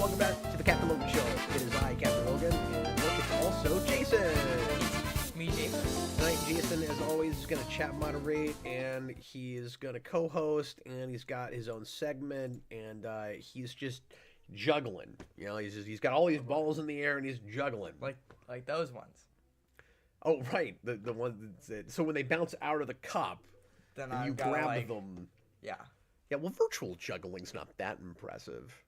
welcome back to the Captain Logan Show. It is I, Captain Logan, and look, it's also Jason. Me, Jason. Tonight, Jason, as always, is going to chat moderate, and he's going to co-host, and he's got his own segment, and he's just juggling. You know, he's got all these balls in the air, and he's juggling. Like those ones. Oh, right, the ones that, so when they bounce out of the cup, Then and you grab them. Yeah. Yeah, well, virtual juggling's not that impressive.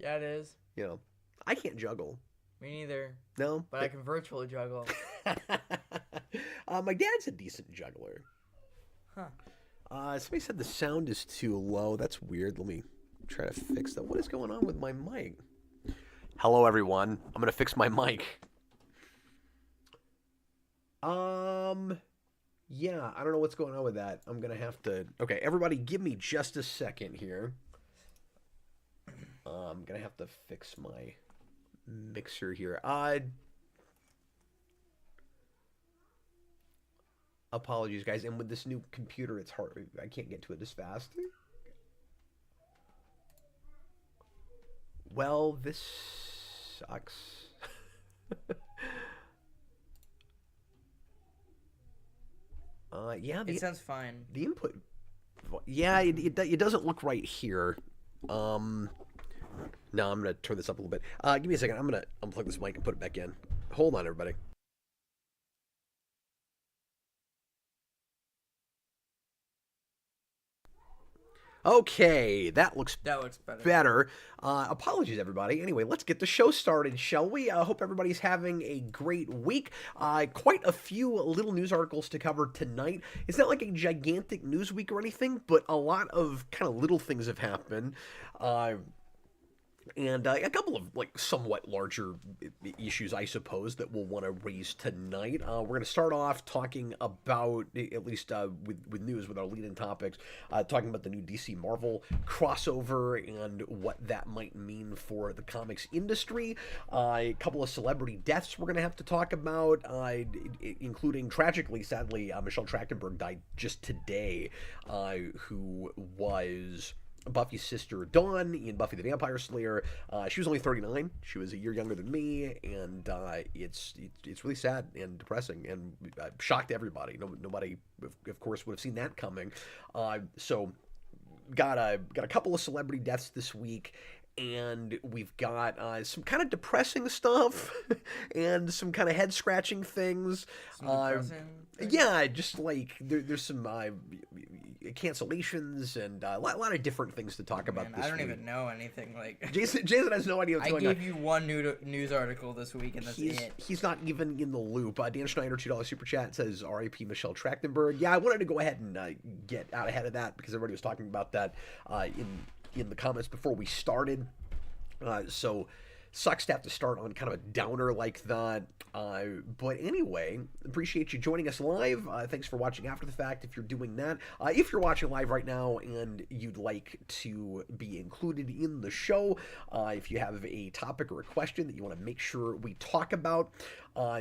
Yeah, it is. You know, I can't juggle. Me neither. No? But I can virtually juggle. My dad's a decent juggler. Huh. Somebody said the sound is too low. That's weird. Let me try to fix that. What is going on with my mic? Hello, everyone. I'm going to fix my mic. Yeah, I don't know what's going on with that. I'm going to have to... Okay, everybody give me just a second here. I'm going to have to fix my mixer here. Apologies, guys. And with this new computer, it's hard. I can't get to it as fast. Well, this sucks. Yeah. It sounds fine. The input... Yeah, it doesn't look right here. No, I'm going to turn this up a little bit. Give me a second. I'm going to unplug this mic and put it back in. Hold on, everybody. Okay, that looks better. Apologies, everybody. Anyway, let's get the show started, shall we? I hope everybody's having a great week. Quite a few little news articles to cover tonight. It's not like a gigantic news week or anything, but a lot of kind of little things have happened. And a couple of, somewhat larger issues, I suppose, that we'll want to raise tonight. We're going to start off talking about, at least with news, with our lead-in topics, talking about the new DC Marvel crossover and what that might mean for the comics industry. A couple of celebrity deaths we're going to have to talk about, including, tragically, sadly, Michelle Trachtenberg died just today, who was... Buffy's sister Dawn in Buffy the Vampire Slayer. She was only 39. She was a year younger than me, and it's really sad and depressing and shocked everybody. Nobody, of course, would have seen that coming. So got a couple of celebrity deaths this week. And we've got some kind of depressing stuff and some kind of head-scratching things. Yeah, just there's some cancellations and a lot of different things to talk about this week. I don't even know anything. Jason has no idea what's going on. I gave you one news article this week, and that's it. He's not even in the loop. Dan Schneider, $2 super chat, says R.I.P. Michelle Trachtenberg. Yeah, I wanted to go ahead and get out ahead of that because everybody was talking about that in the comments before we started. So sucks to have to start on kind of a downer like that. But anyway, appreciate you joining us live. Thanks for watching after the fact if you're doing that. If you're watching live right now and you'd like to be included in the show, if you have a topic or a question that you want to make sure we talk about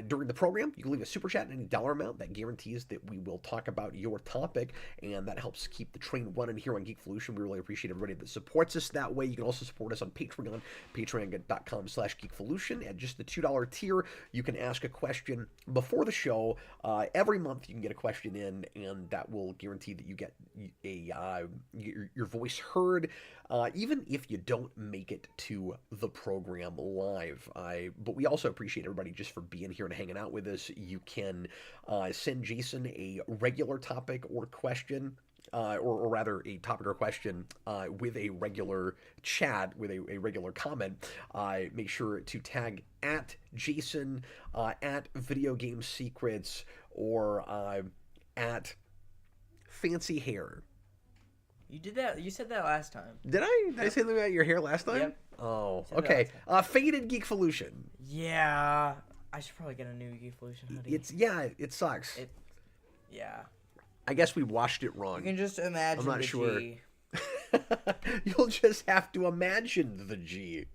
during the program, you can leave a super chat at any dollar amount. That guarantees that we will talk about your topic, and that helps keep the train running here on Geekvolution. We really appreciate everybody that supports us that way. You can also support us on Patreon, patreon.com/Geekvolution. At just the $2 tier, you can ask a question before the show. Every month you can get a question in, and that will guarantee that you get your voice heard, even if you don't make it to the program live. But we also appreciate everybody just for being here and hanging out with us. You can send Jason a regular topic or question, or rather a topic or question with a regular chat, with a regular comment. Make sure to tag at Jason, at Video Game Secrets, or at Fancy Hair. You did that. You said that last time. Did I? Did I say something about your hair last time? Yep. Oh, okay. Faded Geekvolution. Yeah. I should probably get a new Geekvolution hoodie. It sucks. Yeah. I guess we washed it wrong. You can just imagine I'm not sure. G. You'll just have to imagine the G.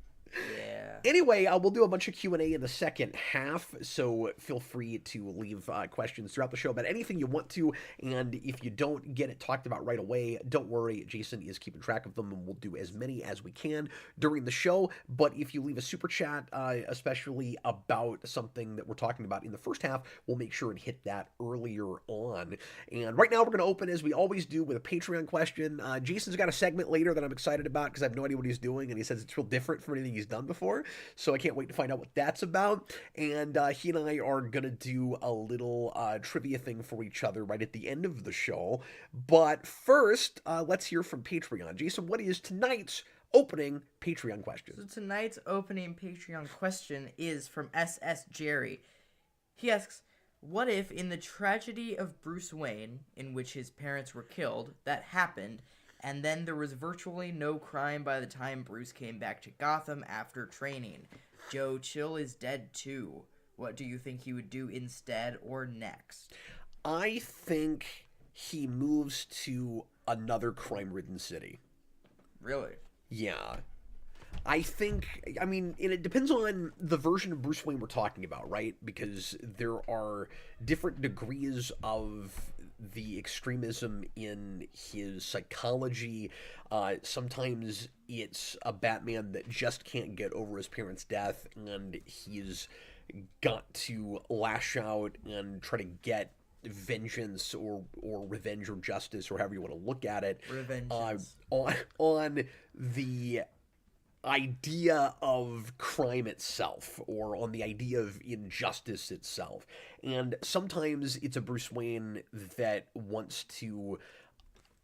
Yeah. Anyway, we'll do a bunch of Q&A in the second half, so feel free to leave questions throughout the show about anything you want to, and if you don't get it talked about right away, don't worry, Jason is keeping track of them, and we'll do as many as we can during the show. But if you leave a super chat, especially about something that we're talking about in the first half, we'll make sure and hit that earlier on. And right now, we're going to open, as we always do, with a Patreon question. Jason's got a segment later that I'm excited about, because I have no idea what he's doing, and he says it's real different from anything he's done before, so I can't wait to find out what that's about. And he and I are going to do a little trivia thing for each other right at the end of the show. But first, let's hear from Patreon. Jason, what is tonight's opening Patreon question? So tonight's opening Patreon question is from SS Jerry. He asks, what if in the tragedy of Bruce Wayne, in which his parents were killed, that happened, and then there was virtually no crime by the time Bruce came back to Gotham after training? Joe Chill is dead too. What do you think he would do instead or next? I think he moves to another crime-ridden city. Really? Yeah. I mean, and it depends on the version of Bruce Wayne we're talking about, right? Because there are different degrees of the extremism in his psychology. Sometimes it's a Batman that just can't get over his parents' death, and he's got to lash out and try to get vengeance or revenge or justice, or however you want to look at it, on the idea of crime itself, or on the idea of injustice itself. And sometimes it's a Bruce Wayne that wants to,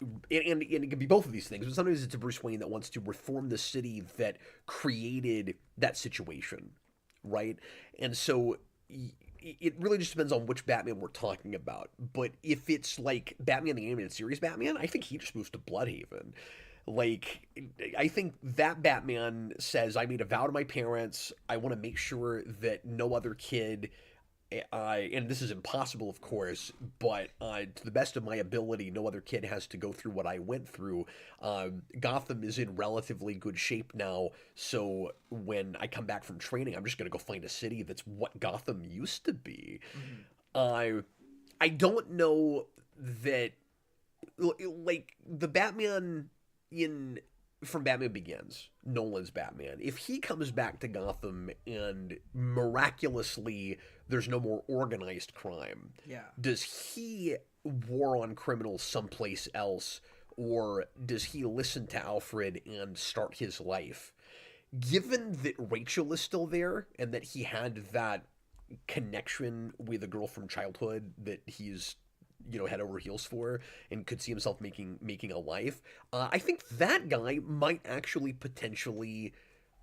and it can be both of these things, but sometimes it's a Bruce Wayne that wants to reform the city that created that situation, right? And so it really just depends on which Batman we're talking about. But if it's like Batman the Animated Series Batman, I think he just moves to Bloodhaven. Like, I think that Batman says, I made a vow to my parents. I want to make sure that no other kid, and this is impossible, of course, but to the best of my ability, no other kid has to go through what I went through. Gotham is in relatively good shape now, so when I come back from training, I'm just going to go find a city that's what Gotham used to be. Mm-hmm. I don't know that, like, the Batman from Batman Begins, Nolan's Batman, if he comes back to Gotham and miraculously there's no more organized crime, does he war on criminals someplace else, or does he listen to Alfred and start his life? Given that Rachel is still there and that he had that connection with a girl from childhood that he's head over heels for and could see himself making a life, I think that guy might actually potentially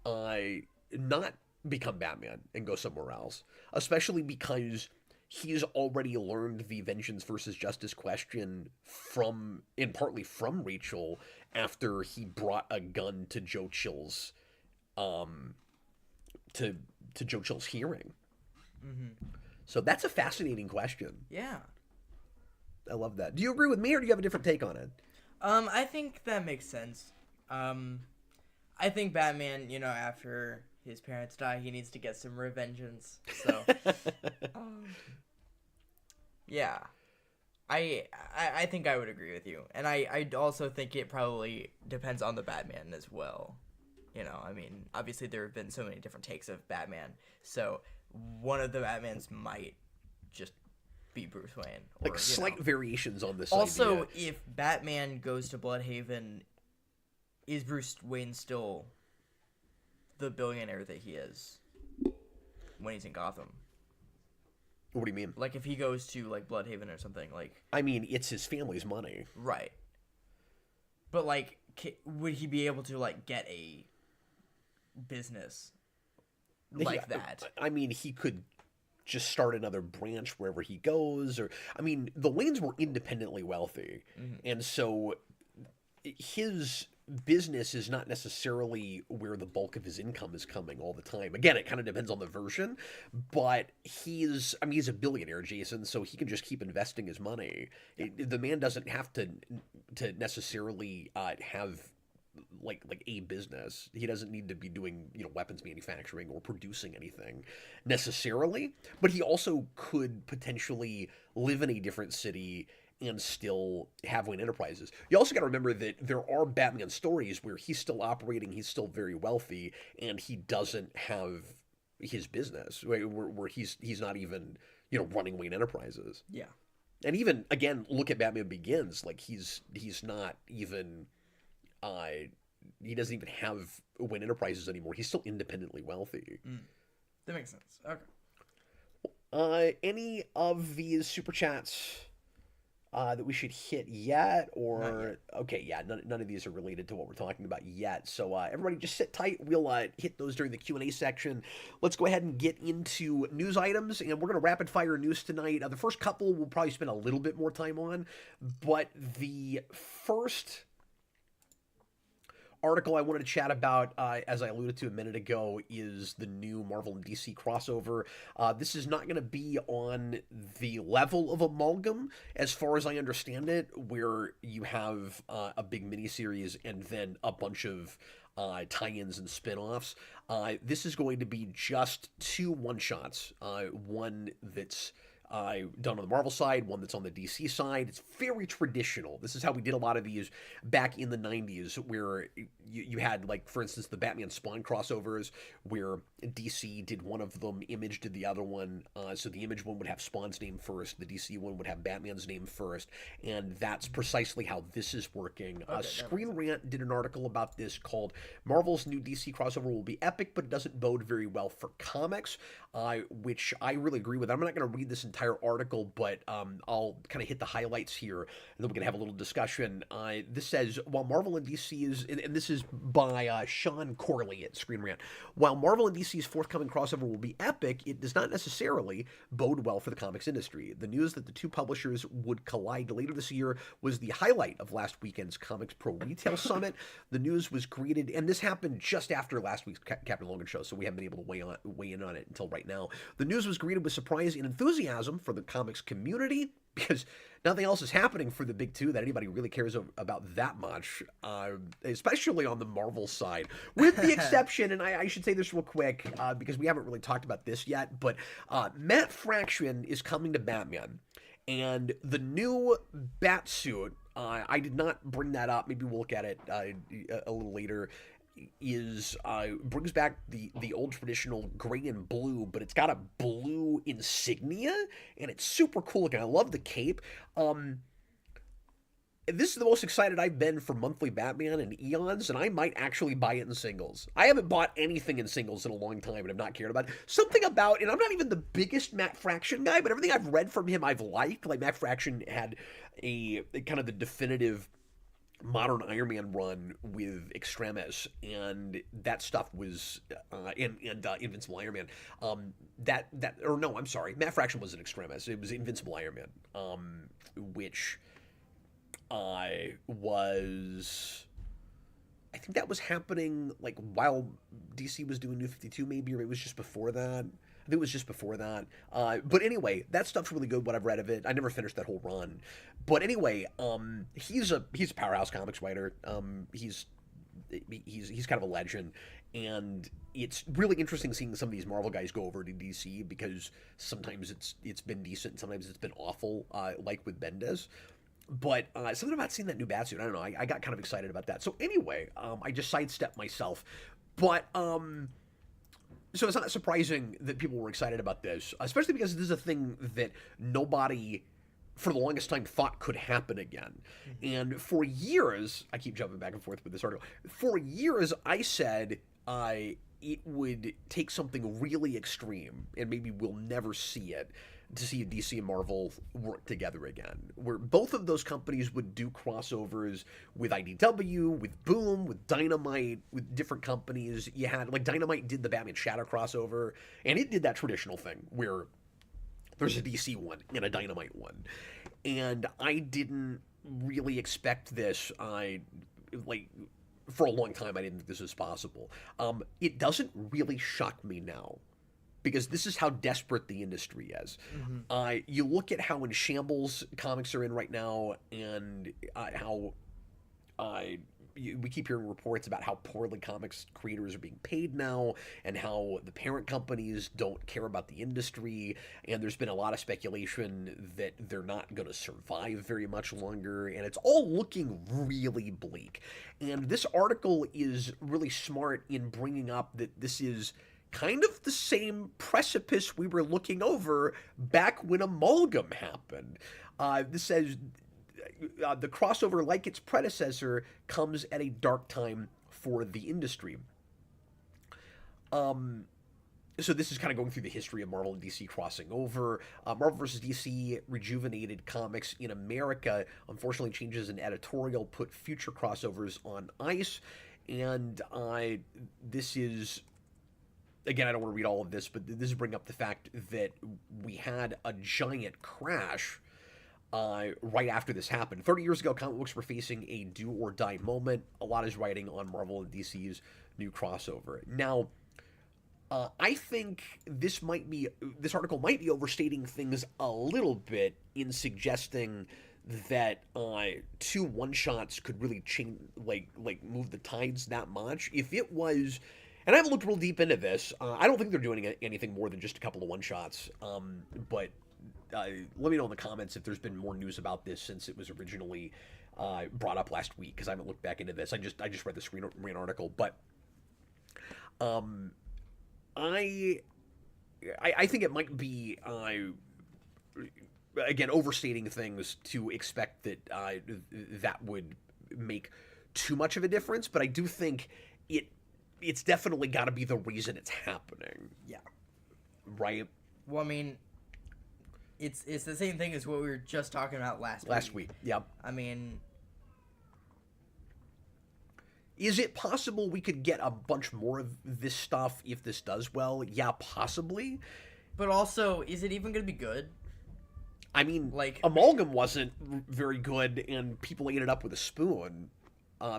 not become Batman and go somewhere else, especially because he's already learned the vengeance versus justice question partly from Rachel after he brought a gun to Joe Chill's to Joe Chill's hearing. Mm-hmm. So that's a fascinating question. Yeah. I love that. Do you agree with me, or do you have a different take on it? I think that makes sense. I think Batman, after his parents die, he needs to get some revengeance. So, yeah, I think I would agree with you, and I also think it probably depends on the Batman as well. I mean, obviously there have been so many different takes of Batman, so one of the Batmans might just be Bruce Wayne. Or, like slight variations on this also, idea. If Batman goes to Bloodhaven, is Bruce Wayne still the billionaire that he is when he's in Gotham? What do you mean? Like, if he goes to, like, Bloodhaven or something, like... I mean, it's his family's money. Right. But, like, would he be able to, like, get a business like that? I mean, he could just start another branch wherever he goes, or I mean, the Waynes were independently wealthy, and so his business is not necessarily where the bulk of his income is coming all the time. Again, it kind of depends on the version, but he's a billionaire, Jason, so he can just keep investing his money. The man doesn't have to necessarily have like a business. He doesn't need to be doing, weapons manufacturing or producing anything necessarily, but he also could potentially live in a different city and still have Wayne Enterprises. You also got to remember that there are Batman stories where he's still operating, he's still very wealthy, and he doesn't have his business where he's not even running Wayne Enterprises. Yeah. And even again, look at Batman Begins. Like he's not even he doesn't even have Wayne Enterprises anymore. He's still independently wealthy. That makes sense. Okay. Any of these super chats that we should hit yet? Or Not yet. Okay, yeah, none of these are related to what we're talking about yet. So everybody just sit tight. We'll hit those during the Q&A section. Let's go ahead and get into news items, and we're going to rapid fire news tonight. The first couple we'll probably spend a little bit more time on, but the first article I wanted to chat about, as I alluded to a minute ago, is the new Marvel and DC crossover. This is not going to be on the level of Amalgam, as far as I understand it, where you have a big miniseries and then a bunch of tie-ins and spin-offs. This is going to be just 2 one-shots. One that's done on the Marvel side, one that's on the DC side. It's very traditional. This is how we did a lot of these back in the 90s, where you had, like, for instance, the Batman Spawn crossovers, where DC did one of them, Image did the other one. So the Image one would have Spawn's name first, the DC one would have Batman's name first, and that's precisely how this is working. Screen Rant did an article about this called Marvel's new DC crossover will be epic, but it doesn't bode very well for comics, which I really agree with. I'm not going to read this entire article, but I'll kind of hit the highlights here, and then we're going to have a little discussion. This says, while Marvel and DC is, and this is by Sean Corley at Screen Rant, while Marvel and DC's forthcoming crossover will be epic, it does not necessarily bode well for the comics industry. The news that the two publishers would collide later this year was the highlight of last weekend's Comics Pro Retail Summit. The news was greeted, and this happened just after last week's Captain Logan show, so we haven't been able to weigh in on it until right now. The news was greeted with surprise and enthusiasm for the comics community, because nothing else is happening for the big two that anybody really cares about that much, especially on the Marvel side, with the exception, and I should say this real quick, because we haven't really talked about this yet, but Matt Fraction is coming to Batman, and the new Batsuit, I did not bring that up, maybe we'll look at it a little later, is brings back the old traditional gray and blue, but it's got a blue insignia, and it's super cool looking. I love the cape. This is the most excited I've been for monthly Batman in eons, and I might actually buy it in singles. I haven't bought anything in singles in a long time, and I've not cared about it. Something about, and I'm not even the biggest Matt Fraction guy, but everything I've read from him I've liked. Like, Matt Fraction had a kind of the definitive modern Iron Man run with Extremis, and that stuff was and Invincible Iron Man. Matt Fraction wasn't Extremis. It was Invincible Iron Man, which was, I think that was happening like while DC was doing New 52, maybe, or it was just before that. I think it was just before that. But anyway, that stuff's really good, what I've read of it. I never finished that whole run. But anyway, he's a powerhouse comics writer. He's kind of a legend. And it's really interesting seeing some of these Marvel guys go over to DC, because sometimes it's been decent and sometimes it's been awful, like with Bendis. But something about seeing that new Batsuit, I don't know, I got kind of excited about that. So anyway, I just sidestepped myself. But so it's not surprising that people were excited about this, especially because this is a thing that nobody, for the longest time, thought could happen again. And for years, I keep jumping back and forth with this article, for years I said it would take something really extreme, and maybe we'll never see it, to see DC and Marvel work together again, where both of those companies would do crossovers with IDW, with Boom, with Dynamite, with different companies. You had, like, Dynamite did the Batman Shadow crossover, and it did that traditional thing where there's a DC one and a Dynamite one. And I didn't really expect this. For a long time, I didn't think this was possible. It doesn't really shock me now, because this is how desperate the industry is. Mm-hmm. You look at how in shambles comics are in right now, and how we keep hearing reports about how poorly comics creators are being paid now, and how the parent companies don't care about the industry, and there's been a lot of speculation that they're not going to survive very much longer, and it's all looking really bleak. And this article is really smart in bringing up that this is kind of the same precipice we were looking over back when Amalgam happened. This says the crossover, like its predecessor, comes at a dark time for the industry. So this is kind of going through the history of Marvel and DC crossing over. Marvel vs. DC rejuvenated comics in America. Unfortunately, changes in editorial put future crossovers on ice. And this is... Again, I don't want to read all of this, but this is bringing up the fact that we had a giant crash right after this happened. 30 years ago, comic books were facing a do-or-die moment. A lot is riding on Marvel and DC's new crossover. Now, I think this article might be overstating things a little bit in suggesting that 2 one-shots could really change, like move the tides that much. If it was... And I haven't looked real deep into this. I don't think they're doing anything more than just a couple of one-shots. But let me know in the comments if there's been more news about this since it was originally brought up last week, because I haven't looked back into this. I just read the Screen Rant article. But I think it might be, again, overstating things to expect that that would make too much of a difference. But I do think it's definitely got to be the reason it's happening. Yeah. Right? Well, I mean, it's the same thing as what we were just talking about last week. Yeah. I mean... Is it possible we could get a bunch more of this stuff if this does well? Yeah, possibly. But also, is it even going to be good? I mean, like, Amalgam wasn't very good, and people ate it up with a spoon.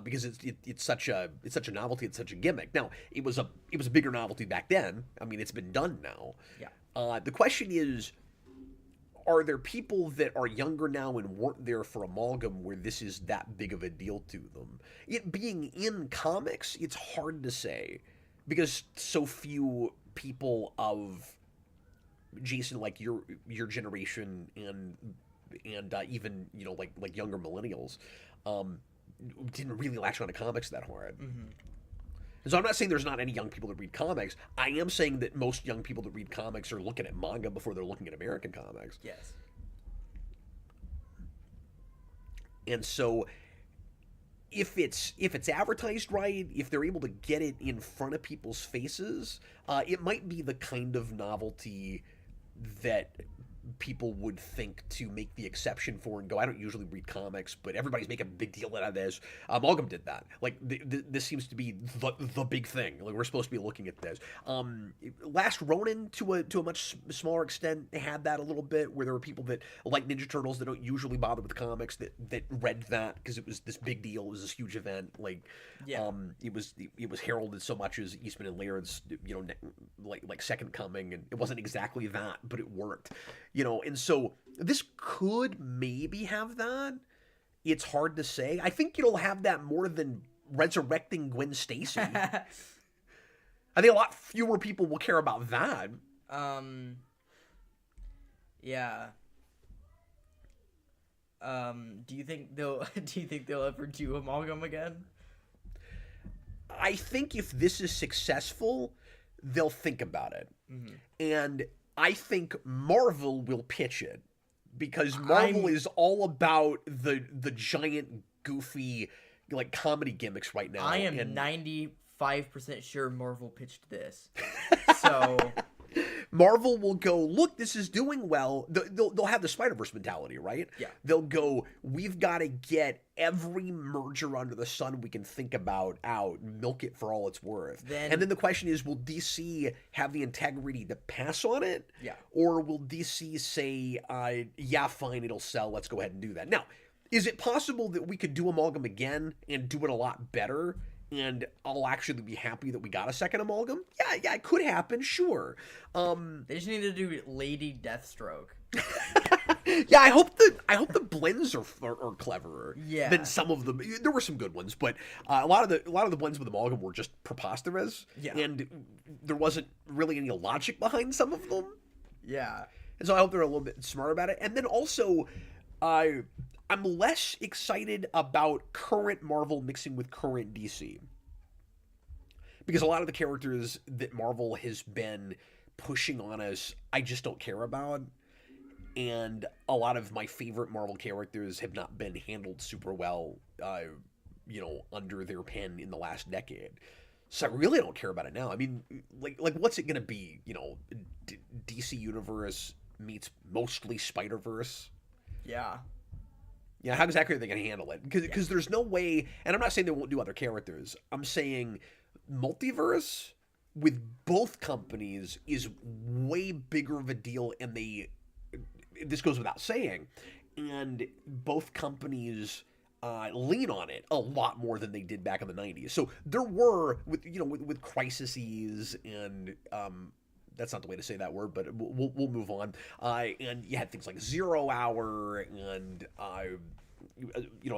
Because it's such a novelty, it's such a gimmick. Now, it was a bigger novelty back then. I mean, it's been done now. Yeah. The question is, are there people that are younger now and weren't there for Amalgam where this is that big of a deal to them? It being in comics, it's hard to say, because so few people of Jason, like your generation and even like younger millennials, didn't really latch on to comics that hard. Mm-hmm. And so I'm not saying there's not any young people that read comics. I am saying that most young people that read comics are looking at manga before they're looking at American comics. Yes. And so if it's advertised right, if they're able to get it in front of people's faces, it might be the kind of novelty that people would think to make the exception for and go, I don't usually read comics, but everybody's making a big deal out of this. Amalgam did that. Like, this seems to be the big thing. Like, we're supposed to be looking at this. Last Ronin, to a much smaller extent, had that a little bit, where there were people that like Ninja Turtles that don't usually bother with comics that read that because it was this big deal. It was this huge event. Like, yeah. It was heralded so much as Eastman and Laird's, like Second Coming, and it wasn't exactly that, but it worked. And so this could maybe have that. It's hard to say. I think it'll have that more than resurrecting Gwen Stacy. I think a lot fewer people will care about that. Yeah. Do you think they'll ever do Amalgam again? I think if this is successful, they'll think about it. Mm-hmm. And I think Marvel will pitch it, because Marvel is all about the giant, goofy, like, comedy gimmicks right now. I am 95% sure Marvel pitched this. So Marvel will go, look, this is doing well. They'll have the Spider-Verse mentality, right? Yeah. They'll go, we've got to get every merger under the sun we can think about out, milk it for all it's worth. And then the question is, will DC have the integrity to pass on it? Yeah. Or will DC say, yeah, fine, it'll sell, let's go ahead and do that? Now, is it possible that we could do Amalgam again and do it a lot better, and I'll actually be happy that we got a second Amalgam? Yeah, it could happen, sure. They just need to do Lady Deathstroke. Yeah, I hope the blends are cleverer Yeah. than some of them. There were some good ones, but a lot of the blends with amalgam were just preposterous, Yeah. and there wasn't really any logic behind some of them. Yeah. And so I hope they're a little bit smarter about it. And then also, I'm less excited about current Marvel mixing with current DC, because a lot of the characters that Marvel has been pushing on us, I just don't care about. And a lot of my favorite Marvel characters have not been handled super well, under their pen in the last decade. So I really don't care about it now. I mean, like what's it gonna be? DC Universe meets mostly Spider-Verse. Yeah. Yeah, how exactly are they gonna handle it? Because there's no way. And I'm not saying they won't do other characters. I'm saying multiverse with both companies is way bigger of a deal, and this goes without saying, and both companies lean on it a lot more than they did back in the 90s. So there were, with crises, and that's not the way to say that word, but we'll move on. And you had things like Zero Hour, and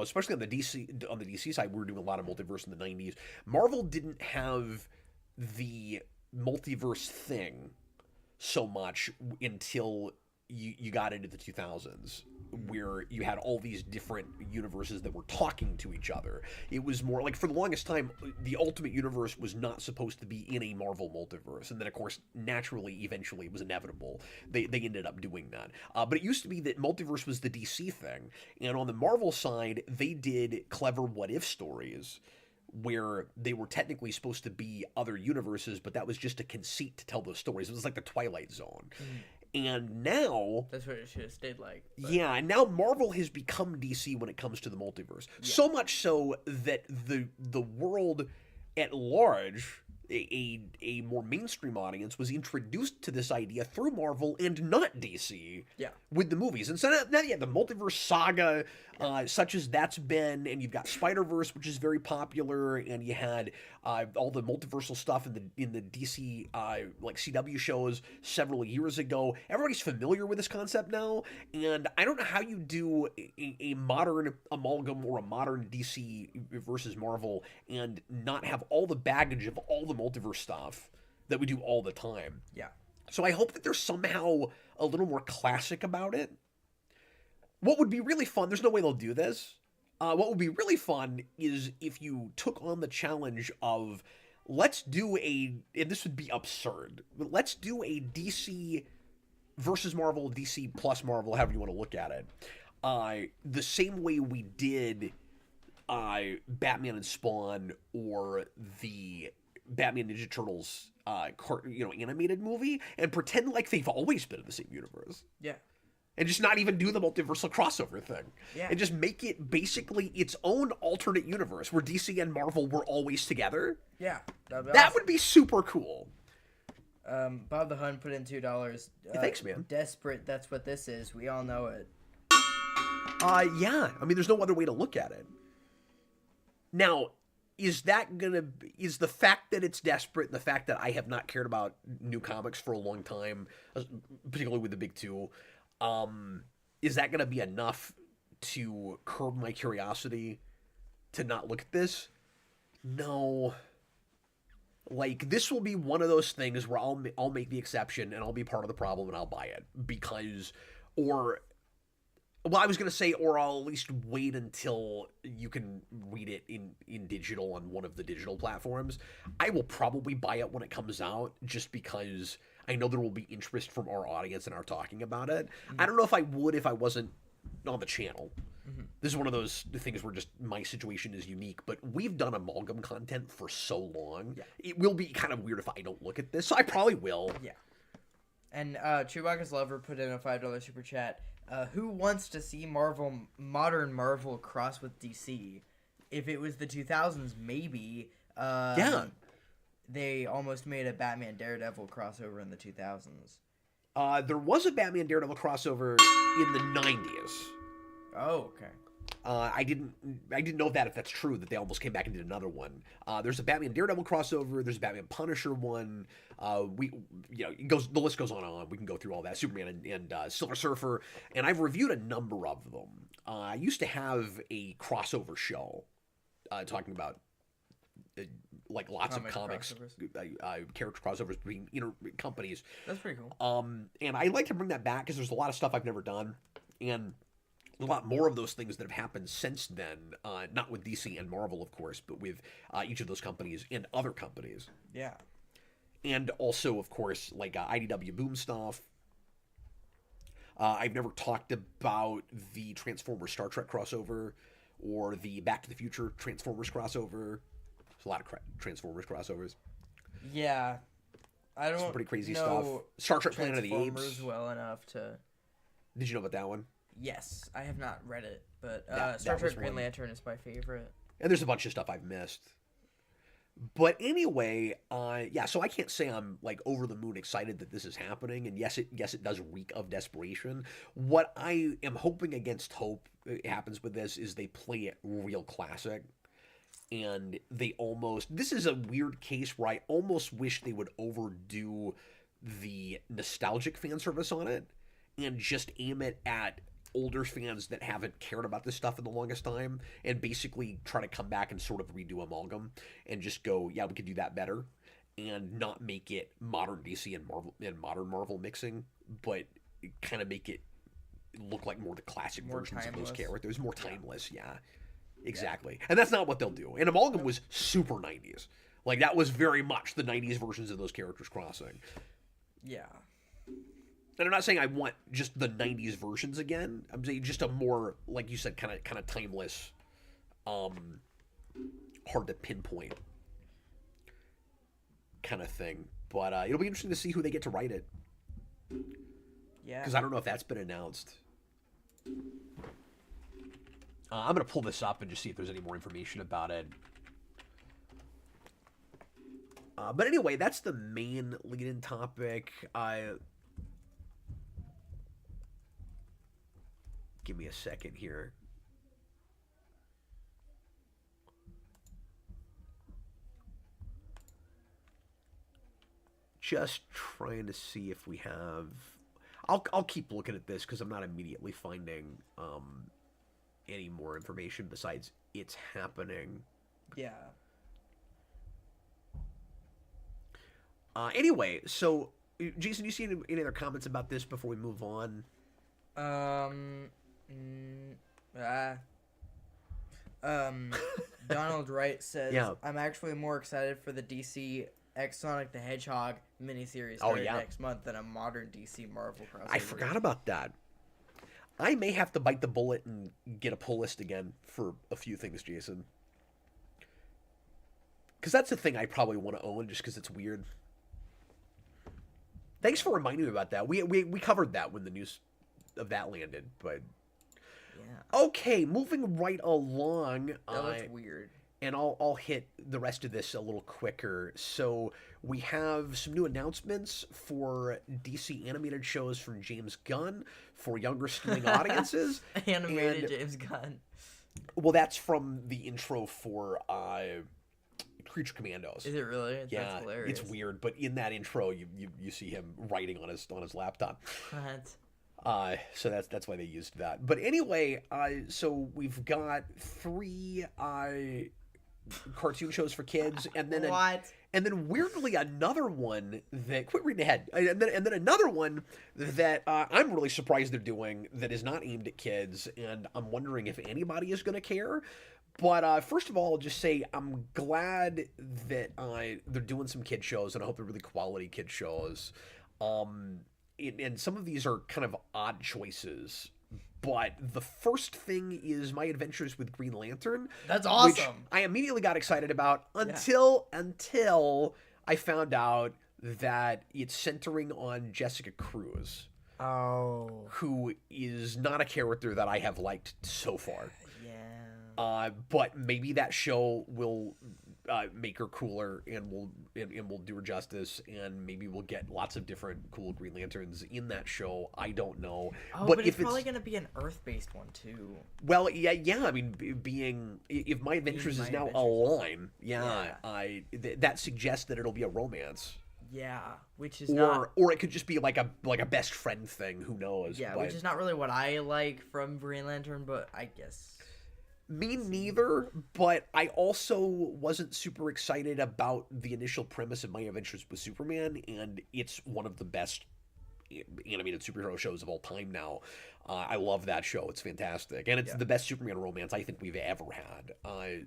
especially on the DC side, we were doing a lot of multiverse in the 90s. Marvel didn't have the multiverse thing so much until you got into the 2000s, where you had all these different universes that were talking to each other. It was more like, for the longest time, the Ultimate Universe was not supposed to be in a Marvel multiverse, and then of course naturally eventually it was inevitable they ended up doing that, but it used to be that multiverse was the DC thing, and on the Marvel side they did clever what if stories where they were technically supposed to be other universes, but that was just a conceit to tell those stories. It was like the Twilight Zone. And now, that's what it should have stayed like. But... Yeah, and now Marvel has become DC when it comes to the multiverse. Yeah. So much so that the world at large, a more mainstream audience, was introduced to this idea through Marvel and not DC. Yeah. With the movies. And so now you have the multiverse saga, such as that's been, and you've got Spider-Verse, which is very popular, and you had all the multiversal stuff in the DC like CW shows several years ago. Everybody's familiar with this concept now, and I don't know how you do a modern amalgam or a modern DC versus Marvel and not have all the baggage of all the multiverse stuff that we do all the time. Yeah. So I hope that they're somehow a little more classic about it. What would be really fun, there's no way they'll do this. What would be really fun is if you took on the challenge of, let's do and this would be absurd, but let's do a DC versus Marvel, DC plus Marvel, however you want to look at it. The same way we did Batman and Spawn, or the Batman Ninja Turtles animated movie, and pretend like they've always been in the same universe. Yeah. And just not even do the multiversal crossover thing. Yeah. And just make it basically its own alternate universe where DC and Marvel were always together. Yeah. That would be super cool. Bob the Hun put in $2. Hey, thanks, man. Desperate, that's what this is. We all know it. Yeah. I mean, there's no other way to look at it. Now, is the fact that it's desperate, and the fact that I have not cared about new comics for a long time, particularly with the big two, is that going to be enough to curb my curiosity to not look at this? No. Like, this will be one of those things where I'll make the exception and I'll be part of the problem and I'll buy it because, or I was going to say, or I'll at least wait until you can read it in digital on one of the digital platforms. I will probably buy it when it comes out, just because I know there will be interest from our audience and our talking about it. Mm-hmm. I don't know if I would if I wasn't on the channel. Mm-hmm. This is one of those things where just my situation is unique, but we've done amalgam content for so long. Yeah. It will be kind of weird if I don't look at this, so I probably will. Yeah. And Chewbacca's Lover put in a $5 super chat. Who wants to see modern Marvel cross with DC? If it was the 2000s, maybe. Yeah. They almost made a Batman Daredevil crossover in the 2000s. There was a Batman Daredevil crossover in the 90s. Oh, okay. I didn't know if that's true, that they almost came back and did another one. There's a Batman Daredevil crossover. There's a Batman Punisher one. The list goes on and on. We can go through all that. Superman and Silver Surfer, and I've reviewed a number of them. I used to have a crossover show talking about like lots of comics, character crossovers between companies. That's pretty cool. And I like to bring that back because there's a lot of stuff I've never done, and a lot more of those things that have happened since then, not with DC and Marvel, of course, but with each of those companies and other companies. Yeah. And also, of course, like IDW Boom stuff. I've never talked about the Transformers Star Trek crossover or the Back to the Future Transformers crossover. There's a lot of Transformers crossovers. Yeah. I don't Some pretty crazy know stuff. Star Trek Planet of the Apes. well enough to... Did you know about that one? Yes, I have not read it, but that Star Trek was Green one. Lantern is my favorite. And there's a bunch of stuff I've missed. But anyway, so I can't say I'm like over the moon excited that this is happening. And yes, it does reek of desperation. What I am hoping against hope happens with this is they play it real classic. And this is a weird case where I almost wish they would overdo the nostalgic fan service on it and just aim it at older fans that haven't cared about this stuff in the longest time, and basically try to come back and sort of redo Amalgam and just go, yeah, we could do that better, and not make it modern DC and Marvel and modern Marvel mixing, but kind of make it look like more the classic versions of those characters, more timeless. Yeah, exactly. Yeah. And that's not what they'll do. And Amalgam was super 90s. Like, that was very much the 90s versions of those characters crossing. Yeah. And I'm not saying I want just the 90s versions again. I'm saying just a more, like you said, kind of timeless, hard to pinpoint kind of thing. But it'll be interesting to see who they get to write it. Yeah. Because I don't know if that's been announced. I'm going to pull this up and just see if there's any more information about it. But anyway, that's the main lead-in topic. Give me a second here. Just trying to see if we have... I'll keep looking at this because I'm not immediately finding any more information besides it's happening. Yeah. Anyway, so Jason, you see any other comments about this before we move on? Donald Wright says, Yeah. I'm actually more excited for the DC X Sonic the Hedgehog miniseries next month than a modern DC Marvel crossover. I forgot about that. I may have to bite the bullet and get a pull list again for a few things, Jason. Because that's the thing I probably want to own just because it's weird. Thanks for reminding me about that. We covered that when the news of that landed, but... Yeah. Okay, moving right along. That looks weird. And I'll hit the rest of this a little quicker. So we have some new announcements for DC animated shows from James Gunn for younger skewing audiences. James Gunn. Well, that's from the intro for Creature Commandos. Is it really? Yeah, that's hilarious. it's weird, but in that intro, you see him writing on his laptop. What? So that's why they used that. But anyway, so we've got 3 cartoon shows for kids, and then and then weirdly another one that quit reading ahead, and then another one that I'm really surprised they're doing that is not aimed at kids, and I'm wondering if anybody is going to care. But first of all, I'll just say I'm glad that they're doing some kid shows, and I hope they're really quality kid shows. And some of these are kind of odd choices. But the first thing is My Adventures with Green Lantern. That's awesome. Which I immediately got excited about until I found out that it's centering on Jessica Cruz. Oh. Who is not a character that I have liked so far. Yeah. But maybe that show will make her cooler, and we'll do her justice, and maybe we'll get lots of different cool Green Lanterns in that show. I don't know. Oh, but but if it's probably gonna be an Earth-based one too. well, yeah. I mean, being if My Adventures is now a line, that suggests that it'll be a romance. Yeah, which is not, or it could just be like a best friend thing. Who knows? yeah, but... which is not really what I like from Green Lantern, but I guess. Me neither, but I also wasn't super excited about the initial premise of My Adventures with Superman, and it's one of the best animated superhero shows of all time now. I love that show. It's fantastic. And it's the best Superman romance I think we've ever had.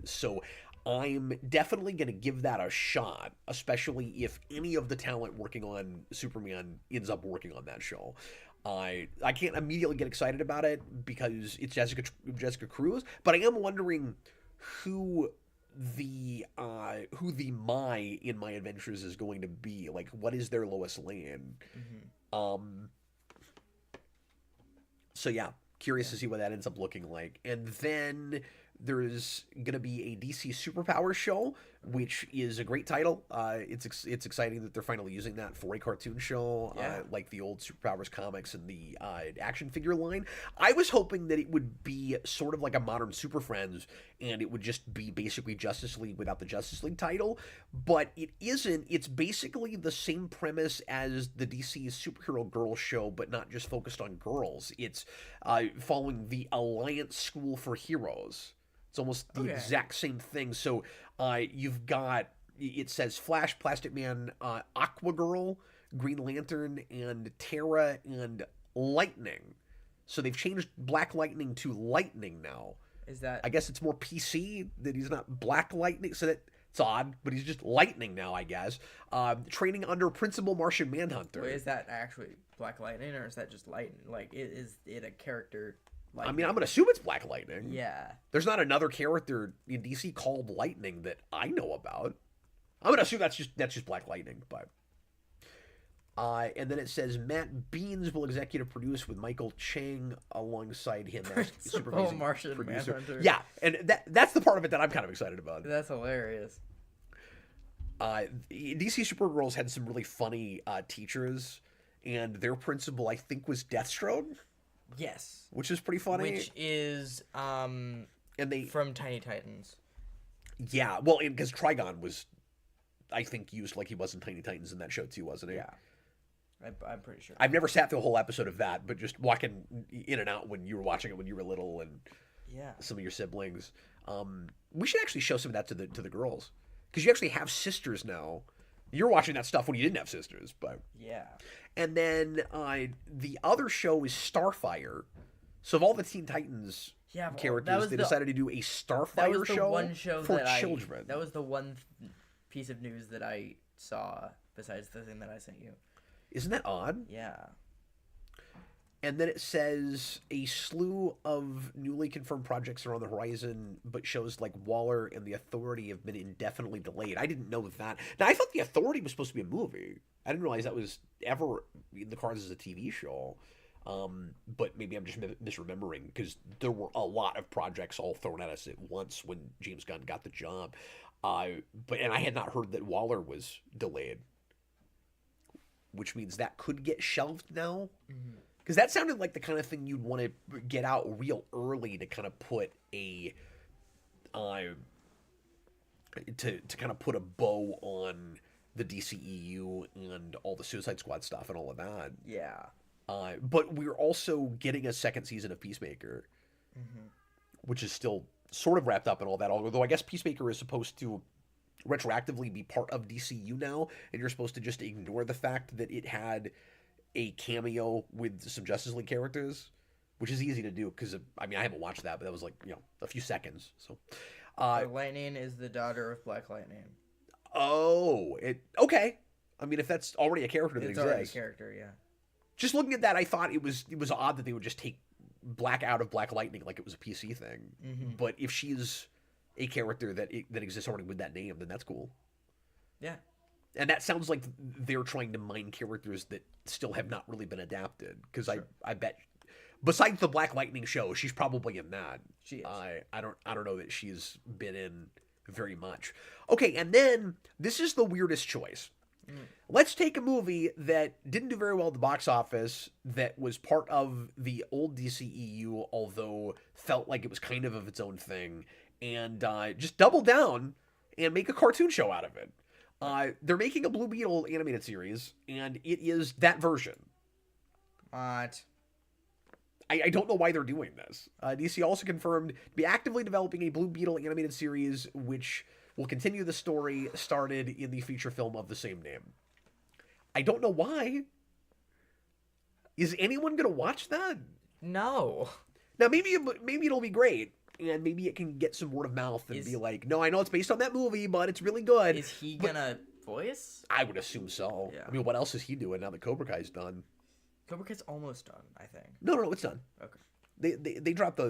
So I'm definitely going to give that a shot, especially if any of the talent working on Superman ends up working on that show. I can't immediately get excited about it because it's Jessica Cruz, but I am wondering who the My in My Adventures is going to be. Like, what is their Lois Lane? So yeah, curious to see what that ends up looking like. And then there's going to be a DC Superpower show, which is a great title. It's exciting that they're finally using that for a cartoon show, like the old Superpowers comics and the action figure line. I was hoping that it would be sort of like a modern Super Friends, and it would just be basically Justice League without the Justice League title, but it isn't. It's basically the same premise as the DC Superhero Girls show, but not just focused on girls. It's following the Alliance School for Heroes. It's almost the exact same thing. So you've got, it says Flash, Plastic Man, Aqua Girl, Green Lantern, and Terra, and Lightning. So they've changed Black Lightning to Lightning now. Is that... I guess it's more PC that he's not Black Lightning, so it's odd, but he's just Lightning now, I guess. Training under Principal Martian Manhunter. Wait, is that actually Black Lightning, or is that just Lightning? Like, is it a character... Lightning. I mean, I'm gonna assume it's Black Lightning. Yeah. There's not another character in DC called Lightning that I know about. I'm gonna assume that's just Black Lightning, but. And then it says Matt Beans will executive produce with Michael Chang alongside him as supervising Martian producer. Manhunter. Yeah, and that's the part of it that I'm kind of excited about. That's hilarious. DC Supergirls had some really funny teachers, and their principal I think was Deathstroke. Yes. Which is pretty funny. Which is and they from Tiny Titans. Yeah, well, because Trigon was, I think, used like he was in Tiny Titans in that show too, wasn't he? Yeah. I'm pretty sure. I've never sat through a whole episode of that, but just walking in and out when you were watching it when you were little, and some of your siblings. We should actually show some of that to the girls, because you actually have sisters now. You're watching that stuff when you didn't have sisters, but yeah. And then the other show is Starfire. So of all the Teen Titans characters, they decided to do a Starfire show for children. That was the one piece of news that I saw besides the thing that I sent you. Isn't that odd? Yeah. And then it says a slew of newly confirmed projects are on the horizon, but shows like Waller and The Authority have been indefinitely delayed. I didn't know that. Now, I thought The Authority was supposed to be a movie. I didn't realize that was ever in the cards as a TV show. But maybe I'm just misremembering, because there were a lot of projects all thrown at us at once when James Gunn got the job. And I had not heard that Waller was delayed, which means that could get shelved now. Mm-hmm. Because that sounded like the kind of thing you'd want to get out real early to kind of put a to kind of put a bow on the DCEU and all the Suicide Squad stuff and all of that. Yeah. But we're also getting a second season of Peacemaker, which is still sort of wrapped up and all that. Although I guess Peacemaker is supposed to retroactively be part of DCU now, and you're supposed to just ignore the fact that it had a cameo with some Justice League characters, which is easy to do because I haven't watched that, but that was like, a few seconds. So, Lightning is the daughter of Black Lightning. Oh, okay. I mean, if that's already a character that exists, already a character, yeah. Just looking at that, I thought it was odd that they would just take Black out of Black Lightning like it was a PC thing. Mm-hmm. But if she's a character that exists already with that name, then that's cool. Yeah. And that sounds like they're trying to mine characters that still have not really been adapted. Because I bet, besides the Black Lightning show, she's probably in that. She is. I don't know that she's been in very much. Okay, and then this is the weirdest choice. Let's take a movie that didn't do very well at the box office, that was part of the old DCEU, although felt like it was kind of its own thing, and just double down and make a cartoon show out of it. They're making a Blue Beetle animated series, and it is that version. What? I don't know why they're doing this. DC also confirmed to be actively developing a Blue Beetle animated series, which will continue the story started in the feature film of the same name. I don't know why. Is anyone going to watch that? No. Now, maybe it'll be great, and maybe it can get some word of mouth and be like, no, I know it's based on that movie, but it's really good. Is he gonna voice? I would assume so. Yeah. I mean, what else is he doing now that Cobra Kai's done? Cobra Kai's almost done, I think. No, it's done. Okay. They dropped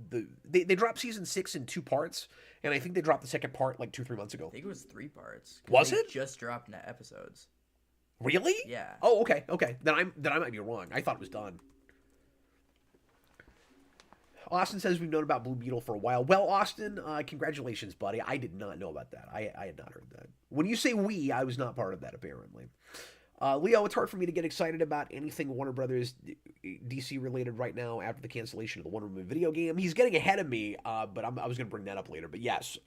they dropped season 6 in 2 parts, and I think they dropped the second part like 2-3 months ago. I think it was 3 parts. Was it? Just dropped net episodes. Really? Yeah. Oh, okay. Then I might be wrong. I thought it was done. Austin says we've known about Blue Beetle for a while. Well, Austin, congratulations, buddy. I did not know about that. I had not heard that. When you say we, I was not part of that, apparently. Leo, it's hard for me to get excited about anything Warner Brothers DC related right now after the cancellation of the Wonder Woman video game. He's getting ahead of me, but I was going to bring that up later. But yes,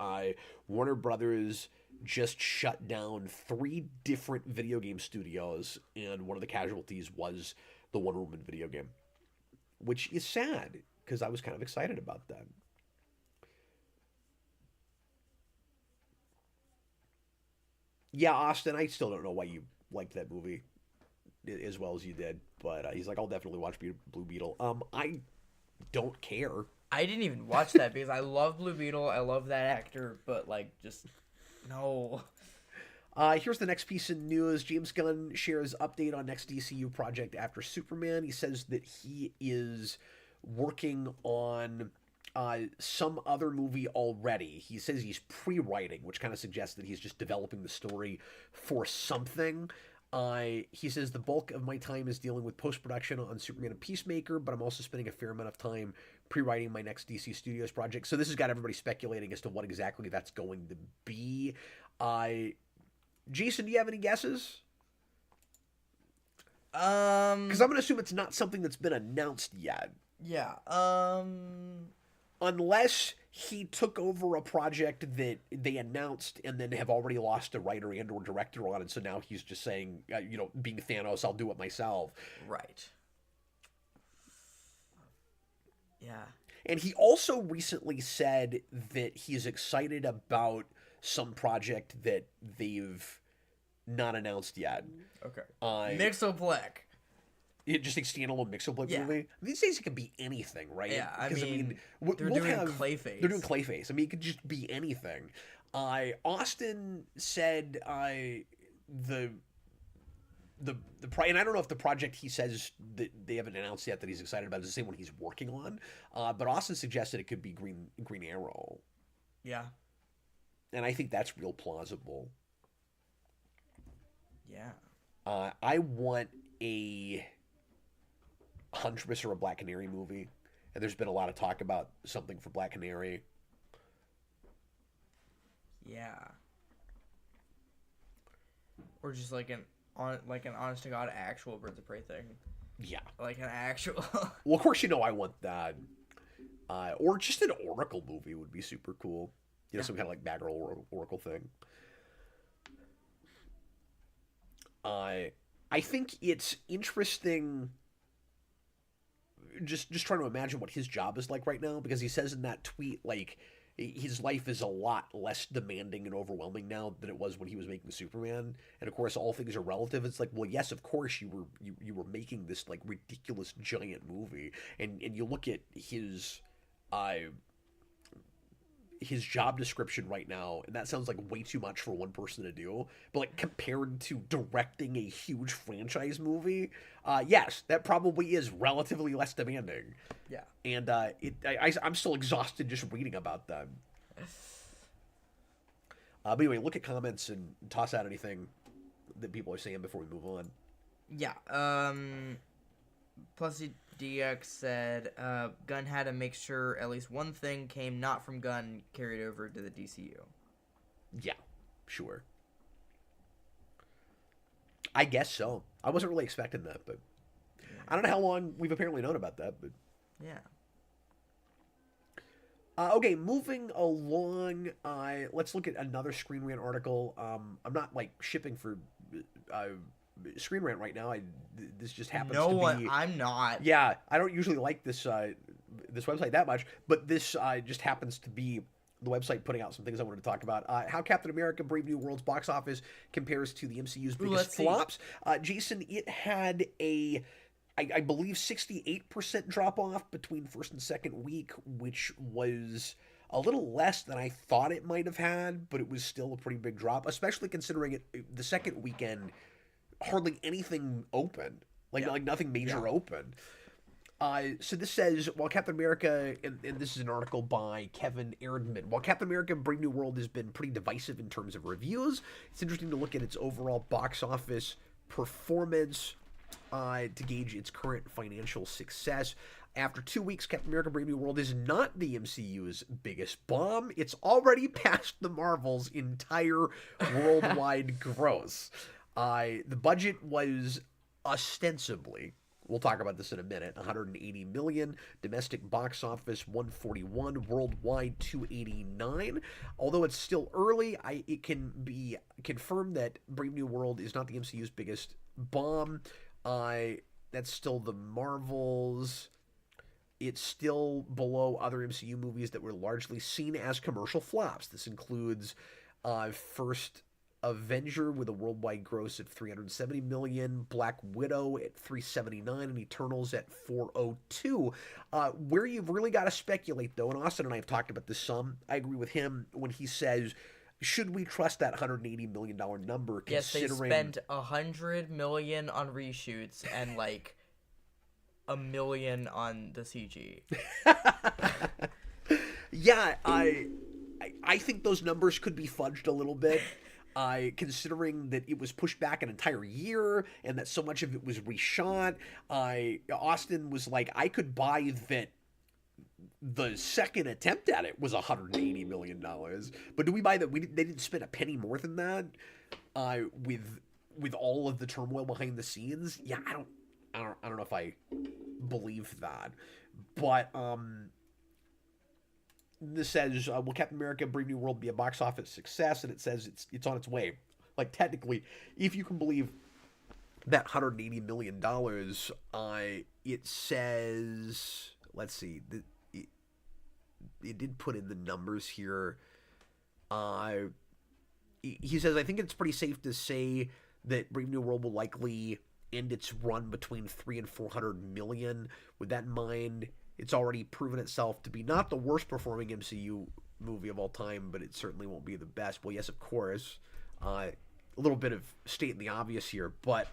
Warner Brothers just shut down 3 different video game studios, and one of the casualties was the Wonder Woman video game, which is sad because I was kind of excited about that. Yeah, Austin, I still don't know why you liked that movie as well as you did, but he's like, I'll definitely watch Blue Beetle. I don't care. I didn't even watch that because I love Blue Beetle. I love that actor, but like, just no. Here's the next piece of news. James Gunn shares update on next DCU project after Superman. He says that he is working on some other movie already. He says he's pre-writing, which kind of suggests that he's just developing the story for something. He says the bulk of my time is dealing with post-production on Superman and Peacemaker, but I'm also spending a fair amount of time pre-writing my next DC Studios project. So this has got everybody speculating as to what exactly that's going to be. Jason, do you have any guesses? Because I'm going to assume it's not something that's been announced yet. Yeah. Unless he took over a project that they announced and then have already lost a writer and or director on, and so now he's just saying, being Thanos, I'll do it myself. Right. Yeah. And he also recently said that he's excited about some project that they've not announced yet. Okay. Mixoplex. Just a standalone Mixoplex movie. These days it can be anything, right? Yeah, I mean they're we'll doing Clayface. They're doing Clayface. I mean, it could just be anything. Austin said the and I don't know if the project he says that they haven't announced yet that he's excited about is the same one he's working on. But Austin suggested it could be Green Arrow. Yeah. And I think that's real plausible. Yeah. I want a Huntress or a Black Canary movie, and there's been a lot of talk about something for Black Canary. Yeah. Or just like an honest to God actual Birds of Prey thing. Yeah. Like an actual. Well, of course I want that. Or just an Oracle movie would be super cool. Some kind of like Batgirl Oracle thing. I think it's interesting just trying to imagine what his job is like right now, because he says in that tweet, like, his life is a lot less demanding and overwhelming now than it was when he was making Superman. And of course, all things are relative. It's like, well, yes, of course you were making this like ridiculous giant movie, and you look at his job description right now, and that sounds like way too much for one person to do, but like compared to directing a huge franchise movie, yes, that probably is relatively less demanding. Yeah. And I'm still exhausted just reading about them. But anyway, look at comments and toss out anything that people are saying before we move on. Yeah. Plus DX said Gunn had to make sure at least one thing came not from Gunn carried over to the DCU. Yeah, sure. I guess so. I wasn't really expecting that, but I don't know how long we've apparently known about that, but Yeah. okay, moving along. Let's look at another Screen Rant article. I'm not like shipping for uh, Screen Rant right now. This just happens No to one. be. I'm not. Yeah, I don't usually like this website that much, but this just happens to be the website putting out some things I wanted to talk about. How Captain America: Brave New World's box office compares to the MCU's biggest flops. Jason, it had a I believe 68% drop off between first and second week, which was a little less than I thought it might have had, but it was still a pretty big drop, especially considering the second weekend hardly anything opened, like nothing major opened. So this says, while Captain America, and this is an article by Kevin Erdman, while Captain America Brave New World has been pretty divisive in terms of reviews, it's interesting to look at its overall box office performance to gauge its current financial success. After 2 weeks, Captain America Brave New World is not the MCU's biggest bomb. It's already passed the Marvel's entire worldwide gross. The budget was ostensibly, we'll talk about this in a minute, 180 million, domestic box office 141, worldwide 289. Although it's still early, it can be confirmed that Brave New World is not the MCU's biggest bomb. That's still the Marvels. It's still below other MCU movies that were largely seen as commercial flops. This includes first Avenger with a worldwide gross of 370 million, Black Widow at 379, and Eternals at 402. Where you've really got to speculate, though, and Austin and I have talked about this some, I agree with him when he says, should we trust that $180 million number, considering... Yes, they spent $100 million on reshoots and, like, $1 million on the CG. Yeah, I think those numbers could be fudged a little bit. Considering that it was pushed back an entire year and that so much of it was reshot. Austin was like, I could buy that the second attempt at it was $180 million. But do we buy that they didn't spend a penny more than that? With all of the turmoil behind the scenes? Yeah, I don't know if I believe that. But this says, will Captain America Brave New World be a box office success? And it says it's on its way. Like, technically, if you can believe that $180 million, it says, let's see, it did put in the numbers here. He says, I think it's pretty safe to say that Brave New World will likely end its run between 300 and 400 million. With that in mind, it's already proven itself to be not the worst performing MCU movie of all time, but it certainly won't be the best. Well, yes, of course. A little bit of stating the obvious here, but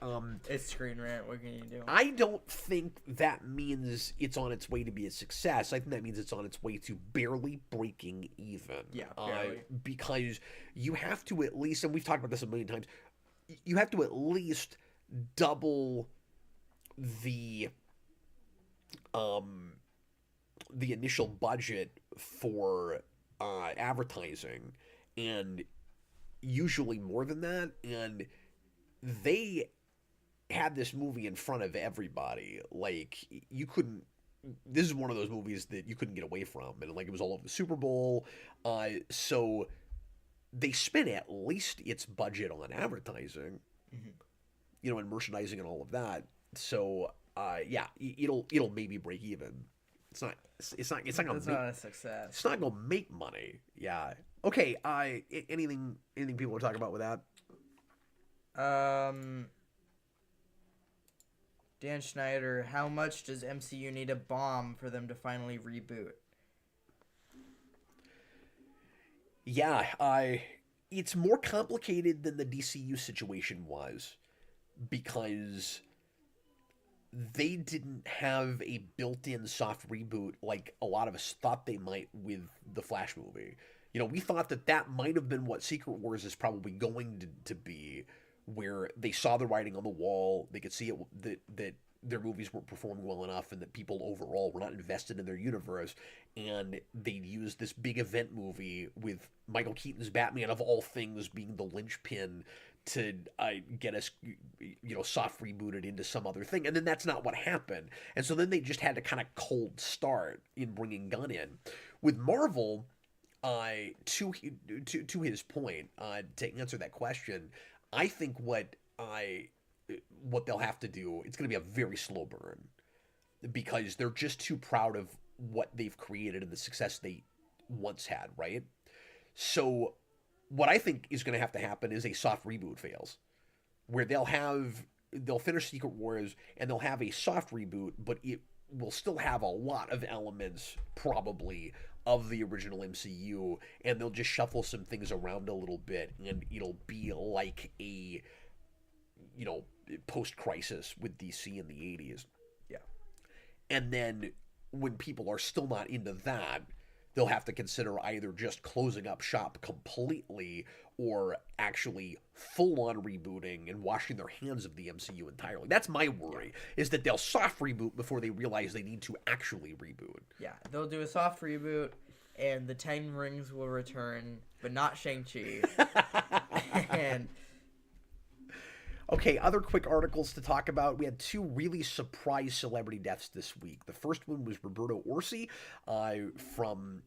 it's Screen Rant. What can you do? I don't think that means it's on its way to be a success. I think that means it's on its way to barely breaking even. Yeah, barely. Because you have to at least, and we've talked about this a million times, you have to at least double the initial budget for advertising, and usually more than that. And they had this movie in front of everybody. Like, you couldn't, this is one of those movies that you couldn't get away from, and like, it was all over the Super Bowl. So they spent at least its budget on advertising, and merchandising and all of that. So yeah, it'll maybe break even. It's not gonna That's not a success. It's not gonna make money. Yeah. Okay. Anything people want to talk about with that? Dan Schneider, how much does MCU need a bomb for them to finally reboot? Yeah. It's more complicated than the DCU situation was, because they didn't have a built-in soft reboot like a lot of us thought they might with the Flash movie. We thought that might have been what Secret Wars is probably going to be, where they saw the writing on the wall. They could see it that their movies weren't performing well enough and that people overall were not invested in their universe, and they used this big event movie with Michael Keaton's Batman of all things being the linchpin to get us, soft rebooted into some other thing. And then that's not what happened. And so then they just had to kind of cold start in bringing Gunn in. With Marvel, to his point, to answer that question, I think what they'll have to do, it's going to be a very slow burn because they're just too proud of what they've created and the success they once had, right? So what I think is going to have to happen is a soft reboot fails, where they'll finish Secret Wars and they'll have a soft reboot, but it will still have a lot of elements probably of the original MCU, and they'll just shuffle some things around a little bit, and it'll be like a post-crisis with DC in the 80s. Yeah. And then when people are still not into that, they'll have to consider either just closing up shop completely or actually full-on rebooting and washing their hands of the MCU entirely. That's my worry, is that they'll soft reboot before they realize they need to actually reboot. Yeah, they'll do a soft reboot, and the Ten Rings will return, but not Shang-Chi. And okay, other quick articles to talk about. We had two really surprise celebrity deaths this week. The first one was Roberto Orci from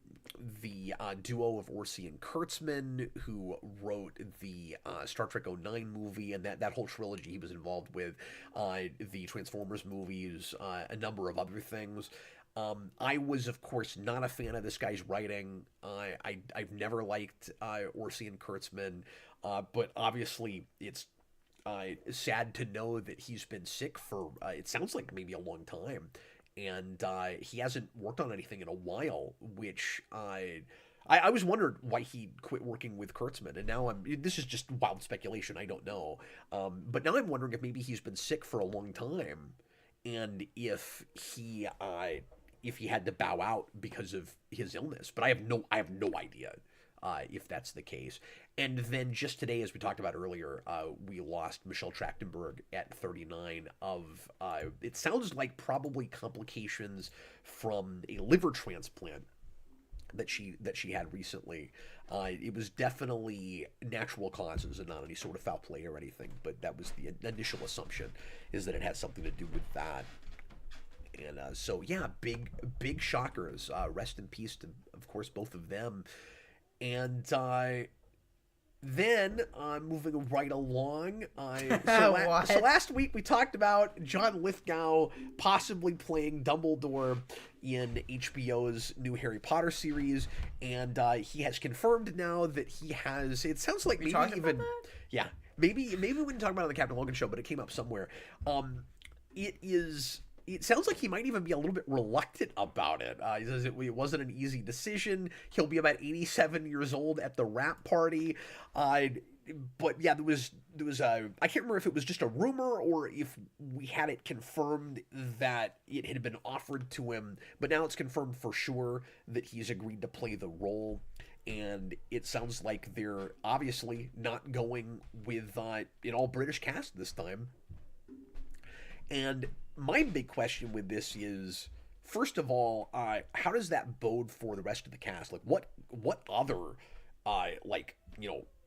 the duo of Orci and Kurtzman, who wrote the Star Trek '09 movie and that whole trilogy he was involved with, the Transformers movies, a number of other things. I was, of course, not a fan of this guy's writing. I've never liked Orci and Kurtzman, but obviously it's sad to know that he's been sick for, it sounds like maybe a long time. And he hasn't worked on anything in a while, which I was wondering why he quit working with Kurtzman. And now this is just wild speculation, I don't know. But now I'm wondering if maybe he's been sick for a long time. And if he had to bow out because of his illness. But I have no idea. If that's the case. And then just today, as we talked about earlier, we lost Michelle Trachtenberg at 39 of, it sounds like probably complications from a liver transplant that she had recently. It was definitely natural causes and not any sort of foul play or anything, but that was the initial assumption, is that it had something to do with that. And so, yeah, big shockers. Rest in peace to, of course, both of them. And then moving right along, so last week we talked about John Lithgow possibly playing Dumbledore in HBO's new Harry Potter series, and he has confirmed now that he has. It sounds like maybe even maybe we didn't talk about it on the Captain Logan show, but it came up somewhere. It sounds like he might even be a little bit reluctant about it. He says it wasn't an easy decision. He'll be about 87 years old at the wrap party. But yeah, there was I can't remember if it was just a rumor or if we had it confirmed that it had been offered to him. But now it's confirmed for sure that he's agreed to play the role. And it sounds like they're obviously not going with an all-British cast this time. And my big question with this is, first of all, how does that bode for the rest of the cast? Like, what other,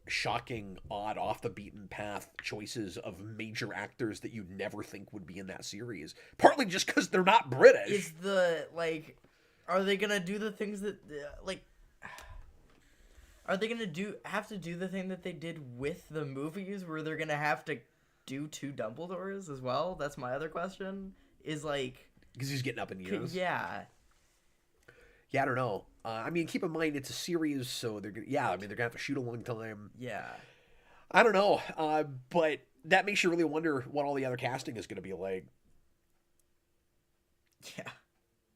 shocking, odd, off the beaten path choices of major actors that you'd never think would be in that series? Partly just because they're not British. Are they gonna do the things that, are they gonna have to do the thing that they did with the movies, where they're gonna have to do two Dumbledores as well? That's my other question. Is because he's getting up in years. Yeah, I don't know. Keep in mind it's a series, so they're gonna have to shoot a long time. Yeah, I don't know. But that makes you really wonder what all the other casting is gonna be like.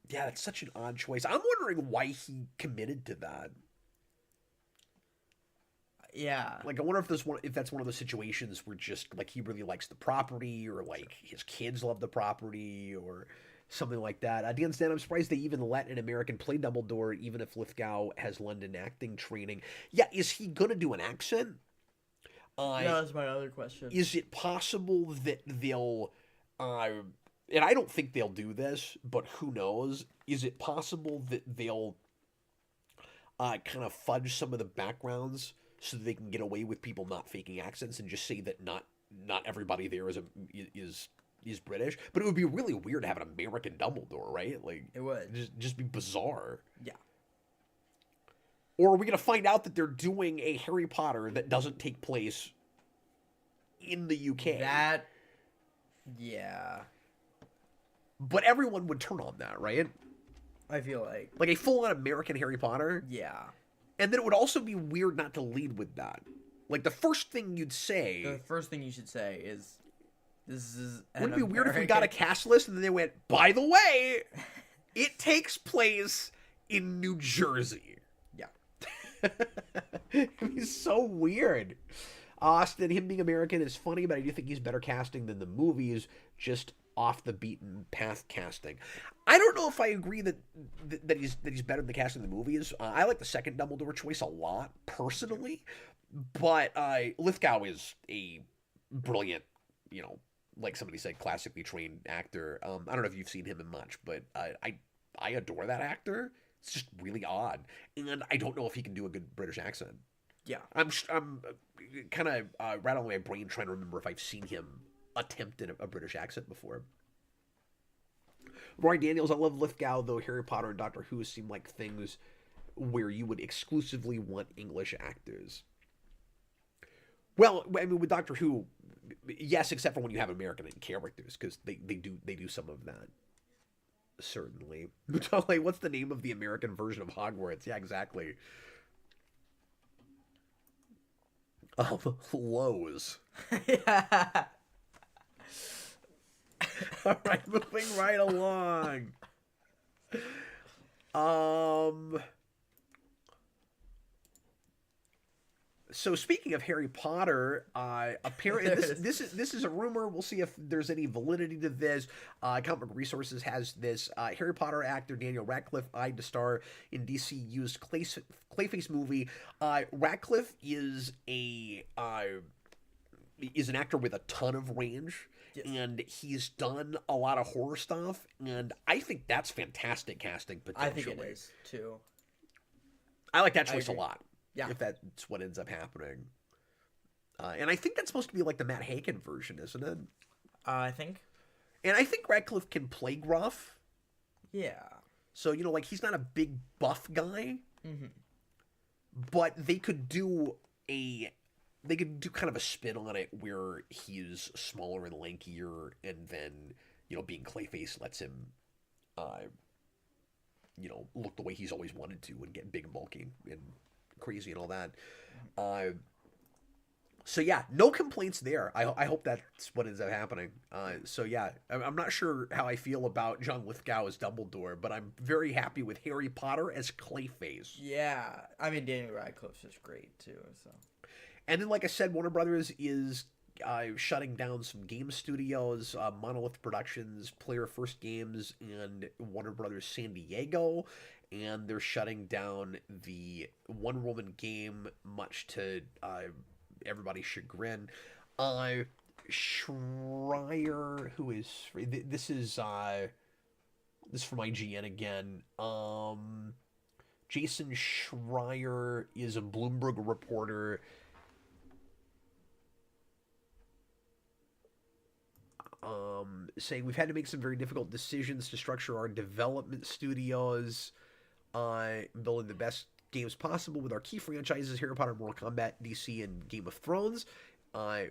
Yeah, it's such an odd choice. I'm wondering why he committed to that. Yeah. I wonder if that's one of those situations where just he really likes the property, or his kids love the property, or something like that. Dan Stan, I'm surprised they even let an American play Dumbledore, even if Lithgow has London acting training. Yeah, is he gonna do an accent? That's my other question. Is it possible that they'll and I don't think they'll do this, but who knows? Is it possible that they'll kind of fudge some of the backgrounds so that they can get away with people not faking accents and just say that not everybody there is British? But it would be really weird to have an American Dumbledore, right? Like It would. just be bizarre. Yeah. Or are we gonna find out that they're doing a Harry Potter that doesn't take place in the UK? Yeah. But everyone would turn on that, right? I feel like a full-on American Harry Potter. Yeah. And then it would also be weird not to lead with that. Like the first thing you'd say. The first thing you should say is, "This is." Wouldn't it be weird if we got a cast list and then they went, "By the way, it takes place in New Jersey." Yeah. It'd be so weird. Austin, him being American is funny, but I do think he's better casting than the movies. Just off the beaten path casting. I don't know if I agree that he's better than the casting in the movies. I like the second Dumbledore choice a lot personally, but Lithgow is a brilliant, like somebody said, classically trained actor. I don't know if you've seen him in much, but I adore that actor. It's just really odd, and I don't know if he can do a good British accent. Yeah, I'm kind of rattling my brain trying to remember if I've seen him attempted a British accent before. Roy Daniels, I love Lithgow, though Harry Potter and Doctor Who seem like things where you would exclusively want English actors. Well, I mean, with Doctor Who, yes, except for when you have American characters, because they do some of that. Certainly. Like, what's the name of the American version of Hogwarts? Yeah, exactly. Lowe's. Yeah. All right, moving right along. So speaking of Harry Potter, apparently this is a rumor. We'll see if there's any validity to this. Comic Book Resources has this. Harry Potter actor Daniel Radcliffe eyed to star in DC-used Clayface movie. Radcliffe is an actor with a ton of range. Yes. And he's done a lot of horror stuff, and I think that's fantastic casting potentially. I think it is, too. I like that choice a lot. Yeah. If that's what ends up happening. And I think that's supposed to be like the Matt Haken version, isn't it? I think. And I think Radcliffe can play gruff. Yeah. So, like he's not a big buff guy. Mm-hmm. But they could do kind of a spin on it where he's smaller and lankier, and then, being Clayface lets him, look the way he's always wanted to and get big and bulky and crazy and all that. So yeah, no complaints there. I hope that's what ends up happening. So yeah, I'm not sure how I feel about John Lithgow as Dumbledore, but I'm very happy with Harry Potter as Clayface. Yeah, I mean Daniel Radcliffe's just great too. So. And then, like I said, Warner Brothers is shutting down some game studios, Monolith Productions, Player First Games, and Warner Brothers San Diego. And they're shutting down the Wonder Woman game, much to everybody's chagrin. Schreier, who is... This is from IGN again. Jason Schreier is a Bloomberg reporter... saying we've had to make some very difficult decisions to structure our development studios, building the best games possible with our key franchises, Harry Potter, Mortal Kombat, DC, and Game of Thrones,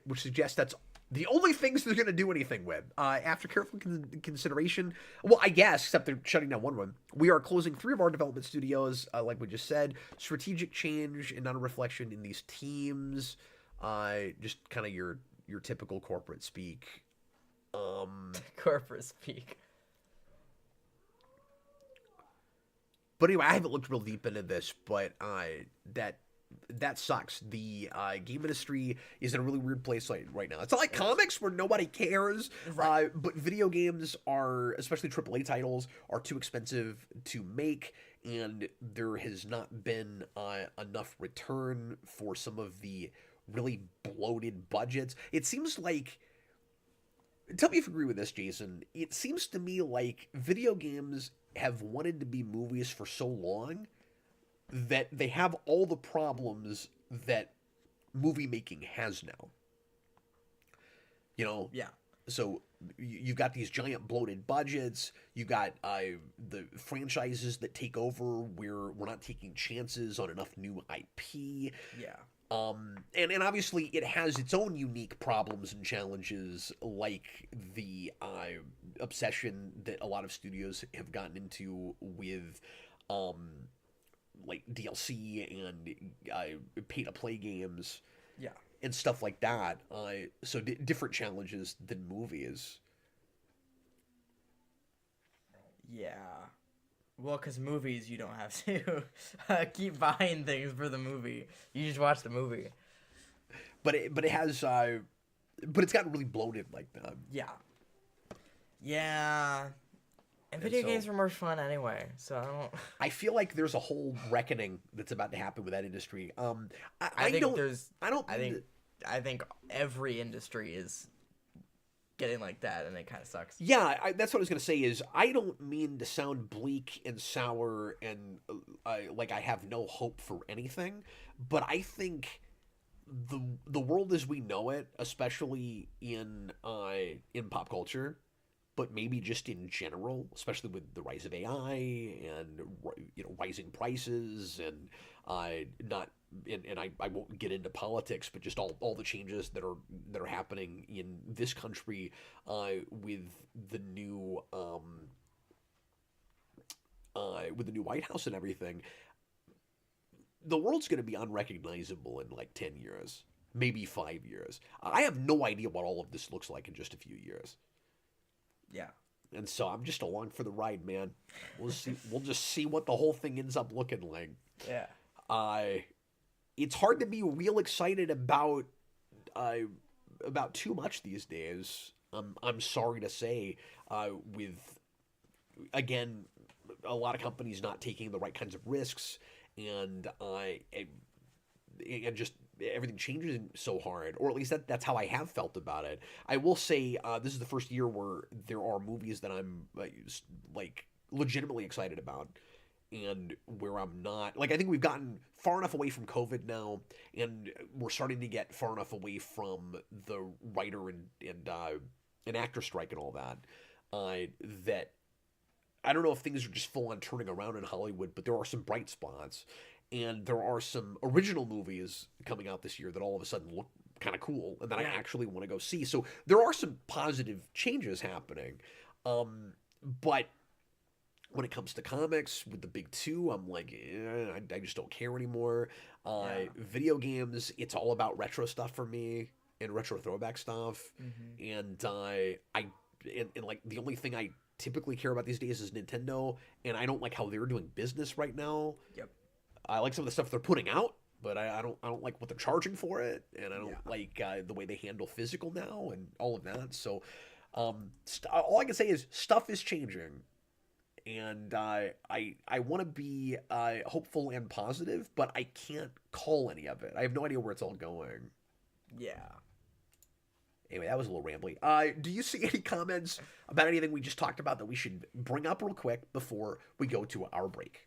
which suggests that's the only things they're going to do anything with. After careful consideration, well, I guess, except they're shutting down one. We are closing 3 of our development studios, like we just said. Strategic change and not a reflection in these teams. Just kind of your typical corporate speak. Corporate speak. But anyway, I haven't looked real deep into this, but that sucks. The game industry is in a really weird place right now. It's not like comics where nobody cares, right. But video games are, especially AAA titles, are too expensive to make, and there has not been enough return for some of the really bloated budgets. It seems like tell me if you agree with this, Jason. It seems to me like video games have wanted to be movies for so long that they have all the problems that movie making has now. You know, Yeah. so you've got these giant bloated budgets. You got the franchises that take over where we're not taking chances on enough new IP. Yeah. And obviously it has its own unique problems and challenges, like the obsession that a lot of studios have gotten into with like DLC and pay to play games Yeah. and stuff like that. So different challenges than movies. Yeah. Well, because movies, you don't have to keep buying things for the movie. You just watch the movie. But it has but it's gotten really bloated like that. Yeah. Yeah. And video games are more fun anyway, so I don't. I feel like there's a whole reckoning that's about to happen with that industry. I think don't. there's. I don't. I think every industry is getting like that, and it kind of sucks. Yeah, that's what I was gonna say. Is I don't mean to sound bleak and sour and like I have no hope for anything, but I think the world as we know it, especially in pop culture, but maybe just in general, especially with the rise of AI and rising prices and not and I won't get into politics, but just all the changes that are happening in this country with the new White House and everything. The world's going to be unrecognizable in like 10 years, maybe 5 years. I have no idea what all of this looks like in just a few years. Yeah. And so I'm just along for the ride, man. We'll see. We'll just see what the whole thing ends up looking like. Yeah. It's hard to be real excited about too much these days. I'm sorry to say, with again, a lot of companies not taking the right kinds of risks, and and just everything changes so hard, or at least that's how I have felt about it. I will say this is the first year where there are movies that I'm like legitimately excited about, and where I'm not. Like I think we've gotten far enough away from COVID now, and we're starting to get far enough away from the writer and actor strike and all that. That I don't know if things are just full on turning around in Hollywood, but there are some bright spots. And there are some original movies coming out this year that all of a sudden look kind of cool and that I actually want to go see. So there are some positive changes happening. But when it comes to comics with the big two, I'm like, I just don't care anymore. Video games, it's all about retro stuff for me and retro throwback stuff. Mm-hmm. And like the only thing I typically care about these days is Nintendo, and I don't like how they're doing business right now. Yep. I like some of the stuff they're putting out, but I don't like what they're charging for it, and I don't like the way they handle physical now and all of that. So, all I can say is stuff is changing, and I want to be hopeful and positive, but I can't call any of it. I have no idea where it's all going. Yeah. Anyway, that was a little rambly. Do you see any comments about anything we just talked about that we should bring up real quick before we go to our break?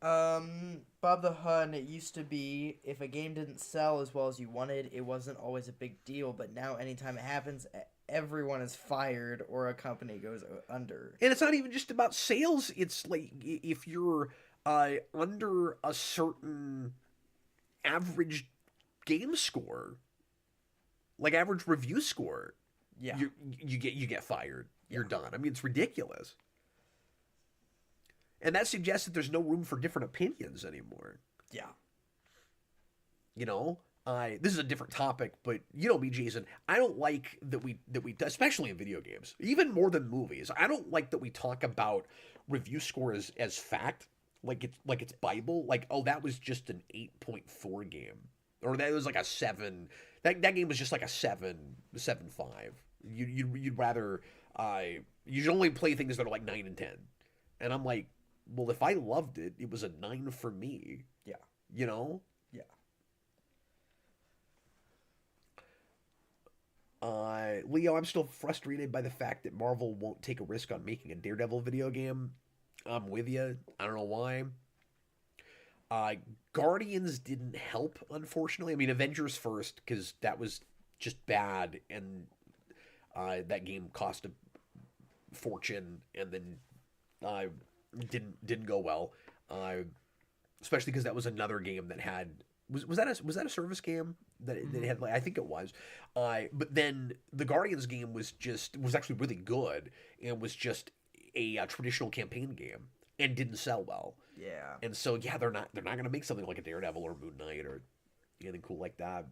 Bob the Hun, it used to be if a game didn't sell as well as you wanted, it wasn't always a big deal, but now anytime it happens, everyone is fired or a company goes under. And it's not even just about sales, it's like if you're under a certain average game score, like average review score, you get fired. You're done. I mean, it's ridiculous. And that suggests that there's no room for different opinions anymore. Yeah. You know, this is a different topic, but you know me, Jason. I don't like that we especially in video games, even more than movies. I don't like that we talk about review scores as fact, like it's Bible. Like, oh, that was just an 8.4 game, or that was like a 7. That game was just like a 7.5. You'd rather you should only play things that are like 9 and 10. And I'm like, well, if I loved it, it was a 9 for me. Yeah. You know? Yeah. Leo, I'm still frustrated by the fact that Marvel won't take a risk on making a Daredevil video game. I'm with you. I don't know why. Guardians didn't help, unfortunately. I mean, Avengers first, because that was just bad, and that game cost a fortune, and then didn't go well. Especially because that was another game that had was that a service game that it had, like, I think it was. But then the Guardians game was actually really good, and was just a traditional campaign game and didn't sell well. Yeah. And so yeah, they're not gonna make something like a Daredevil or Moon Knight or anything cool like that.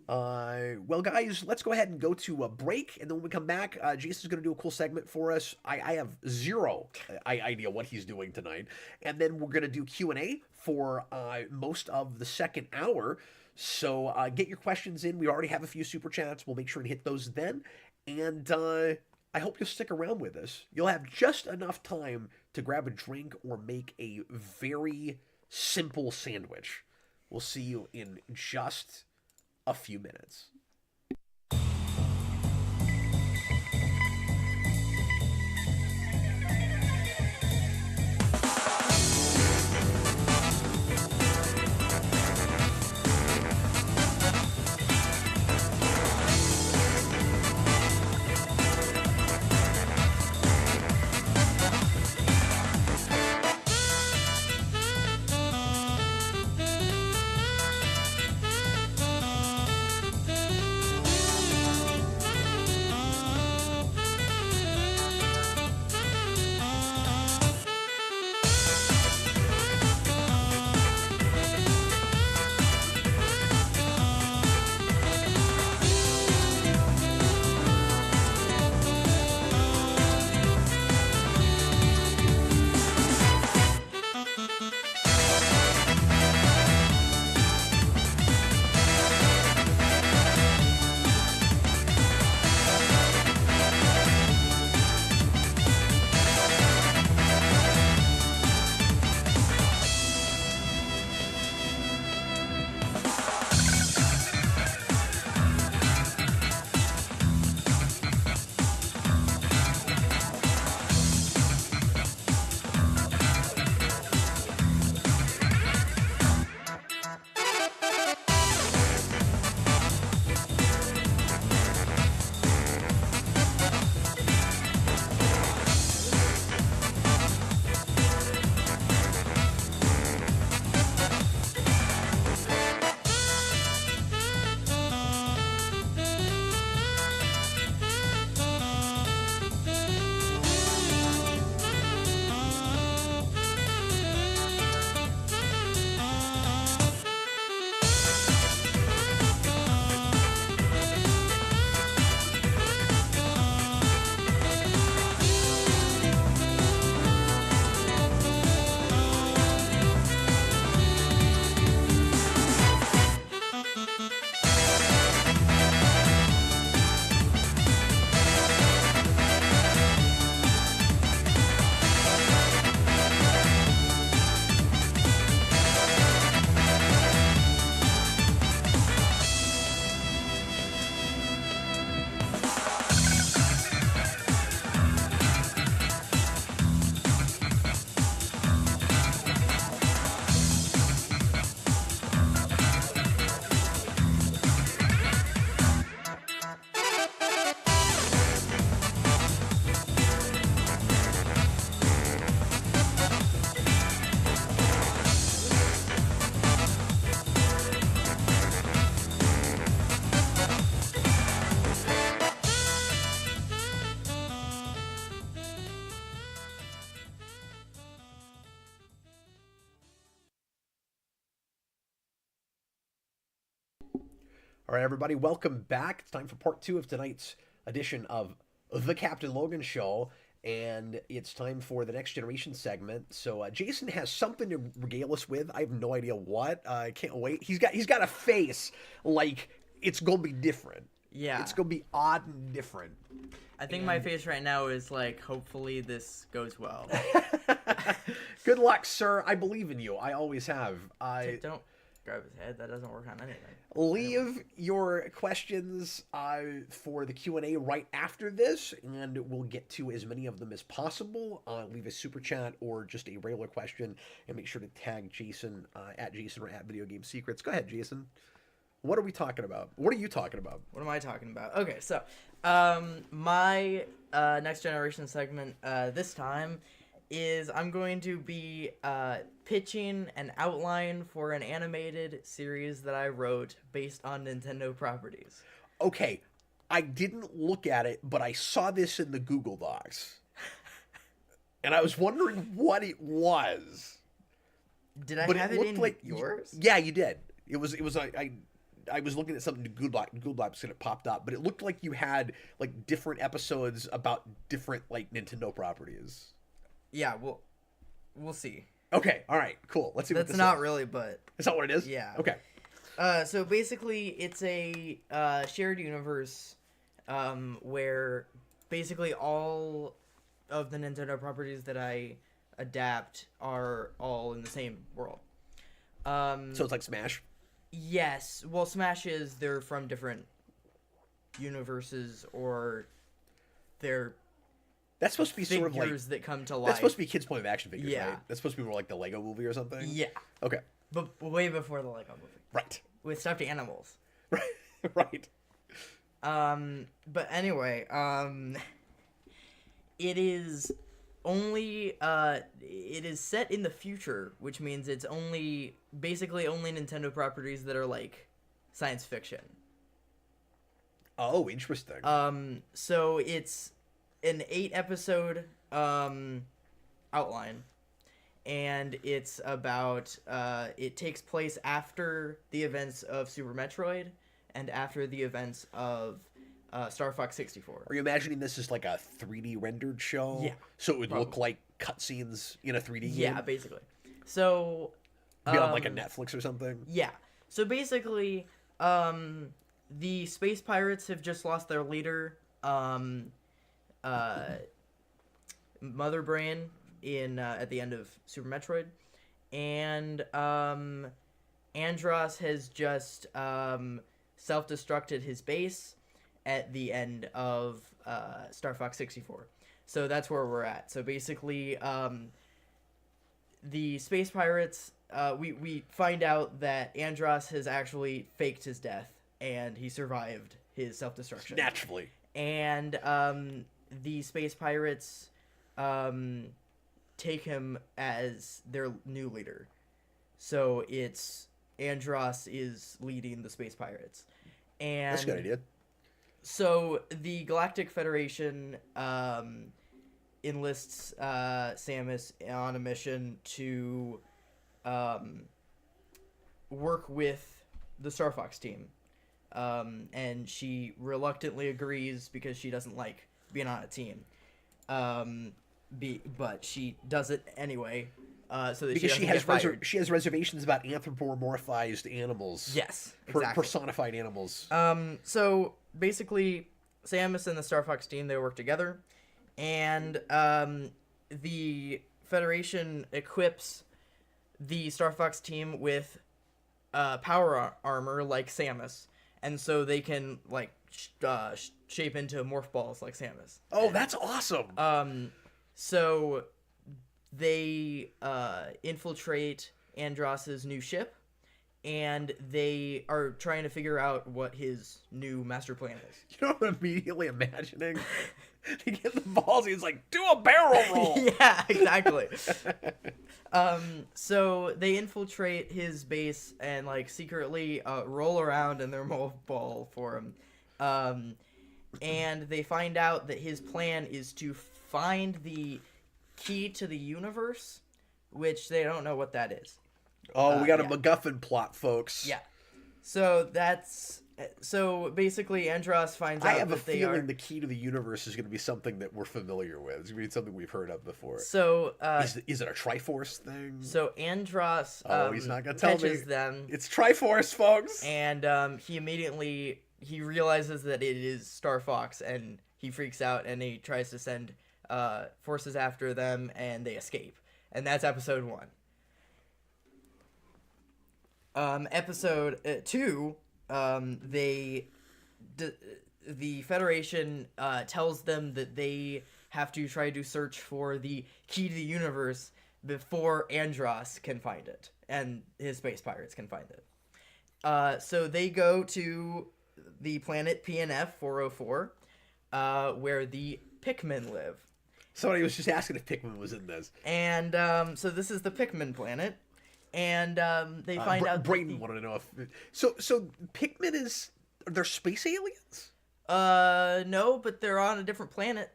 Well, guys, let's go ahead and go to a break, and then when we come back, Jason's going to do a cool segment for us. I have zero idea what he's doing tonight, and then we're going to do Q&A for most of the second hour. So get your questions in. We already have a few super chats. We'll make sure to hit those then, and I hope you'll stick around with us. You'll have just enough time to grab a drink or make a very simple sandwich. We'll see you in just a few minutes. All right, everybody, welcome back. It's time for part 2 of tonight's edition of The Captain Logan Show, and it's time for the Next Generation segment. So Jason has something to regale us with. I have no idea what. I can't wait. He's got a face like it's gonna be different. Yeah. It's gonna be odd and different. I think my face right now is like, hopefully this goes well. Good luck, sir. I believe in you. I always have. Don't grab his head. That doesn't work on anything. Leave your questions for the Q&A right after this, and we'll get to as many of them as possible. Leave a super chat or just a regular question, and make sure to tag Jason at Jason or at Video Game Secrets. Go ahead, Jason. What are we talking about? What are you talking about? What am I talking about? Okay, so my next generation segment this time is I'm going to be pitching an outline for an animated series that I wrote based on Nintendo properties. Okay, I didn't look at it, but I saw this in the Google Docs. And I was wondering what it was. Did I But have it it looked in like yours? Yeah, you did. It was I was looking at something to Google Docs and it popped up, but it looked like you had like different episodes about different like Nintendo properties. Yeah, well, we'll see. Okay, all right, cool. Let's see what That's this not is. really, but Is that what it is? yeah. Okay. So basically, it's a shared universe where basically all of the Nintendo properties that I adapt are all in the same world. So it's like Smash? Yes. Well, Smash is they're from different universes or they're That's supposed to be sort of like figures that come to life. that's supposed to be kids' point of action figures, Yeah. right? That's supposed to be more like the Lego movie or something? Yeah. Okay. But way before the Lego movie. Right. With stuffed animals. Right. Right. But anyway, it is only it is set in the future, which means it's basically only Nintendo properties that are like science fiction. Oh, interesting. So it's an 8-episode outline, and it's about it takes place after the events of Super Metroid and after the events of Star Fox 64. Are you imagining this as like a 3D rendered show? Yeah, So it would look probably. like cutscenes in a 3D game? Yeah, basically. So Be on like a Netflix or something? yeah. So basically, the space pirates have just lost their leader, Mother Brain, in at the end of Super Metroid, and Andross has just self-destructed his base at the end of Star Fox 64. So that's where we're at. So basically, the space pirates, we find out that Andross has actually faked his death, and he survived his self-destruction. Naturally. And the space pirates take him as their new leader. So it's Andross is leading the space pirates. And That's a good idea. so the Galactic Federation enlists Samus on a mission to work with the Star Fox team. And she reluctantly agrees because she doesn't like being on a team. But she does it anyway. So that Because she doesn't get fired. she has reservations about anthropomorphized animals. Yes, exactly. Personified animals. So basically, Samus and the Star Fox team, they work together, and the Federation equips the Star Fox team with power armor like Samus, and so they can like shape into morph balls like Samus. Oh, that's awesome. So they infiltrate Andross's new ship, and they are trying to figure out what his new master plan is. You know what I'm immediately imagining? They get the balls, he's like, do a barrel roll! Yeah, exactly. So they infiltrate his base and like secretly roll around in their morph ball for him. And they find out that his plan is to find the key to the universe, which they don't know what that is. Oh, we got a yeah. MacGuffin plot, folks. Yeah. So basically Andross finds out I have a that they feeling are. the key to the universe is going to be something that we're familiar with. It's going to be something we've heard of before. So Is it a Triforce thing? so Andross He's not going to tell me. catches them, It's Triforce, folks! and he immediately realizes that it is Star Fox, and he freaks out and he tries to send forces after them, and they escape. And that's episode 1. Episode 2, they the Federation tells them that they have to try to search for the key to the universe before Andros can find it, and his space pirates can find it. So they go to the planet PNF 404, where the Pikmin live. Somebody was just asking if Pikmin was in this. And so this is the Pikmin planet. And they find out... Brayden wanted to know if... So Pikmin they're space aliens? No, but they're on a different planet.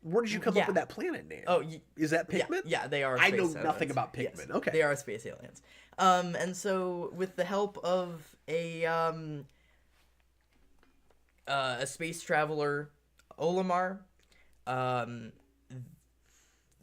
Where did you come up with that planet name? Oh, is that Pikmin? Yeah, they are space aliens. I know nothing about Pikmin. Yes, okay. They are space aliens. And so with the help of a space traveler, Olimar,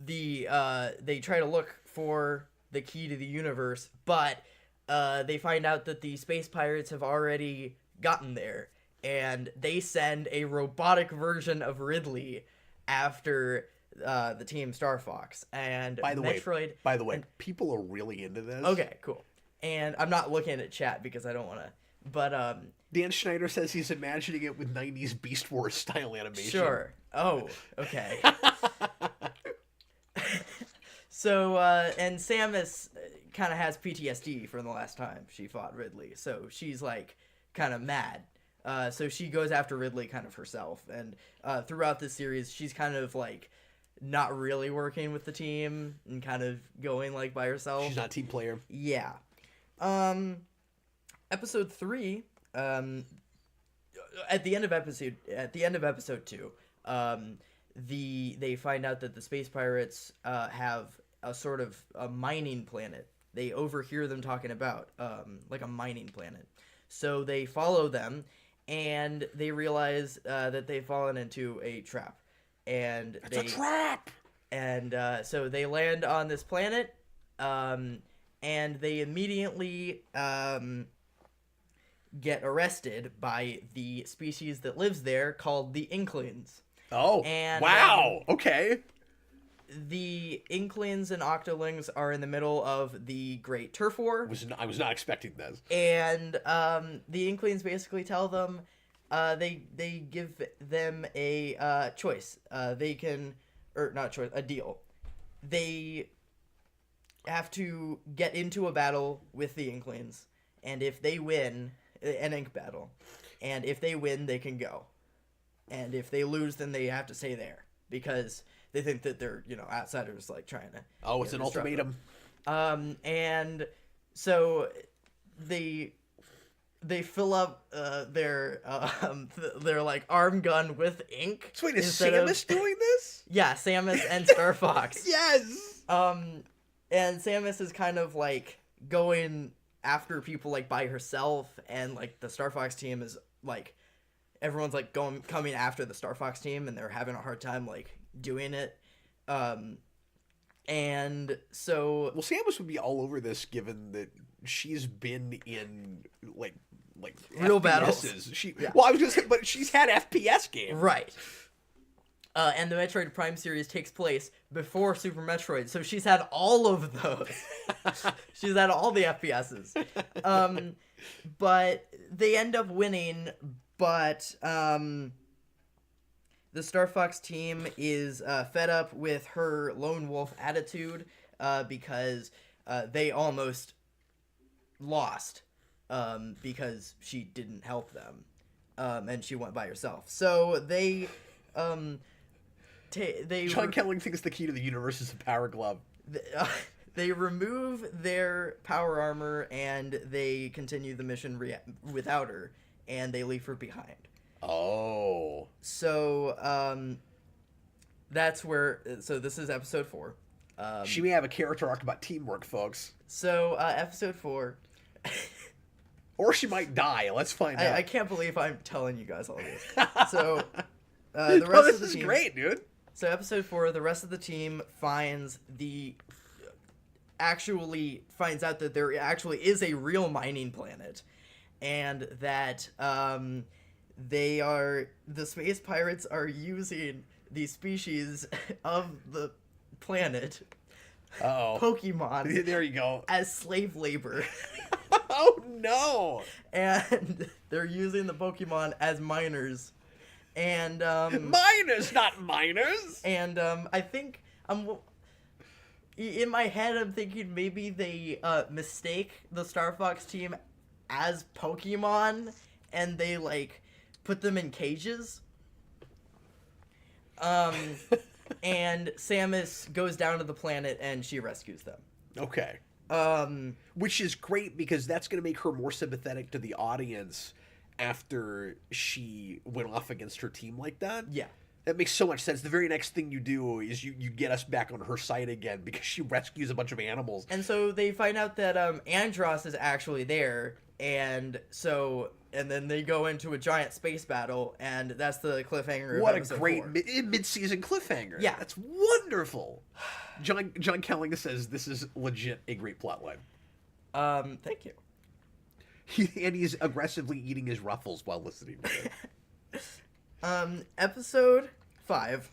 they try to look for the key to the universe, but they find out that the space pirates have already gotten there, and they send a robotic version of Ridley after the team Star Fox and Metroid. By the way, people are really into this. Okay, cool. And I'm not looking at chat because I don't want to. But Dan Schneider says he's imagining it with 90s Beast Wars style animation. Sure. Oh, okay. So and Samus kind of has PTSD from the last time she fought Ridley, so she's like kind of mad. So she goes after Ridley kind of herself, and throughout this series, she's kind of like not really working with the team and kind of going like by herself. She's not a team player. Yeah. Episode 3. At the end of episode 2, they find out that the space pirates have a sort of a mining planet. They overhear them talking about like a mining planet. So they follow them, and they realize that they've fallen into a trap. And it's a trap! And so they land on this planet, and they immediately get arrested by the species that lives there called the Inklings. Oh, and, wow! Okay. The Inklings and Octolings are in the middle of the Great Turf War. I was not expecting this. And the Inklings basically tell them, they give them a choice. They can, or not choice, a deal. They have to get into a battle with the Inklings, and if they win, an ink battle, and if they win, they can go. And if they lose, then they have to stay there, because they think that they're, outsiders, like, trying to... Oh, it's an ultimatum. And so they fill up their like, arm gun with ink. So wait, is Samus doing this? Yeah, Samus and Star Fox. Yes! And Samus is kind of, like, going after people, like, by herself, and, like, the Star Fox team is, like... Everyone's, like, coming after the Star Fox team, and they're having a hard time, like, doing it. And so... Well, Samus would be all over this, given that she's been in, like real FPSs. battles. Well, I was gonna say, but she's had FPS games. Right. And the Metroid Prime series takes place before Super Metroid, so she's had all of those. She's had all the FPSs. But they end up winning... But the Star Fox team is fed up with her lone wolf attitude because they almost lost because she didn't help them, and she went by herself. So they John Kelling thinks the key to the universe is a power glove. They remove their power armor and they continue the mission without her. And they leave her behind. Oh. So, that's where... So, this is episode 4. She may have a character arc about teamwork, folks. So, episode 4... Or she might die. Let's find out. I can't believe I'm telling you guys all this. So, the rest of the this team... is great, dude. So, episode 4, the rest of the team finds finds out that there actually is a real mining planet. And that the space pirates are using the species of the planet, Pokemon, there you go, as slave labor. Oh no! And they're using the Pokemon as miners. And Miners, not miners. And I think in my head I'm thinking maybe they mistake the Star Fox team as Pokemon, and they like put them in cages. And Samus goes down to the planet and she rescues them. Okay. Which is great because that's going to make her more sympathetic to the audience after she went off against her team like that. Yeah. That makes so much sense. The very next thing you do is you get us back on her side again because she rescues a bunch of animals. And so they find out that Andros is actually there, and then they go into a giant space battle, and that's the cliffhanger. What of a great 4. mid-season cliffhanger. Yeah. That's wonderful. John Kelling says this is legit a great plotline. Thank you. And he's aggressively eating his ruffles while listening to it. Episode 5.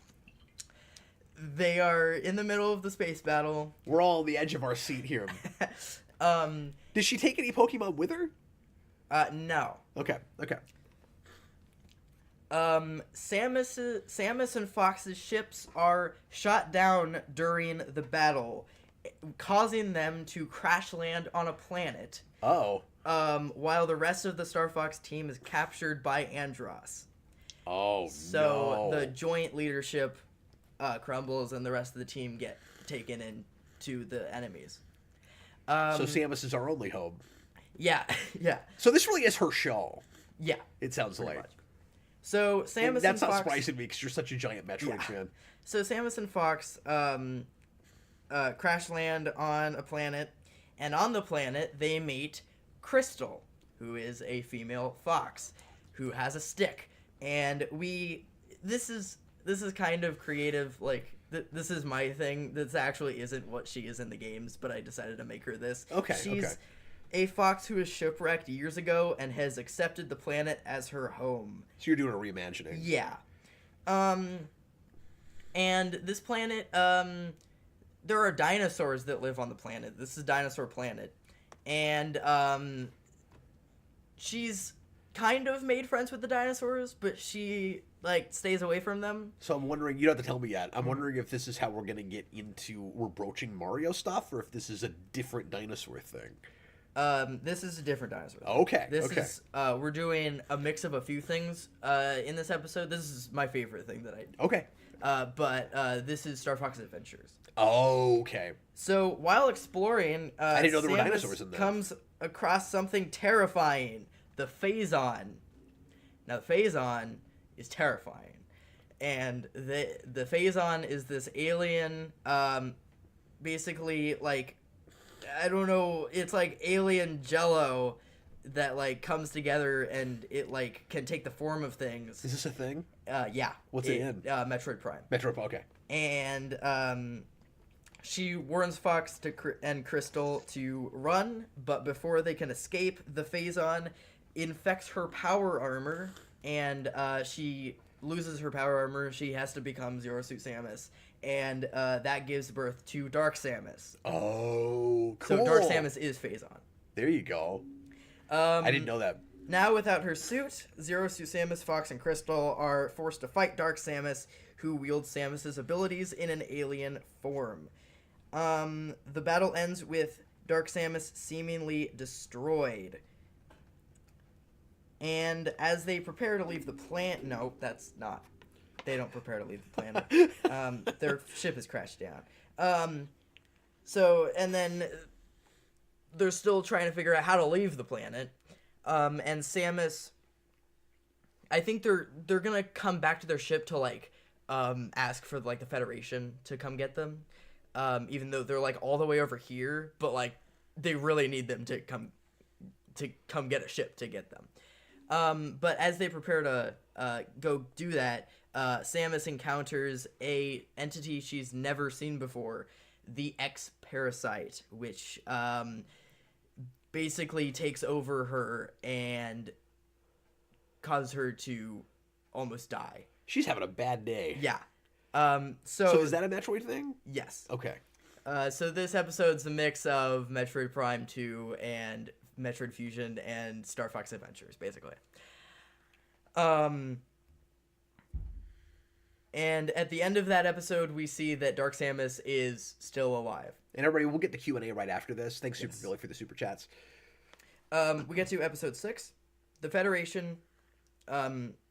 They are in the middle of the space battle. We're all on the edge of our seat here. Did she take any Pokemon with her? No. Okay. Samus and Fox's ships are shot down during the battle, causing them to crash land on a planet. Oh. While the rest of the Star Fox team is captured by Andros. Oh, so no. the joint leadership crumbles, and the rest of the team get taken into the enemies. So Samus is our only hope. Yeah, yeah. So this really is her show. Yeah. It sounds like. Much. So Samus and Fox... That's not surprising me because you're such a giant Metroid fan. So Samus and Fox crash land on a planet, and on the planet they meet Crystal, who is a female fox, who has a stick. And this is kind of creative, like, this is my thing. This actually isn't what she is in the games, but I decided to make her this. Okay, She's a fox who was shipwrecked years ago and has accepted the planet as her home. So you're doing a reimagining. Yeah. And this planet, there are dinosaurs that live on the planet. This is Dinosaur Planet. And, she's kind of made friends with the dinosaurs, but she, like, stays away from them. So I'm wondering, you don't have to tell me yet, I'm wondering if this is how we're going to get into, we're broaching Mario stuff, or if this is a different dinosaur thing. This is a different dinosaur. Okay, This is, we're doing a mix of a few things, in this episode. This is my favorite thing that I do. Okay. But this is Star Fox Adventures. Okay. So, while exploring, I didn't know there were Samus dinosaurs in there. Comes across something terrifying. The Phazon. Now, the Phazon is terrifying. And the Phazon is this alien, basically, like, I don't know, it's like alien jello that, like, comes together and it, like, can take the form of things. Is this a thing? Yeah. What's it in? Metroid Prime. Okay. And, she warns Fox and Crystal to run, but before they can escape, the Phazon infects her power armor, and she loses her power armor. She has to become Zero Suit Samus, and that gives birth to Dark Samus. Oh, cool. So Dark Samus is Phazon. There you go. I didn't know that. Now, without her suit, Zero Suit Samus, Fox, and Crystal are forced to fight Dark Samus, who wields Samus's abilities in an alien form. The battle ends with Dark Samus seemingly destroyed. And as they prepare to leave the planet... No, that's not... They don't prepare to leave the planet. Their ship has crashed down. And then they're still trying to figure out how to leave the planet. And Samus... I think they're gonna come back to their ship to, like, ask for, like, the Federation to come get them. Even though they're, like, all the way over here, but, like, they really need them to come get a ship to get them. But as they prepare to go do that, Samus encounters a entity she's never seen before, the X-Parasite, which basically takes over her and causes her to almost die. She's having a bad day. Yeah. So is that a Metroid thing? Yes. Okay. So this episode's a mix of Metroid Prime 2 and Metroid Fusion and Star Fox Adventures, basically. And at the end of that episode, we see that Dark Samus is still alive. And everybody, we'll get the Q&A right after this. Thanks, Super Billy, for the super chats. We get to episode 6. The Federation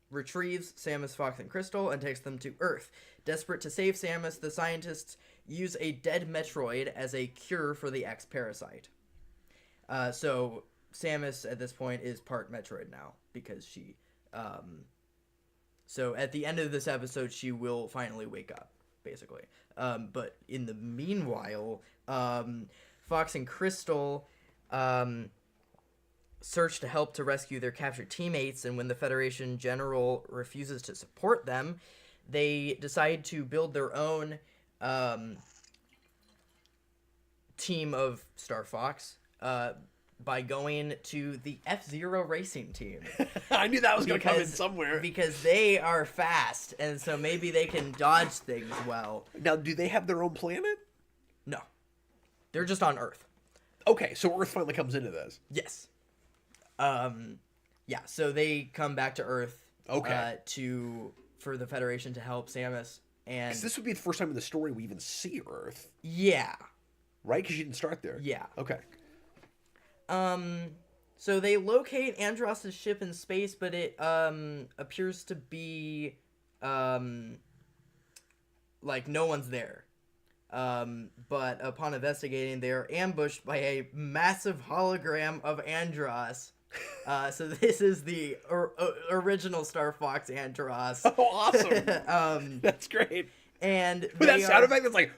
retrieves Samus, Fox, and Crystal and takes them to Earth. Desperate to save Samus, the scientists use a dead Metroid as a cure for the X-Parasite. So Samus, at this point, is part Metroid now, because she... So at the end of this episode, she will finally wake up, basically. But in the meanwhile, Fox and Crystal search to help to rescue their captured teammates, and when the Federation general refuses to support them, they decide to build their own team of Star Fox by going to the F-Zero racing team. I knew that was going to come in somewhere. Because they are fast, and so maybe they can dodge things well. Now, do they have their own planet? No. They're just on Earth. Okay, so Earth finally comes into this. Yes. Yeah, so they come back to Earth for the Federation to help Samus. And this would be the first time in the story we even see Earth. Yeah. Right? Because you didn't start there. Yeah. Okay. So they locate Andross's ship in space, but it appears to be like no one's there. But upon investigating, they are ambushed by a massive hologram of Andross. So this is the original Star Fox Andross. Oh, awesome! That's great. And with that sound effect, it's like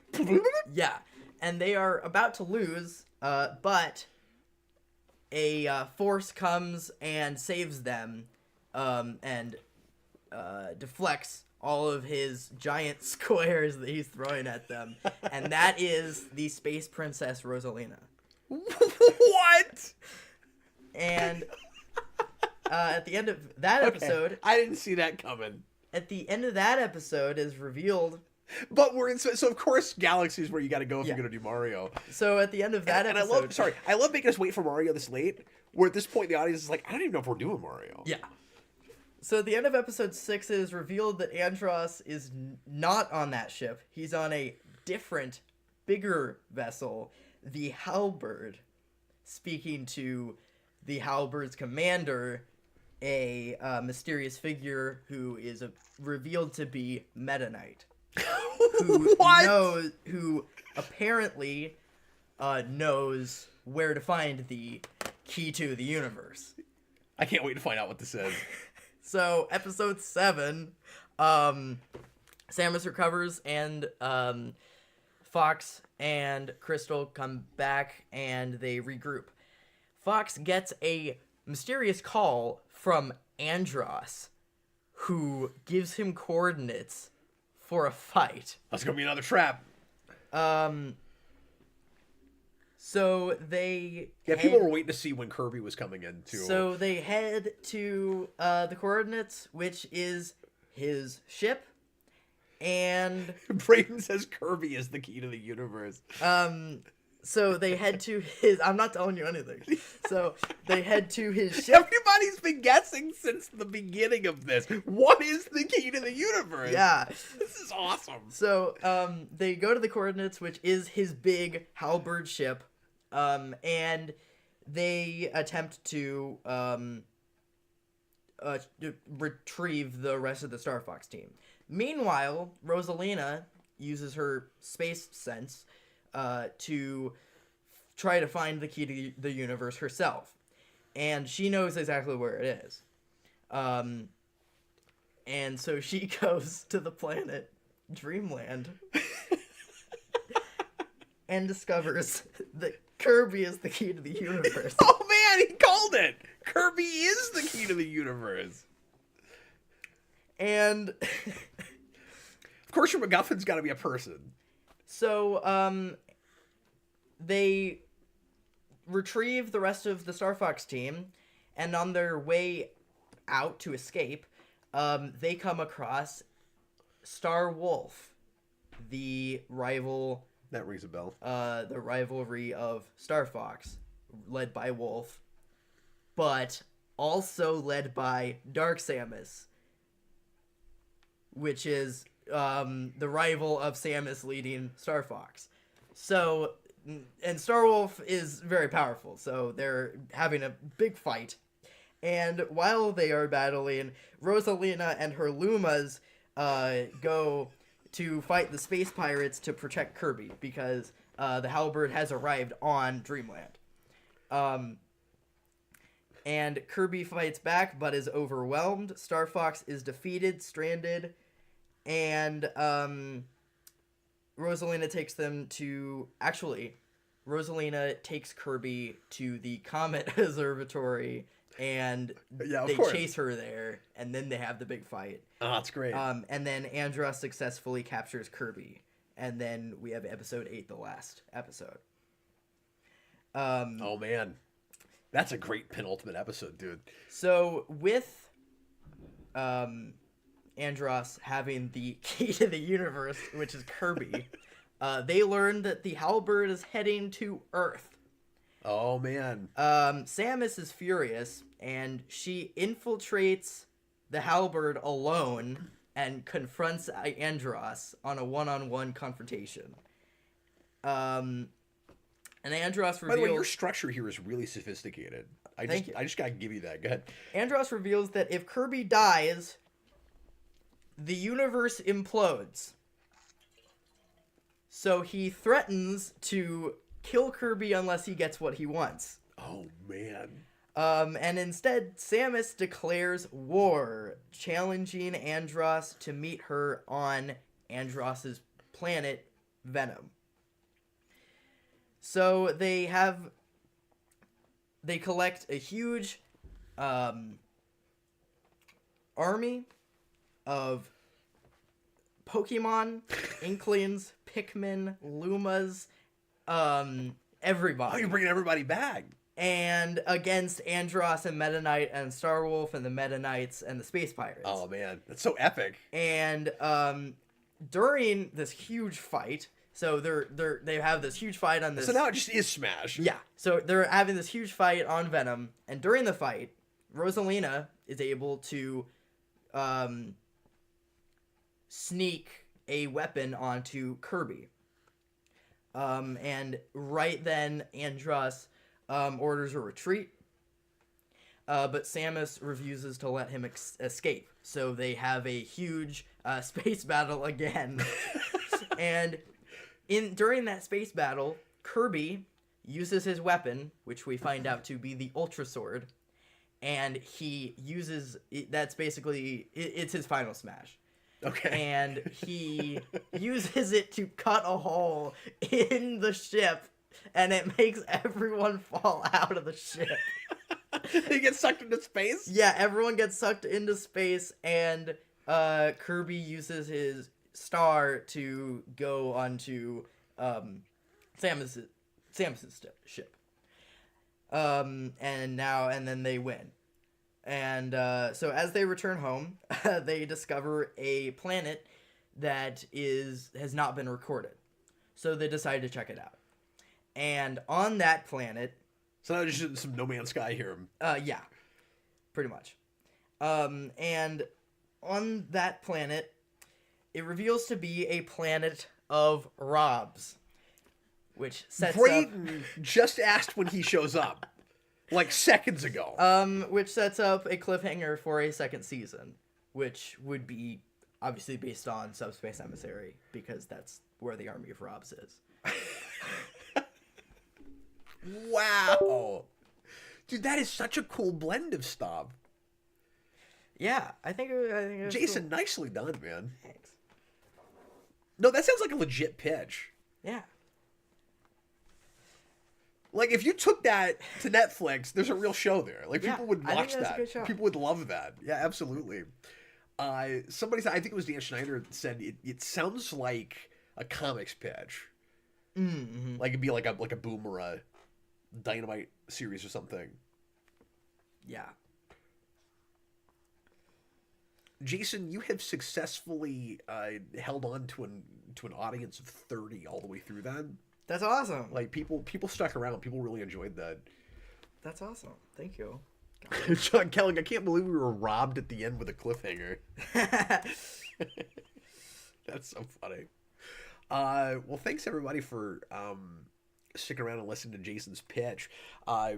yeah, and they are about to lose, but a force comes and saves them, and deflects all of his giant squares that he's throwing at them, and that is the Space Princess Rosalina. What? And at the end of that episode, I didn't see that coming. At the end of that episode is revealed. But we're in so of course Galaxy is where you got to go if you're gonna do Mario. So at the end of that episode, I love making us wait for Mario this late. Where at this point the audience is like, I don't even know if we're doing Mario. Yeah. So at the end of episode 6, it is revealed that Andross is not on that ship. He's on a different, bigger vessel, the Halberd. Speaking to the Halberd's commander, a mysterious figure who is revealed to be Meta Knight. Who apparently knows where to find the key to the universe. I can't wait to find out what this is. So, episode 7, Samus recovers, and Fox and Crystal come back, and they regroup. Fox gets a mysterious call from Andross, who gives him coordinates for a fight. That's gonna be another trap. So they... Yeah, people were waiting to see when Kirby was coming in, too. So they head to the coordinates, which is his ship, and... Brayden says Kirby is the key to the universe. So they head to his... I'm not telling you anything. So they head to his ship. Everybody's been guessing since the beginning of this. What is the key to the universe? Yeah. This is awesome. So they go to the coordinates, which is his big halberd ship, and they attempt to retrieve the rest of the Star Fox team. Meanwhile, Rosalina uses her space sense to try to find the key to the universe herself. And she knows exactly where it is. And so she goes to the planet Dreamland and discovers that Kirby is the key to the universe. Oh man, he called it! Kirby is the key to the universe. And of course your MacGuffin's gotta be a person. So, they retrieve the rest of the Star Fox team, and on their way out to escape, they come across Star Wolf, the rival... That rings a bell. The rivalry of Star Fox, led by Wolf, but also led by Dark Samus, which is the rival of Samus leading Star Fox. So, and Star Wolf is very powerful, so they're having a big fight. And while they are battling, Rosalina and her Lumas go to fight the space pirates to protect Kirby, because the Halberd has arrived on Dreamland. And Kirby fights back, but is overwhelmed. Star Fox is defeated, stranded, and Rosalina takes them to... Actually, Rosalina takes Kirby to the Comet Observatory, and they chase her there, and then they have the big fight. Oh, that's great. And then Andross successfully captures Kirby, and then we have episode 8, the last episode. Oh, man. That's a great penultimate episode, dude. So, with Andross having the key to the universe, which is Kirby, they learn that the Halberd is heading to Earth. Oh, man. Samus is furious, and she infiltrates the Halberd alone and confronts Andross on a one-on-one confrontation. And Andross reveals... By the way, your structure here is really sophisticated. I just gotta give you that. Go ahead. Andross reveals that if Kirby dies, the universe implodes. So he threatens to kill Kirby unless he gets what he wants. Oh, man. And instead, Samus declares war, challenging Andross to meet her on Andross's planet, Venom. So they collect a huge army of Pokemon, Inklings, Pikmin, Lumas, everybody. Oh, you're bringing everybody back. And against Andross and Meta Knight and Star Wolf and the Meta Knights and the Space Pirates. Oh, man. That's so epic. And during this huge fight... So they have this huge fight on this... So now it just is Smash. Yeah. So they're having this huge fight on Venom. And during the fight, Rosalina is able to sneak a weapon onto Kirby. And right then, Andross orders a retreat. But Samus refuses to let him escape. So they have a huge space battle again. And... During that space battle, Kirby uses his weapon, which we find out to be the Ultra Sword, and he uses that's basically it's his final smash. Okay. And he uses it to cut a hole in the ship, and it makes everyone fall out of the ship. He gets sucked into space? Yeah, everyone gets sucked into space, and Kirby uses his star to go onto Samus's ship. And then they win. And so as they return home, they discover a planet that has not been recorded. So they decide to check it out. And on that planet... So now just some No Man's Sky here. Yeah, pretty much. And on that planet... It reveals to be a planet of Robs, which sets Brayden just asked when he shows up, like seconds ago. Which sets up a cliffhanger for a second season, which would be obviously based on Subspace Emissary, because that's where the army of Robs is. Wow. Dude, that is such a cool blend of stuff. Yeah, I think it was Jason, cool. Nicely done, man. Thanks. No, that sounds like a legit pitch. Yeah. Like, if you took that to Netflix, there's a real show there. Like, people would watch that. A good show. People would love that. Yeah, absolutely. Somebody said, I think it was Dan Schneider, said it sounds like a comics pitch. Mm-hmm. Like, it'd be like a Boom or a Dynamite series or something. Yeah. Jason, you have successfully held on to an audience of 30 all the way through that. That's awesome. Like, people stuck around. People really enjoyed that. That's awesome. Thank you. John Kelling, I can't believe we were robbed at the end with a cliffhanger. That's so funny. Well, thanks everybody for sticking around and listening to Jason's pitch.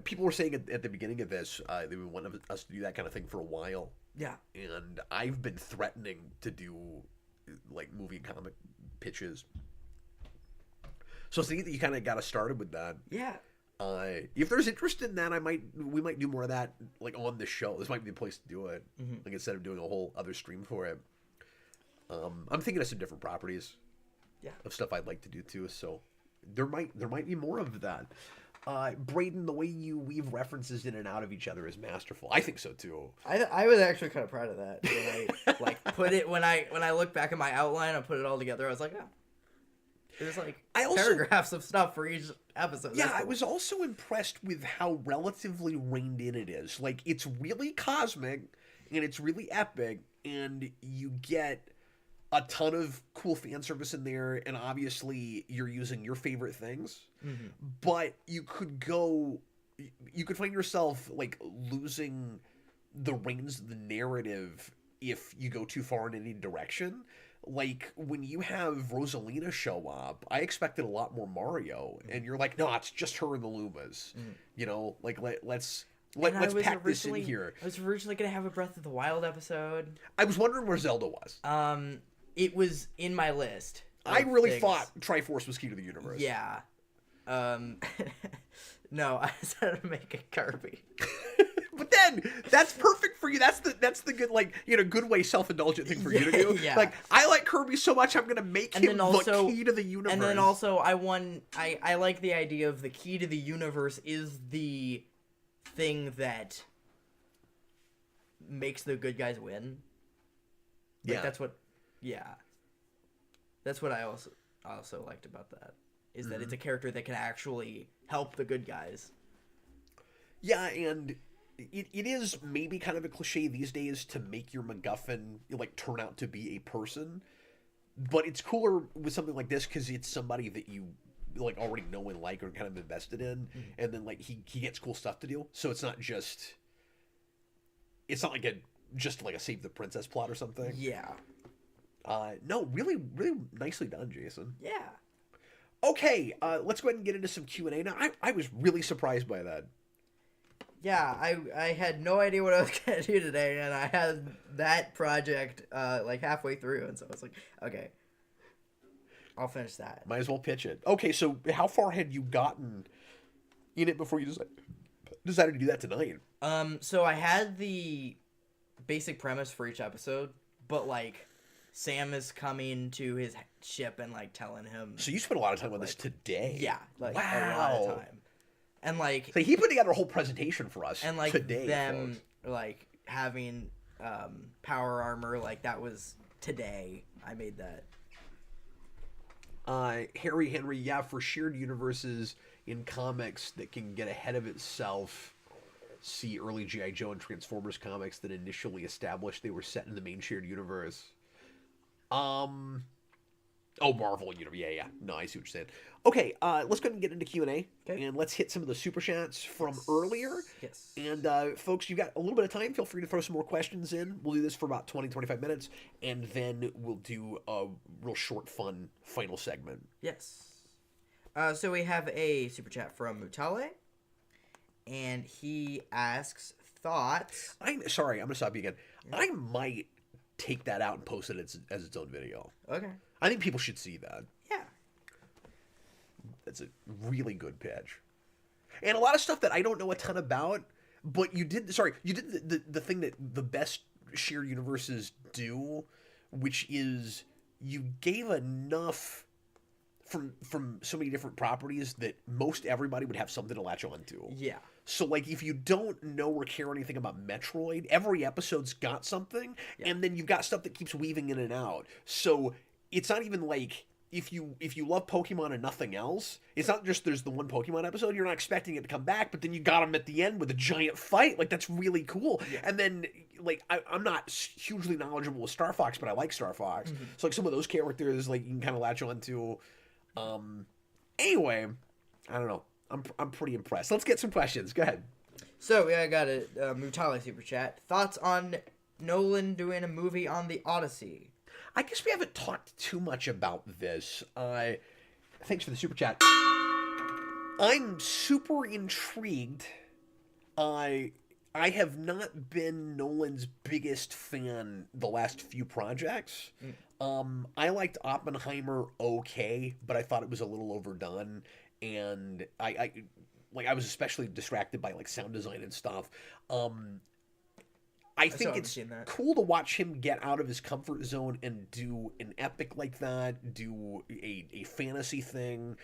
People were saying at the beginning of this they would want us to do that kind of thing for a while. Yeah. And I've been threatening to do like movie and comic pitches. So it's neat that you kind of got us started with that. Yeah. If there's interest in that, we might do more of that like on the show. This might be the place to do it. Mm-hmm. Like instead of doing a whole other stream for it. I'm thinking of some different properties. Yeah. Of stuff I'd like to do too. So there might be more of that. Braden, the way you weave references in and out of each other is masterful. I think so too. I was actually kind of proud of that when I like put it when I look back at my outline, I put it all together. I was like, oh. There's like paragraphs of stuff for each episode. Yeah, cool. I was also impressed with how relatively reined in it is. Like, it's really cosmic, and it's really epic, and you get a ton of cool fan service in there, and obviously you're using your favorite things. Mm-hmm. But you could find yourself, like, losing the reins of the narrative if you go too far in any direction. Like, when you have Rosalina show up, I expected a lot more Mario, and you're like, no, it's just her and the Lumas. You know, like, let's pack this in here. I was originally going to have a Breath of the Wild episode. I was wondering where Zelda was. It was in my list. I really thought Triforce was key to the universe. Yeah. No, I decided to make a Kirby. But then that's perfect for you. That's the good, like, you know, good way self-indulgent thing for you to do. Yeah. Like, I like Kirby so much, I'm gonna make him the key to the universe. And then also, I like the idea of the key to the universe is the thing that makes the good guys win. Like, yeah. That's what I also liked about that. Is that it's a character that can actually help the good guys. Yeah, and it is maybe kind of a cliche these days to make your MacGuffin, like, turn out to be a person. But it's cooler with something like this because it's somebody that you, like, already know and like or kind of invested in. Mm-hmm. And then, like, he gets cool stuff to do. So it's not like just like a Save the Princess plot or something. Yeah. No, really, really nicely done, Jason. Yeah. Okay, let's go ahead and get into some Q&A. Now, I was really surprised by that. Yeah, I had no idea what I was going to do today, and I had that project, like, halfway through, and so I was like, okay, I'll finish that. Might as well pitch it. Okay, so how far had you gotten in it before you decided to do that tonight? So I had the basic premise for each episode, but, like, Sam is coming to his ship and, like, telling him... So you spent a lot of time on this today. Yeah, like, wow. a lot of time. And, like... So he put together a whole presentation for us and, like, today. Them, folks. like, having power armor, like, that was today. I made that. Harry Henry, yeah, for shared universes in comics that can get ahead of itself... See early G.I. Joe and Transformers comics that initially established they were set in the main shared universe. Marvel universe. Yeah. No, I see what you're saying. Okay, let's go ahead and get into Q&A. Okay. And let's hit some of the super chats from earlier. Yes. And, folks, you've got a little bit of time. Feel free to throw some more questions in. We'll do this for about 20-25 minutes, and then we'll do a real short, fun final segment. Yes. So we have a super chat from Mutale, and he asks thoughts. Sorry, I'm going to stop you again. Yeah. I might take that out and post it as its own video. Okay. I think people should see that. Yeah. That's a really good pitch. And a lot of stuff that I don't know a ton about, but you did the thing that the best shared universes do, which is you gave enough from so many different properties that most everybody would have something to latch on to. Yeah. So, like, if you don't know or care anything about Metroid, every episode's got something, and then you've got stuff that keeps weaving in and out. So, it's not even like, if you love Pokemon and nothing else, it's not just there's the one Pokemon episode, you're not expecting it to come back, but then you got them at the end with a giant fight. Like, that's really cool. Yeah. And then, like, I'm not hugely knowledgeable with Star Fox, but I like Star Fox. Mm-hmm. So, like, some of those characters, like, you can kind of latch on to. Anyway, I don't know. I'm pretty impressed. Let's get some questions. Go ahead. So, yeah, I got a Mutale super chat. Thoughts on Nolan doing a movie on the Odyssey? I guess we haven't talked too much about this. Thanks for the super chat. I'm super intrigued. I have not been Nolan's biggest fan the last few projects. I liked Oppenheimer okay, but I thought it was a little overdone, and I was especially distracted by like sound design and stuff. I still think haven't it's seen that. cool to watch him get out of his comfort zone and do an epic like that, do a fantasy thing.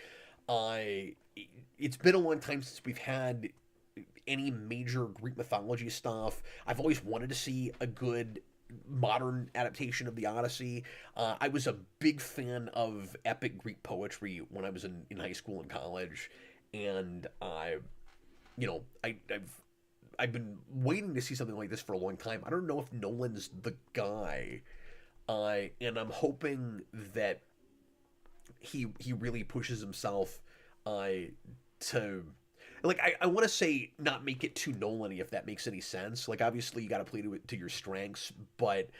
It's been a long time since we've had any major Greek mythology stuff. I've always wanted to see a good modern adaptation of the Odyssey. I was a big fan of epic Greek poetry when I was in high school and college, and I've been waiting to see something like this for a long time. I don't know if Nolan's the guy, and I'm hoping that he really pushes himself to like I want to say not make it too Nolan-y, if that makes any sense. Like obviously you got to play to your strengths, but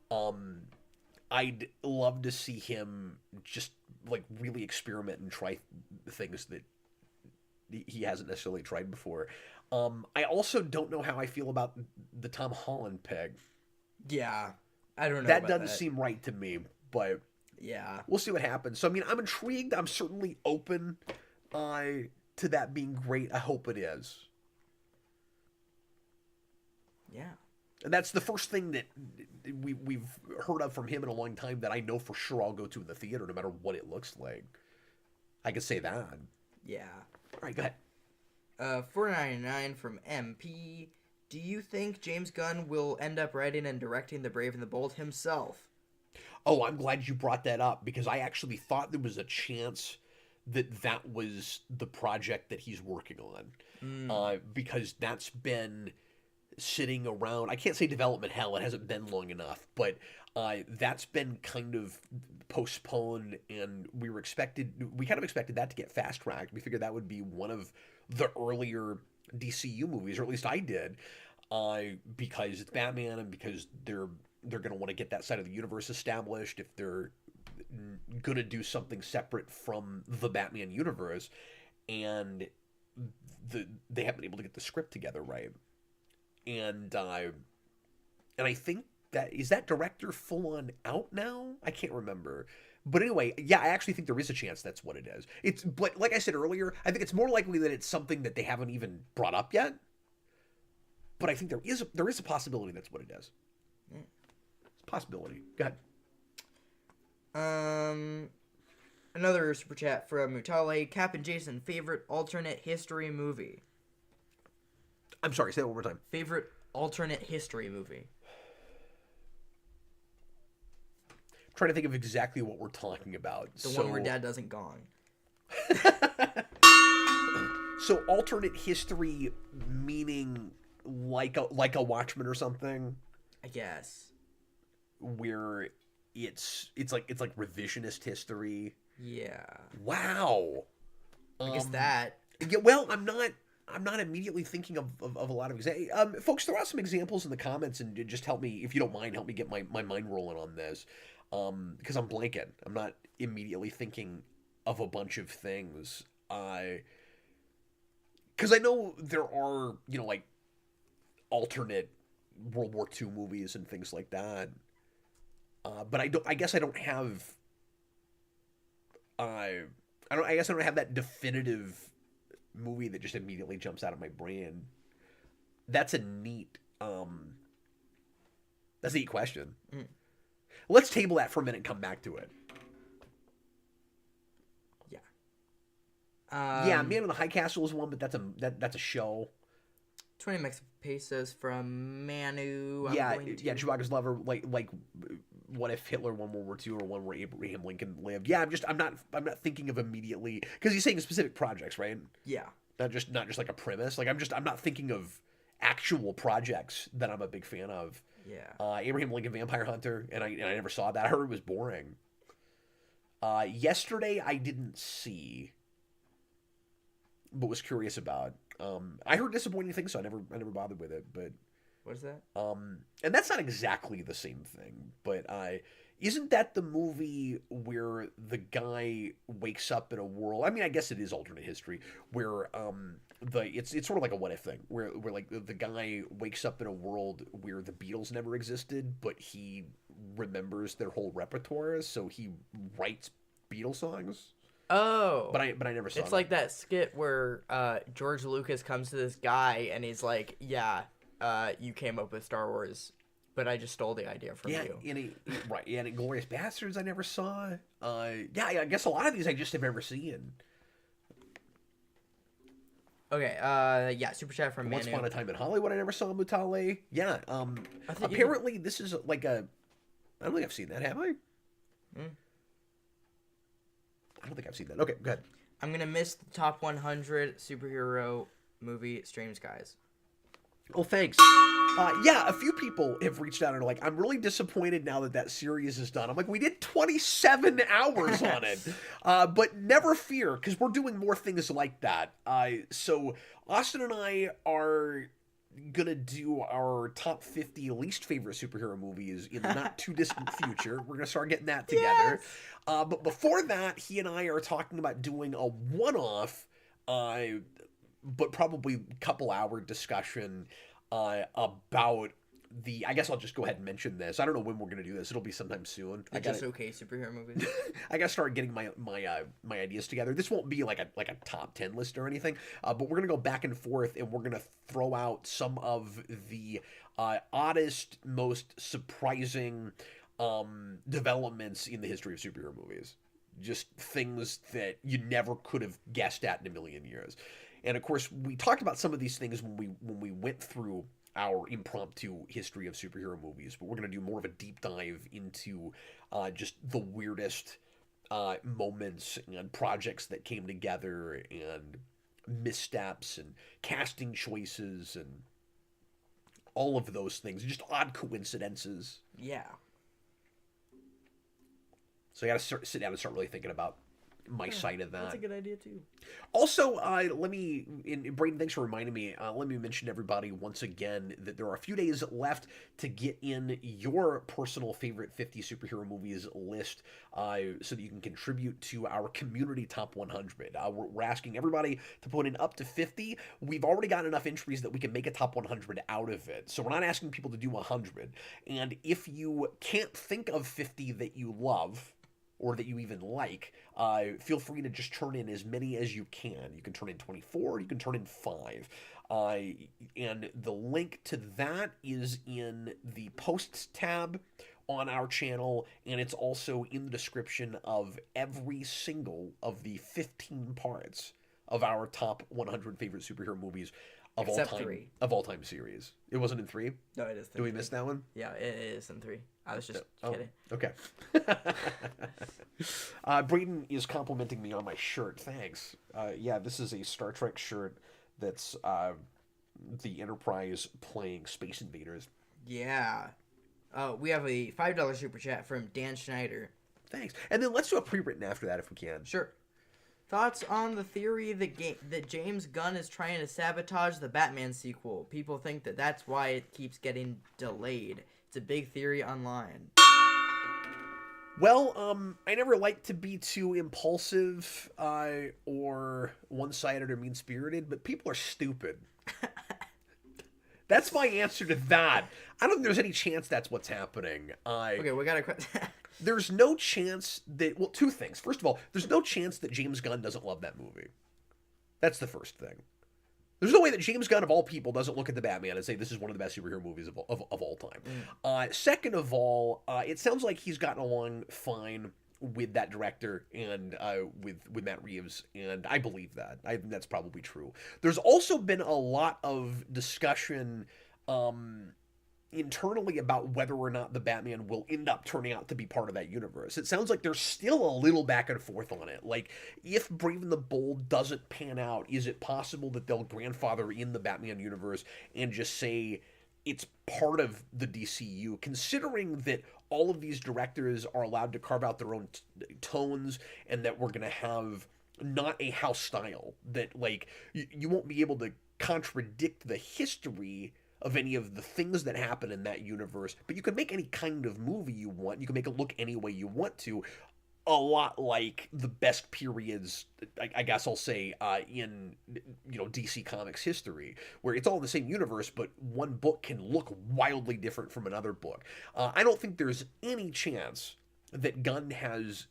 I'd love to see him just like really experiment and try things that he hasn't necessarily tried before. I also don't know how I feel about the Tom Holland peg. Yeah, I don't know. That about doesn't that. seem right to me, but Yeah. we'll see what happens. So I mean, I'm intrigued. I'm certainly open to that being great. I hope it is. Yeah. And that's the first thing that we've heard of from him in a long time that I know for sure I'll go to in the theater no matter what it looks like. I can say that. Yeah. All right, go ahead. $4.99 from MP. Do you think James Gunn will end up writing and directing The Brave and the Bold himself? Oh, I'm glad you brought that up because I actually thought there was a chance that was the project that he's working on. Because that's been sitting around. I can't say development hell. It hasn't been long enough, but that's been kind of postponed, and we kind of expected that to get fast tracked. We figured that would be one of the earlier DCU movies, or at least I did, because it's Batman and because they're going to want to get that side of the universe established if they're going to do something separate from the Batman universe, and they haven't been able to get the script together right. And I think that director full on out now? I can't remember. But anyway, yeah, I actually think there is a chance that's what it is. It's but like I said earlier, I think it's more likely that it's something that they haven't even brought up yet. But I think there is a possibility that's what it is. It's a possibility. Go ahead. Another super chat from Mutale. Cap and Jason, favorite alternate history movie? I'm sorry, say that one more time. Favorite alternate history movie? Trying to think of exactly what we're talking about. The one where Dad doesn't gong. So alternate history meaning like a Watchmen or something, I guess. where it's like revisionist history. Yeah. Wow. I guess that. Yeah, well, I'm not immediately thinking of a lot of examples. Folks, throw out some examples in the comments and just help me, if you don't mind, help me get my mind rolling on this. Because I'm blanking. I'm not immediately thinking of a bunch of things. Because I know there are, like alternate World War II movies and things like that. But I guess I don't have. I guess I don't have that definitive movie that just immediately jumps out of my brain. That's a neat. That's a neat question. Let's table that for a minute and come back to it. Yeah. Yeah, Man in the High Castle is one, but that's a show. 20 Mexican pesos from Manu. Yeah, Chewbacca's lover. Like, what if Hitler won World War II or one where Abraham Lincoln lived? Yeah, I'm not thinking of immediately because he's saying specific projects, right? Yeah. Not just like a premise. Like I'm not thinking of actual projects that I'm a big fan of. Yeah. Abraham Lincoln Vampire Hunter, and I never saw that. I heard it was boring. Yesterday I didn't see. but was curious about. I heard disappointing things, so I never bothered with it. But What is that? and that's not exactly the same thing. But isn't that the movie where the guy wakes up in a world? I mean, I guess it is alternate history where it's sort of like a what if thing where like the guy wakes up in a world where the Beatles never existed, but he remembers their whole repertoire, so he writes Beatles songs. Oh, But I never saw it's that. like that skit where George Lucas comes to this guy and he's like, "Yeah, you came up with Star Wars, but I just stole the idea from Yeah, you." right. Yeah, and Glorious Bastards I never saw. Yeah, I guess a lot of these I just have never seen. Okay, yeah, super chat from Once Manu. Upon a Time in Hollywood I never saw Mutale. Yeah, I think apparently this is like a. I don't think I've seen that. Have I? I don't think I've seen that. Okay, go ahead. I'm gonna miss the top 100 superhero movie streams, guys. Oh, thanks. Yeah, a few people have reached out and are like, I'm really disappointed now that series is done. I'm like, we did 27 hours on it. But never fear, because we're doing more things like that. So Austin and I are gonna do our top 50 least favorite superhero movies in the not too distant future. We're gonna start getting that together. Yes! But before that, he and I are talking about doing a one-off, but probably couple hour discussion about the. I guess I'll just go ahead and mention this. I don't know when we're gonna do this. It'll be sometime soon. The just okay superhero movies. I gotta start getting my ideas together. This won't be like a top 10 list or anything, but we're gonna go back and forth, and we're gonna throw out some of the oddest, most surprising developments in the history of superhero movies. Just things that you never could have guessed at in a million years. And of course, we talked about some of these things when we went through our impromptu history of superhero movies, but we're going to do more of a deep dive into just the weirdest moments and projects that came together, and missteps and casting choices and all of those things, just odd coincidences. Yeah. So I got to sit down and start really thinking about my side of that. That's a good idea too. Also, and Braden, thanks for reminding me. Let me mention to everybody once again that there are a few days left to get in your personal favorite 50 superhero movies list, so that you can contribute to our community top 100. We're asking everybody to put in up to 50. We've already got enough entries that we can make a top 100 out of it. So we're not asking people to do 100. And if you can't think of 50 that you love, or that you even like, feel free to just turn in as many as you can. You can turn in 24, you can turn in 5. And the link to that is in the posts tab on our channel, and it's also in the description of every single of the 15 parts of our top 100 favorite superhero movies of Except all time. 3. Of all time series. It wasn't in 3? No, it is. Did we miss that one? Yeah, it is in 3. I was just Oh, kidding. okay. Braden is complimenting me on my shirt. Thanks. Yeah, this is a Star Trek shirt that's the Enterprise playing Space Invaders. Yeah. We have a $5 super chat from Dan Schneider. Thanks. And then let's do a pre-written after that if we can. Sure. Thoughts on the theory that James Gunn is trying to sabotage the Batman sequel? People think that that's why it keeps getting delayed. It's a big theory online. Well, I never like to be too impulsive or one-sided or mean-spirited, but people are stupid. That's my answer to that. I don't think there's any chance that's what's happening. Okay, we got a There's no chance that... Well, two things. First of all, there's no chance that James Gunn doesn't love that movie. That's the first thing. There's no way that James Gunn, of all people, doesn't look at the Batman and say this is one of the best superhero movies of all time. Second of all, it sounds like he's gotten along fine with that director and with Matt Reeves, and I believe that. I think that's probably true. There's also been a lot of discussion internally about whether or not the Batman will end up turning out to be part of that universe. It sounds like there's still a little back and forth on it. Like, if Brave and the Bold doesn't pan out, is it possible that they'll grandfather in the Batman universe and just say it's part of the DCU, considering that all of these directors are allowed to carve out their own tones, and that we're going to have not a house style that like you won't be able to contradict the history of any of the things that happen in that universe, but you can make any kind of movie you want. You can make it look any way you want to, a lot like the best periods, I guess I'll say, in DC Comics history, where it's all in the same universe, but one book can look wildly different from another book. I don't think there's any chance that Gunn has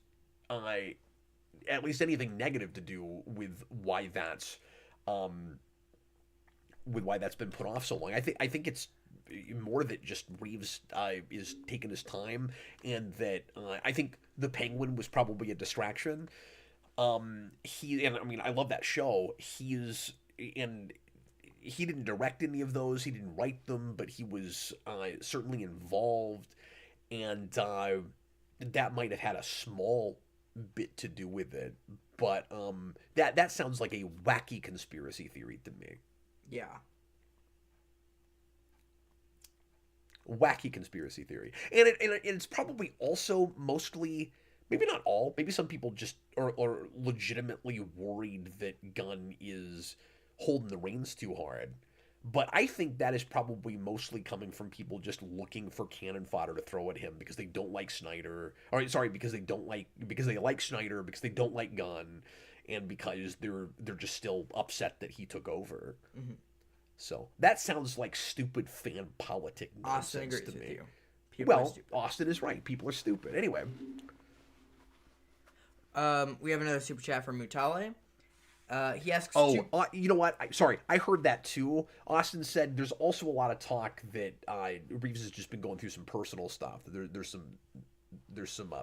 at least anything negative to do with why that's been put off so long. I think it's more that just Reeves is taking his time, and that I think the Penguin was probably a distraction. I mean, I love that show. He didn't direct any of those. He didn't write them, but he was certainly involved, and that might have had a small bit to do with it. But that sounds like a wacky conspiracy theory to me. Yeah. Wacky conspiracy theory, and it's probably also mostly, maybe not all, maybe some people just are legitimately worried that Gunn is holding the reins too hard. But I think that is probably mostly coming from people just looking for cannon fodder to throw at him because they don't like Snyder. Or sorry, because they like Snyder, because they don't like Gunn, and because they're just still upset that he took over. Mm-hmm. So that sounds like stupid fan politic nonsense to me. Well, Austin is right. People are stupid. Anyway. We have another super chat from Mutale. He asks... you know what? I heard that too. Austin said there's also a lot of talk that Reeves has just been going through some personal stuff. There's some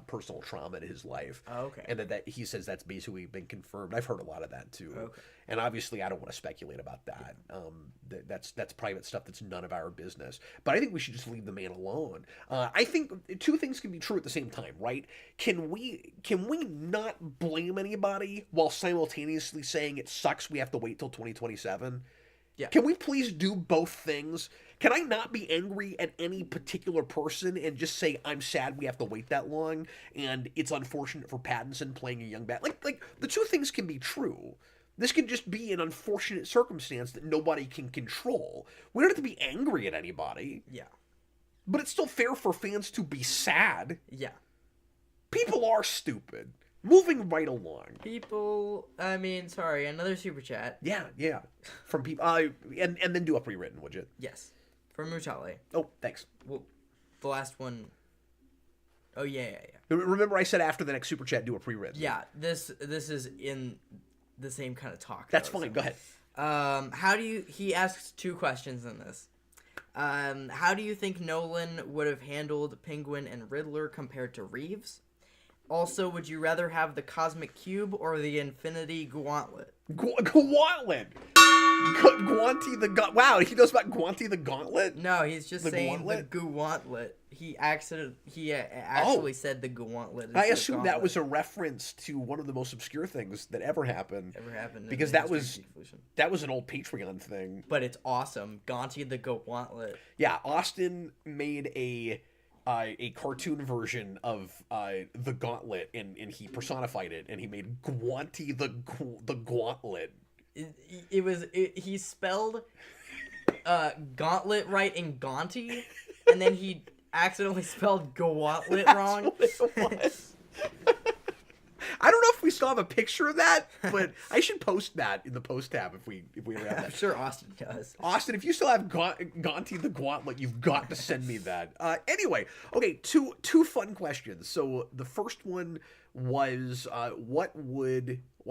personal trauma in his life. Oh, okay. And that he says that's basically been confirmed. I've heard a lot of that too. Okay. And obviously I don't want to speculate about that. That's private stuff that's none of our business. But I think we should just leave the man alone. I think two things can be true at the same time, right? Can we not blame anybody while simultaneously saying it sucks we have to wait till 2027? Yeah. Can we please do both things? Can I not be angry at any particular person and just say I'm sad we have to wait that long and it's unfortunate for Pattinson playing a young bat? Like the two things can be true. This can just be an unfortunate circumstance that nobody can control. We don't have to be angry at anybody. Yeah. But it's still fair for fans to be sad. Yeah. People are stupid. Moving right along. Another super chat. Yeah. From people, and then do a pre-written, would you? Yes. From Mutale. Oh, thanks. Well, the last one. Oh, yeah. Remember I said after the next super chat, do a pre-written. Yeah, this is in the same kind of talk. That's fine, go ahead. He asks two questions in this. How do you think Nolan would have handled Penguin and Riddler compared to Reeves? Also, would you rather have the Cosmic Cube or the Infinity Gauntlet? Gauntlet! Wow, he knows about Guanti the Gauntlet? No, he's just saying Gauntlet? the Gauntlet. He actually said the Gauntlet. I assume that was a reference to one of the most obscure things that ever happened. Because that was an old Patreon thing. But it's awesome. Gonti the Gauntlet. Yeah, Austin made a cartoon version of the Gauntlet, and he personified it, and he made Guanti the Gauntlet. He spelled gauntlet right in Gaunty, and then he accidentally spelled Gauntlet wrong. What it was. I don't know if we still have a picture of that, but I should post that in the post tab if we ever have that. I'm sure Austin does. Austin, if you still have Gaunty the Gauntlet, you've got to send me that. Anyway, okay, two fun questions. So the first one was, I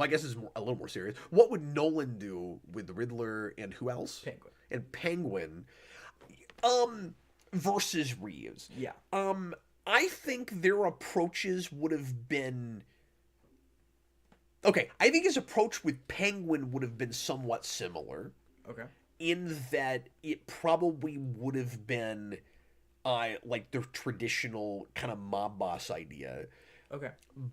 guess is a little more serious. What would Nolan do with the Riddler and who else? Penguin. And Penguin. Versus Reeves. Yeah. I think their approaches would have been... Okay, I think his approach with Penguin would have been somewhat similar. Okay. In that it probably would have been like the traditional kind of mob boss idea. Okay.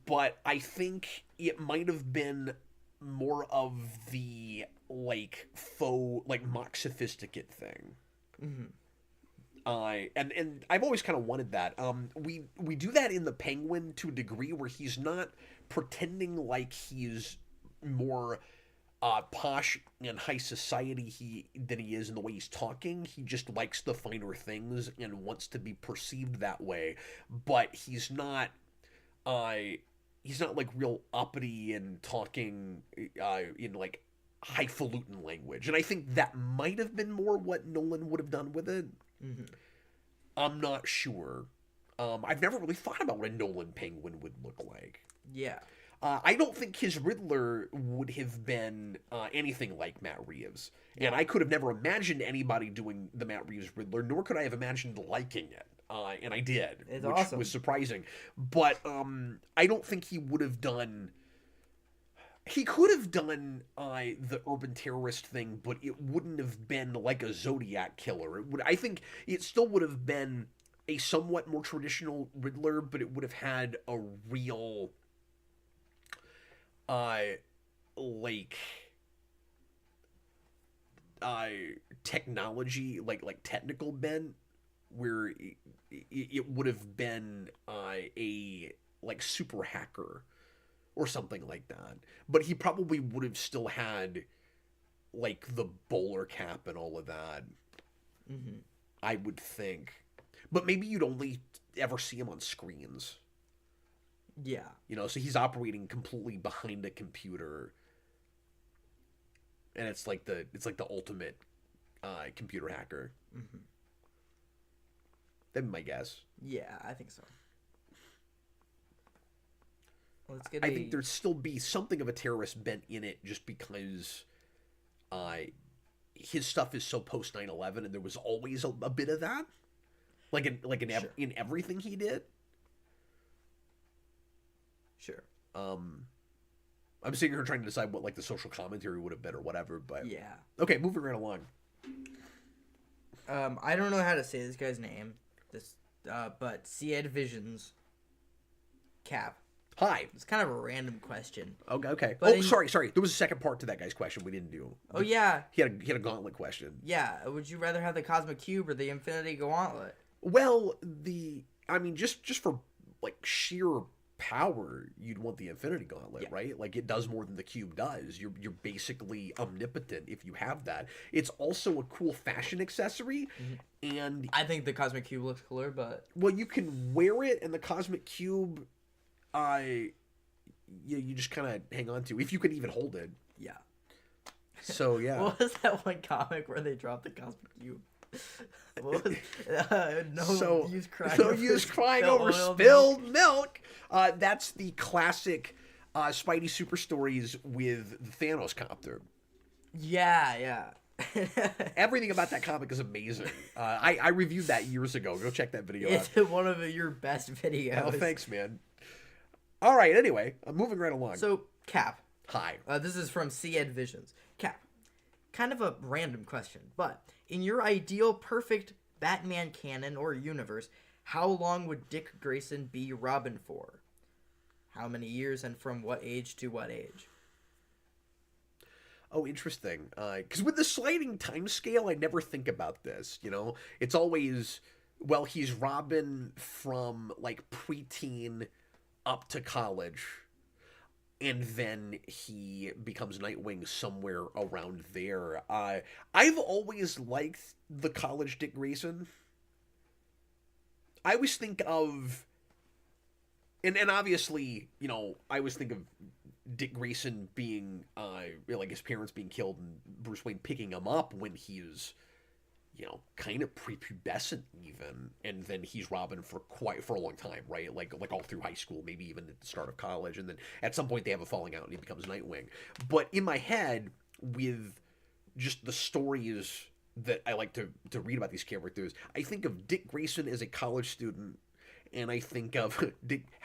But I think it might have been more of the like faux, like mock sophisticate thing. Mm-hmm. And I've always kind of wanted that. We do that in the Penguin to a degree where he's not pretending like he's more posh and high society than he is in the way he's talking. He just likes the finer things and wants to be perceived that way. But he's not like real uppity and talking in like highfalutin language. And I think that might have been more what Nolan would have done with it. Mm-hmm. I'm not sure. I've never really thought about what a Nolan Penguin would look like. Yeah. I don't think his Riddler would have been anything like Matt Reeves. And I could have never imagined anybody doing the Matt Reeves Riddler, nor could I have imagined liking it. And I did, it's which awesome. was surprising. But I don't think he would have done... He could have done the urban terrorist thing, but it wouldn't have been like a Zodiac killer. I think it still would have been a somewhat more traditional Riddler, but it would have had a real... technology, like technical bent, where it would have been a like super hacker or something like that. But he probably would have still had like the bowler cap and all of that. Mm-hmm. I would think. But maybe you'd only ever see him on screens. Yeah. You know, so he's operating completely behind a computer. And it's like the ultimate computer hacker. Mm-hmm. That'd be my guess. Yeah, I think so. Let's I think there'd still be something of a terrorist bent in it just because his stuff is so post 9/11 and there was always a bit of that. Like in everything he did. Sure. I'm sitting here trying to decide what like the social commentary would have been or whatever, but yeah. Okay, moving right along. I don't know how to say this guy's name. But Seed Visions Cap. Hi. It's kind of a random question. Okay. But Sorry. There was a second part to that guy's question we didn't do. Oh yeah. He had a gauntlet question. Yeah. Would you rather have the Cosmic Cube or the Infinity Gauntlet? Well, just for like sheer power, you'd want the Infinity Gauntlet, right? Like it does more than the cube does. You're basically omnipotent if you have that. It's also a cool fashion accessory, and I think the Cosmic Cube looks cooler, but you can wear it, and the Cosmic Cube, you just kind of hang on to if you can even hold it. Yeah. So yeah. What was that one comic where they dropped the Cosmic Cube? What was, no use crying over spilled milk. That's the classic Spidey Super Stories with the Thanos copter. Yeah. Everything about that comic is amazing. I reviewed that years ago. Go check that video out. It's one of your best videos. Oh, thanks, man. All right, anyway, I'm moving right along. So, Cap. Hi. This is from Seed Visions. Cap. Kind of a random question, but in your ideal perfect Batman canon or universe, how long would Dick Grayson be Robin for? How many years and from what age to what age? Oh, interesting. Because with the sliding time scale, I never think about this, you know? It's always, well, he's Robin from, like, preteen up to college, and then he becomes Nightwing somewhere around there. I've always liked the college Dick Grayson. I always think of... And obviously, you know, I always think of Dick Grayson being, like his parents being killed and Bruce Wayne picking him up when he's, you know, kind of prepubescent even, and then he's Robin for a long time, right? Like all through high school, maybe even at the start of college, and then at some point they have a falling out and he becomes Nightwing. But in my head, with just the stories that I like to read about these characters, I think of Dick Grayson as a college student. And I think of how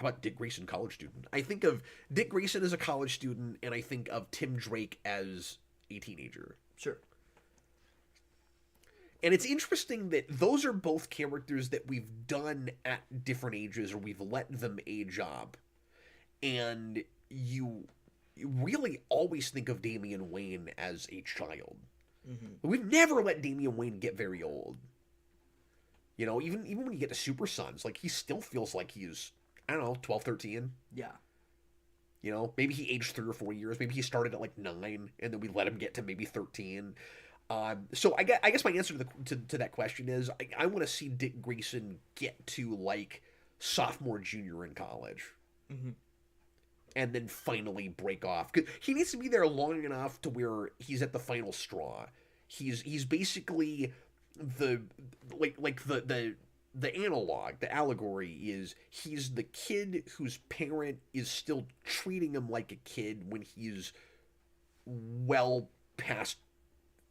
about Dick Grayson, college student? I think of Dick Grayson as a college student, and I think of Tim Drake as a teenager. Sure. And it's interesting that those are both characters that we've done at different ages, or we've let them age up. And you really always think of Damian Wayne as a child. Mm-hmm. We've never let Damian Wayne get very old. You know, even when you get to Super Sons, like, he still feels like he's, I don't know, 12, 13. Yeah. You know, maybe he aged 3 or 4 years. Maybe he started at like 9, and then we let him get to maybe 13. So I guess my answer to that question is I want to see Dick Grayson get to like sophomore, junior in college, and then finally break off. 'Cause he needs to be there long enough to where he's at the final straw. He's basically the the analog, the allegory is he's the kid whose parent is still treating him like a kid when he's well past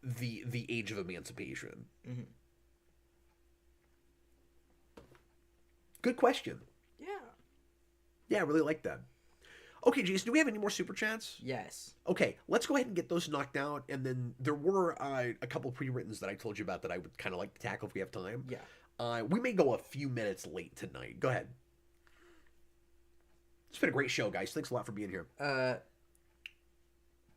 the age of emancipation. Good question. Yeah, I really like that. Okay, Jason, do we have any more super chats? Yes. Okay, let's go ahead and get those knocked out, and then there were a couple pre-writtens that I told you about that I would kind of like to tackle if we have time. Yeah. We may go a few minutes late tonight. Go ahead. It's been a great show, guys. Thanks a lot for being here.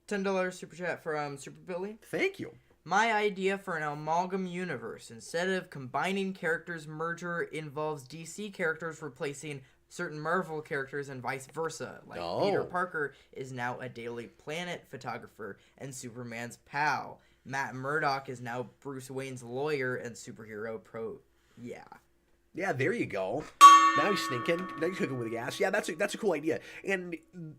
$10 super chat from Super Billy. Thank you. My idea for an amalgam universe, instead of combining characters, merger involves DC characters replacing certain Marvel characters and vice versa. Like Peter Parker is now a Daily Planet photographer and Superman's pal. Matt Murdock is now Bruce Wayne's lawyer and superhero pro. Yeah. Yeah, there you go. Now he's thinking. Now he's cooking with the gas. Yeah, that's a cool idea. And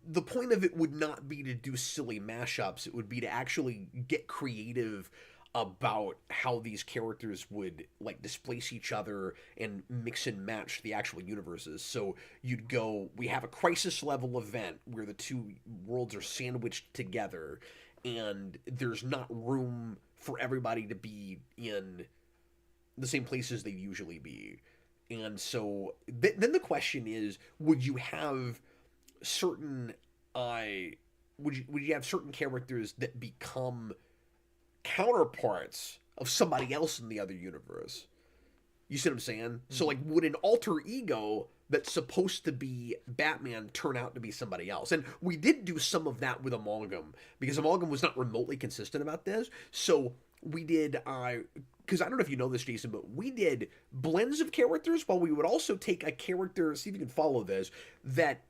the point of it would not be to do silly mashups. It would be to actually get creative about how these characters would like displace each other and mix and match the actual universes. So you'd go, we have a crisis level event where the two worlds are sandwiched together and there's not room for everybody to be in the same places they'd usually be. And so then the question is, would you have certain would you have certain characters that become counterparts of somebody else in the other universe? You see what I'm saying? Mm-hmm. So like, would an alter ego that's supposed to be Batman turn out to be somebody else? And we did do some of that with Amalgam, because Amalgam was not remotely consistent about this. So we did, because I don't know if you know this, Jason, but we did blends of characters, while we would also take a character, see if you can follow this, that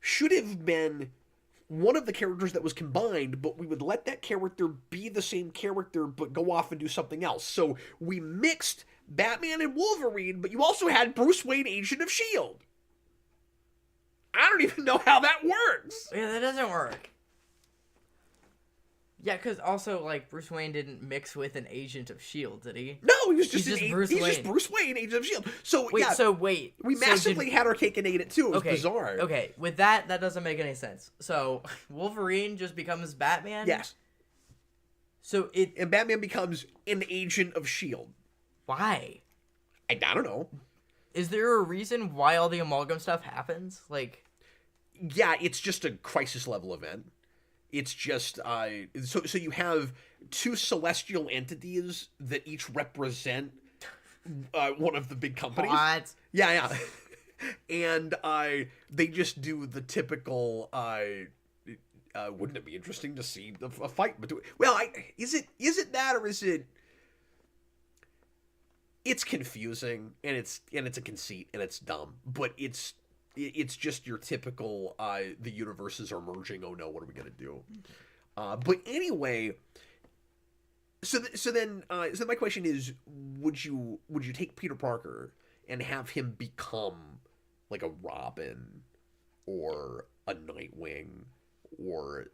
should have been one of the characters that was combined, but we would let that character be the same character, but go off and do something else. So we mixed Batman and Wolverine, but you also had Bruce Wayne, Agent of S.H.I.E.L.D. I don't even know how that works. Yeah, that doesn't work. Yeah, because also, like, Bruce Wayne didn't mix with an Agent of S.H.I.E.L.D., did he? No, he was just Bruce Wayne. just Bruce Wayne, Agent of S.H.I.E.L.D. So, Wait. We massively had our cake and ate it, too. It was bizarre. Okay, with that doesn't make any sense. So, Wolverine just becomes Batman? Yes. So And Batman becomes an Agent of S.H.I.E.L.D. Why? I don't know. Is there a reason why all the Amalgam stuff happens? Like... Yeah, it's just a crisis level event. It's just, so you have two celestial entities that each represent one of the big companies. What? Yeah. And they just do the typical, wouldn't it be interesting to see a fight between... Well, is it that, or is it... It's confusing, and it's a conceit, and it's dumb, but it's just your typical, the universes are merging, oh no, what are we going to do? But anyway, so then my question is, would you take Peter Parker and have him become like a Robin or a Nightwing or,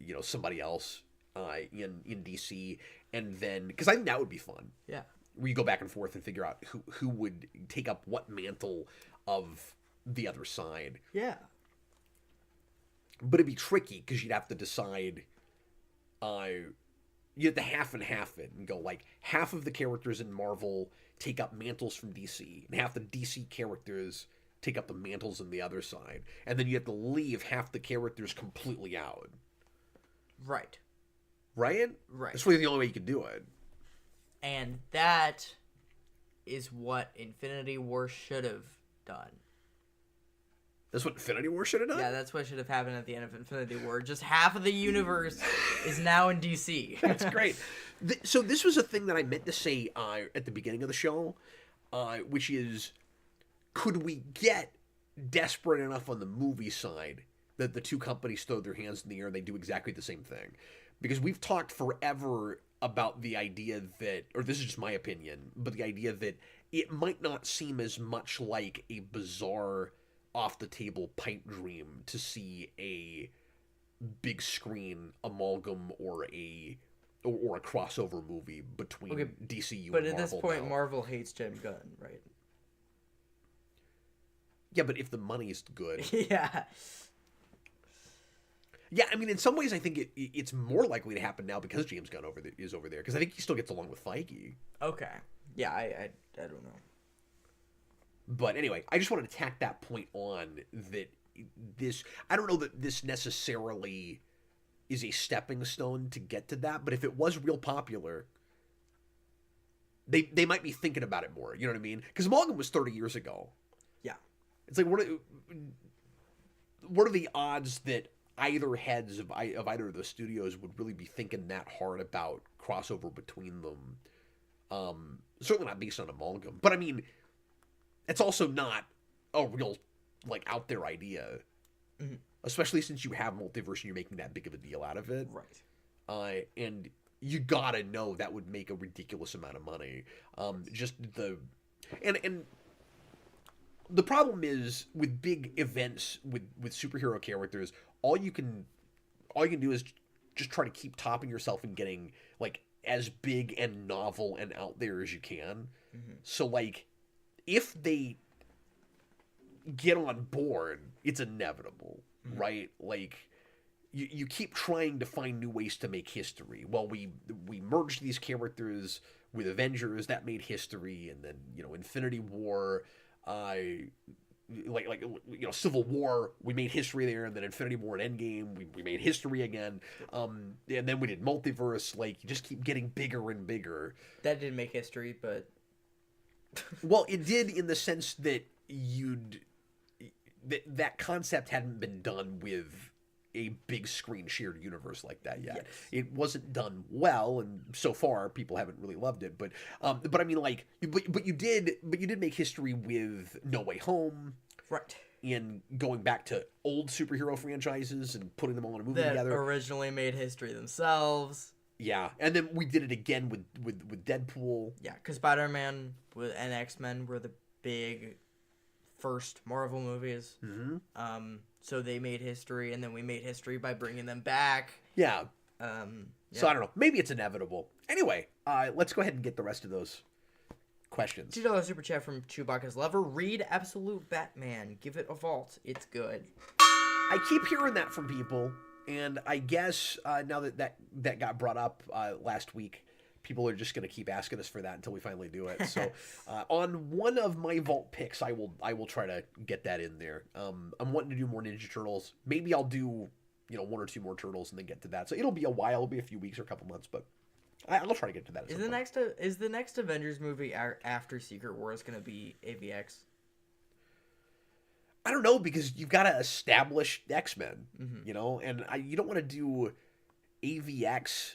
you know, somebody else in DC, and then, because I think that would be fun. Yeah. Where you go back and forth and figure out who would take up what mantle of the other side. Yeah. But it'd be tricky because you'd have to decide, you have to half and half it and go like half of the characters in Marvel take up mantles from DC and half the DC characters take up the mantles on the other side. And then you have to leave half the characters completely out. Right. Right? Right. That's really the only way you can do it. And that is what Infinity War should have done. That's what Infinity War should have done? Yeah, that's what should have happened at the end of Infinity War. Just half of the universe is now in DC. That's great. So this was a thing that I meant to say at the beginning of the show, which is, could we get desperate enough on the movie side that the two companies throw their hands in the air and they do exactly the same thing. Because we've talked forever about the idea that, or this is just my opinion, but the idea that it might not seem as much like a bizarre, off-the-table pipe dream to see a big screen amalgam or a crossover movie between DCU but and Marvel. But at this point, now. Marvel hates Jim Gunn, right? Yeah, but if the money's good. Yeah. Yeah, I mean, in some ways, I think it's more likely to happen now because James Gunn is over there. Because I think he still gets along with Feige. Okay. Yeah, I don't know. But anyway, I just wanted to tack that point on that this... I don't know that this necessarily is a stepping stone to get to that, but if it was real popular, they might be thinking about it more. You know what I mean? Because Amalgam was 30 years ago. Yeah. It's like, what are the odds that either heads of either of the studios would really be thinking that hard about crossover between them? Certainly not based on Amalgam. But I mean, it's also not a real, like, out there idea. Mm-hmm. Especially since you have multiverse and you're making that big of a deal out of it. Right. And you gotta know that would make a ridiculous amount of money. Just the... And the problem is with big events with superhero characters, all you can do is just try to keep topping yourself and getting, like, as big and novel and out there as you can. Mm-hmm. So, like, if they get on board, it's inevitable, mm-hmm. right? Like, you keep trying to find new ways to make history. Well, we merged these characters with Avengers, that made history, and then, you know, Infinity War, Civil War, we made history there, and then Infinity War and Endgame, we made history again, and then we did multiverse. Like, you just keep getting bigger and bigger. That didn't make history, but... Well, it did in the sense that that concept hadn't been done with a big screen shared universe like that yet. Yes. It wasn't done well, and so far people haven't really loved it. But I mean, like, but you did make history with No Way Home, right? In going back to old superhero franchises and putting them all in a movie that together. Originally made history themselves. Yeah, and then we did it again with Deadpool. Yeah, because Spider-Man and X-Men were the big first Marvel movies. Mm-hmm. So they made history, and then we made history by bringing them back. Yeah. So I don't know. Maybe it's inevitable. Anyway, let's go ahead and get the rest of those questions. $2 super chat from Chewbacca's Lover. Read Absolute Batman. Give it a vault. It's good. I keep hearing that from people, and I guess now that got brought up last week, people are just going to keep asking us for that until we finally do it. So on one of my vault picks, I will try to get that in there. I'm wanting to do more Ninja Turtles. Maybe I'll do, you know, one or two more Turtles and then get to that. So it'll be a while. It'll be a few weeks or a couple months, but I'll try to get to that. Is the next Avengers movie after Secret Wars going to be AVX? I don't know, because you've got to establish X-Men, mm-hmm. you know, and you don't want to do AVX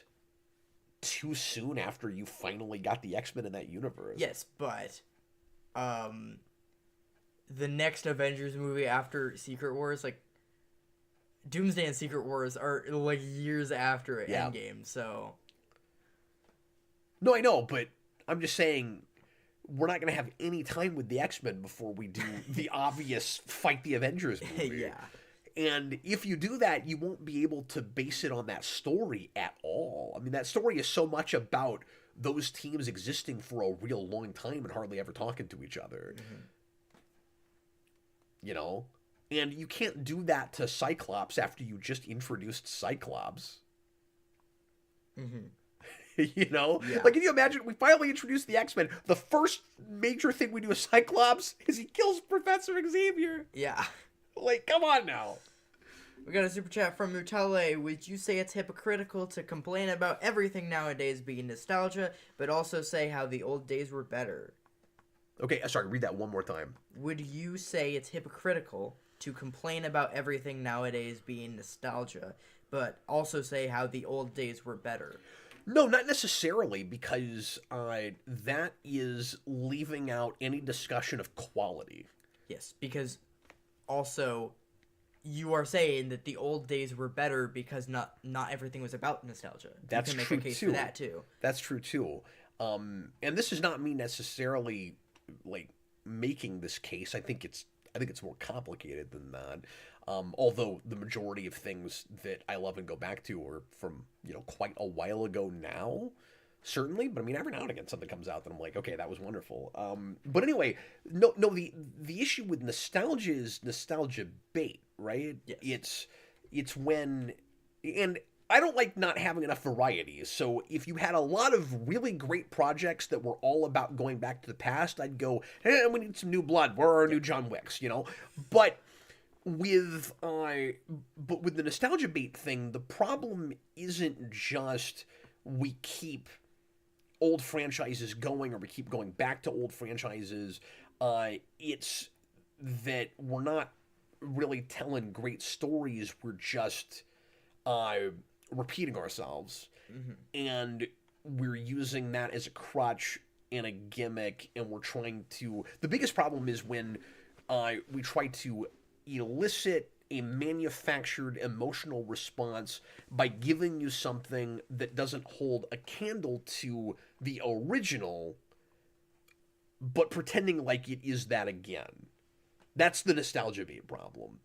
too soon after you finally got the X-Men in that universe. Yes, but the next Avengers movie after Secret Wars, like, Doomsday and Secret Wars are, like, years after Endgame, so... No, I know, but I'm just saying we're not going to have any time with the X-Men before we do the obvious fight the Avengers movie. Yeah. And if you do that, you won't be able to base it on that story at all. I mean, that story is so much about those teams existing for a real long time and hardly ever talking to each other. Mm-hmm. You know? And you can't do that to Cyclops after you just introduced Cyclops. Mm-hmm. You know? Yeah. Like, can you imagine, we finally introduced the X-Men. The first major thing we do with Cyclops is he kills Professor Xavier. Yeah. Like, come on now. We got a super chat from Mutale. Would you say it's hypocritical to complain about everything nowadays being nostalgia, but also say how the old days were better? Okay, sorry, read that one more time. Would you say it's hypocritical to complain about everything nowadays being nostalgia, but also say how the old days were better? No, not necessarily, because that is leaving out any discussion of quality. Yes, because also you are saying that the old days were better because not everything was about nostalgia. That's you can make true a case too. for that too. That's true too. And this is not me necessarily like making this case. I think it's more complicated than that. Although the majority of things that I love and go back to are from quite a while ago now. Certainly, but I mean, every now and again something comes out that I'm like, okay, that was wonderful. But anyway, no, the issue with nostalgia is nostalgia bait, right? Yes. It's when, and I don't like not having enough variety. So if you had a lot of really great projects that were all about going back to the past, I'd go, hey, we need some new blood. Where are our new John Wicks? But with with the nostalgia bait thing, the problem isn't just we keep old franchises going or we keep going back to old franchises. It's that we're not really telling great stories. We're just repeating ourselves. And we're using that as a crutch and a gimmick, and we're trying to... The biggest problem is when we try to elicit a manufactured emotional response by giving you something that doesn't hold a candle to the original, but pretending like it is that again. That's the nostalgia bait problem.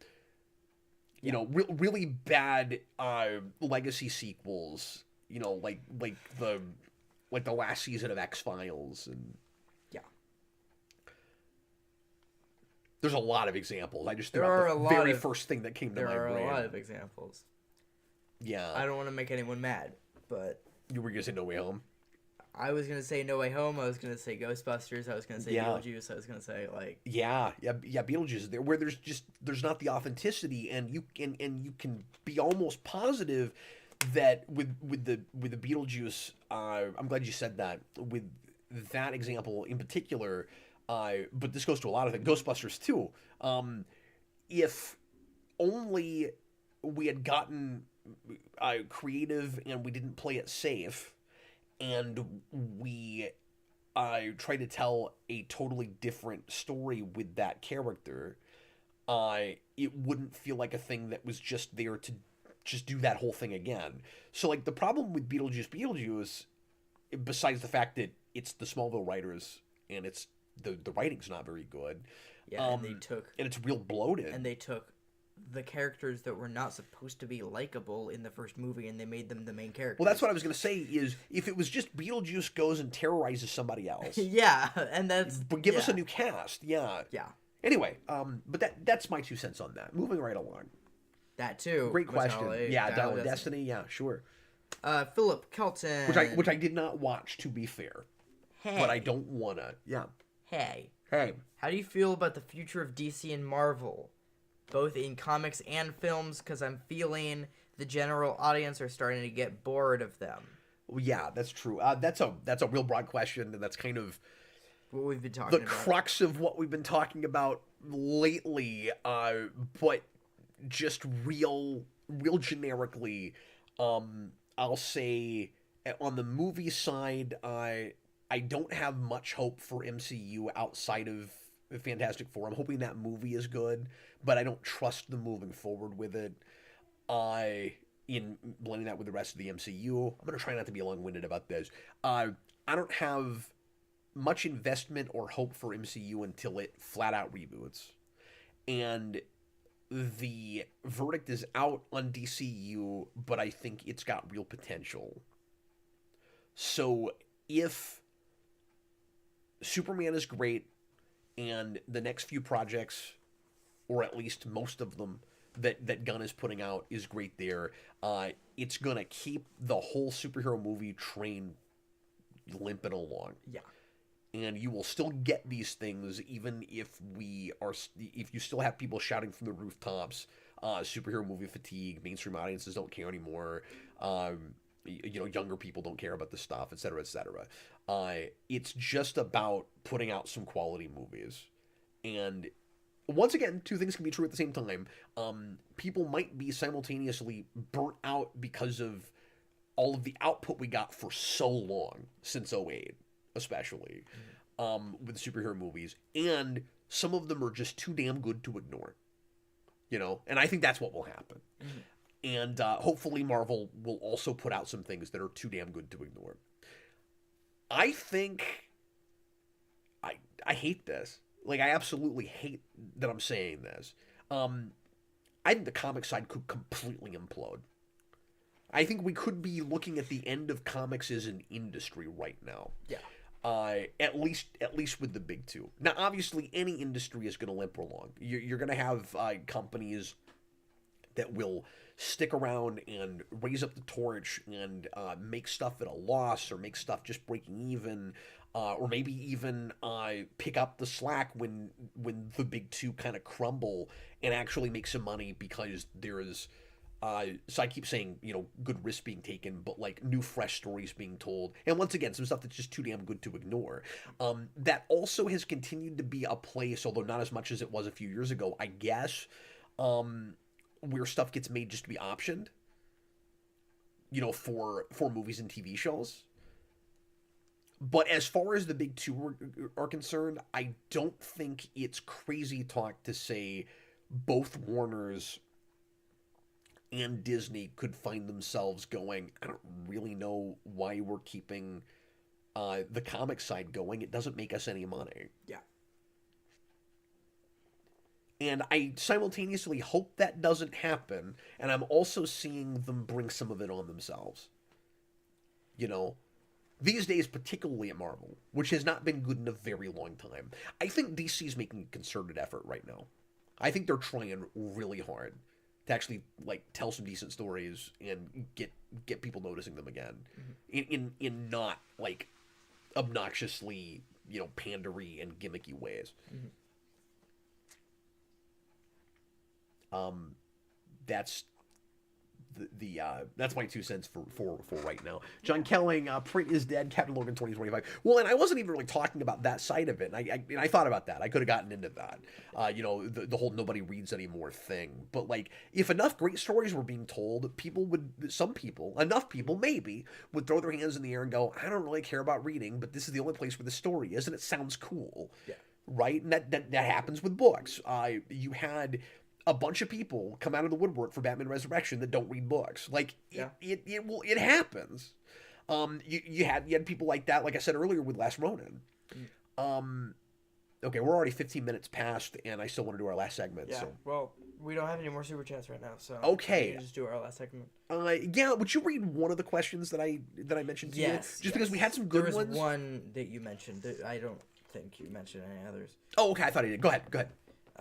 Really bad legacy sequels, like the last season of X-Files, and there's a lot of examples. I just threw out the very first thing that came to my brain. There are a lot of examples. Yeah. I don't want to make anyone mad, but... You were going to say No Way Home? I was going to say No Way Home. I was going to say Ghostbusters. I was going to say Beetlejuice. I was going to say, like... Yeah, Beetlejuice. There, where there's not the authenticity, and you can be almost positive that with the Beetlejuice, I'm glad you said that, with that example in particular... but this goes to a lot of things. Ghostbusters too. If only we had gotten creative and we didn't play it safe, and we tried to tell a totally different story with that character, it wouldn't feel like a thing that was just there to just do that whole thing again. So, like, the problem with Beetlejuice, besides the fact that it's the Smallville writers and it's the writing's not very good. Yeah, and it's real bloated. And they took the characters that were not supposed to be likable in the first movie, and they made them the main characters. Well, that's what I was going to say, is if it was just Beetlejuice goes and terrorizes somebody else. Yeah, and that's... But give us a new cast, yeah. Yeah. Anyway, but that's my 2 cents on that. Moving right along. That too. Great question. Dial of Destiny, yeah, sure. Philip Kelton. Which I did not watch, to be fair. Hey. But I don't want to, yeah. Hey. Hey. How do you feel about the future of DC and Marvel? Both in comics and films, because I'm feeling the general audience are starting to get bored of them. Well, yeah, that's true. That's a real broad question, and that's kind of what we've been talking about. The crux of what we've been talking about lately, but just real generically, I'll say on the movie side, I don't have much hope for MCU outside of Fantastic Four. I'm hoping that movie is good, but I don't trust them moving forward with it. In blending that with the rest of the MCU, I'm going to try not to be long-winded about this. I don't have much investment or hope for MCU until it flat-out reboots. And the verdict is out on DCU, but I think it's got real potential. So if Superman is great, and the next few projects, or at least most of them, that Gunn is putting out is great there, it's going to keep the whole superhero movie train limping along. Yeah. And you will still get these things even if you still have people shouting from the rooftops, superhero movie fatigue, mainstream audiences don't care anymore, younger people don't care about this stuff, etc., etc. It's just about putting out some quality movies. And once again, 2 things can be true at the same time. People might be simultaneously burnt out because of all of the output we got for so long, since 2008, especially, with superhero movies. And some of them are just too damn good to ignore. and I think that's what will happen. And hopefully Marvel will also put out some things that are too damn good to ignore. I think I hate this. Like, I absolutely hate that I'm saying this. I think the comic side could completely implode. I think we could be looking at the end of comics as an industry right now. Yeah. At least with the big two. Now, obviously, any industry is going to limp along. You're going to have companies that will stick around and raise up the torch and make stuff at a loss, or make stuff just breaking even, or maybe even pick up the slack when the big two kind of crumble and actually make some money because there is. So I keep saying, good risks being taken, but like new fresh stories being told. And once again, some stuff that's just too damn good to ignore. That also has continued to be a place, although not as much as it was a few years ago, I guess, where stuff gets made just to be optioned, for movies and TV shows. But as far as the big two are concerned, I don't think it's crazy talk to say both Warners and Disney could find themselves going, I don't really know why we're keeping the comic side going. It doesn't make us any money. Yeah. And I simultaneously hope that doesn't happen, and I'm also seeing them bring some of it on themselves. These days, particularly at Marvel, which has not been good in a very long time. I think DC's making a concerted effort right now. I think they're trying really hard to actually tell some decent stories and get people noticing them again, in not obnoxiously pandery and gimmicky ways. That's that's my 2 cents for right now. John Kelling, print is dead. Captain Logan 2025. Well, and I wasn't even really talking about that side of it. And I thought about that. I could have gotten into that. The whole nobody reads anymore thing. But if enough great stories were being told, enough people maybe would throw their hands in the air and go, I don't really care about reading, but this is the only place where the story is, and it sounds cool. Yeah. Right? And that happens with books. You had a bunch of people come out of the woodwork for Batman Resurrection that don't read books. It happens. You had people like that, like I said earlier, with Last Ronin. Okay, we're already 15 minutes past, and I still want to do our last segment. Yeah. So. Well, we don't have any more super chats right now, so okay, we can just do our last segment. Yeah. Would you read one of the questions that I mentioned to you? Just because we had some good ones. There was one that you mentioned. I don't think you mentioned any others. Oh, okay. I thought you did. Go ahead.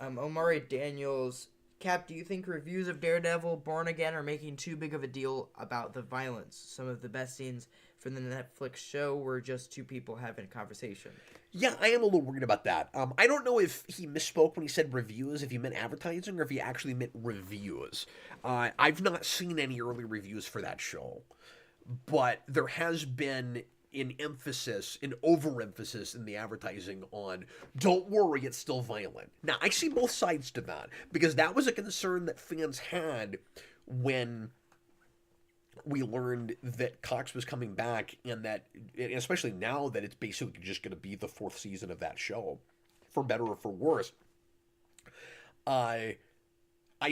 Omari Daniels. Cap, do you think reviews of Daredevil Born Again are making too big of a deal about the violence? Some of the best scenes from the Netflix show were just two people having a conversation. Yeah, I am a little worried about that. I don't know if he misspoke when he said reviews, if he meant advertising, or if he actually meant reviews. I've not seen any early reviews for that show, but there has been an overemphasis in the advertising on, don't worry, it's still violent. Now, I see both sides to that, because that was a concern that fans had when we learned that Cox was coming back, and that, especially now that it's basically just going to be the 4th season of that show, for better or for worse. I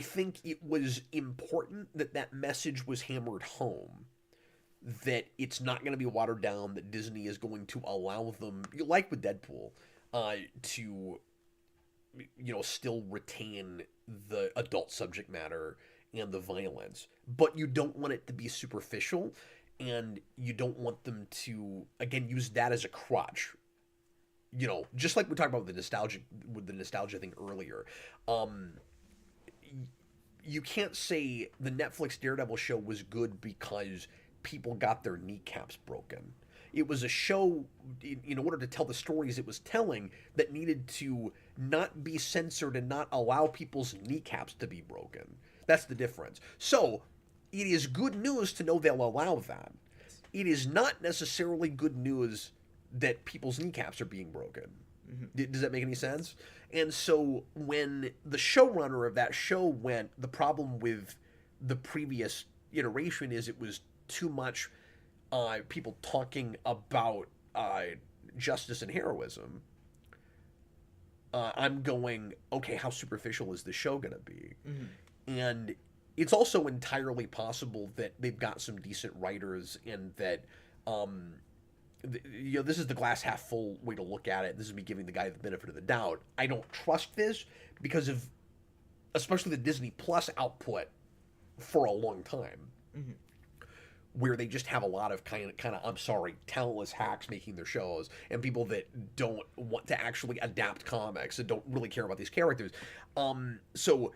think it was important that message was hammered home, that it's not going to be watered down, that Disney is going to allow them, like with Deadpool, to, still retain the adult subject matter and the violence. But you don't want it to be superficial, and you don't want them to, again, use that as a crutch. Just like we talked about with the nostalgia thing earlier. You can't say the Netflix Daredevil show was good because people got their kneecaps broken. It was a show, in order to tell the stories it was telling, that needed to not be censored and not allow people's kneecaps to be broken. That's the difference. So, it is good news to know they'll allow that. It is not necessarily good news that people's kneecaps are being broken. Mm-hmm. Does that make any sense? And so, when the showrunner of that show went, the problem with the previous iteration is it was too much people talking about justice and heroism. I'm going, okay, how superficial is the show going to be? Mm-hmm. And it's also entirely possible that they've got some decent writers and that, this is the glass half full way to look at it. This is me giving the guy the benefit of the doubt. I don't trust this because of, especially the Disney Plus output for a long time. Mm-hmm. Where they just have a lot of kind of I'm sorry, talentless hacks making their shows, and people that don't want to actually adapt comics and don't really care about these characters. So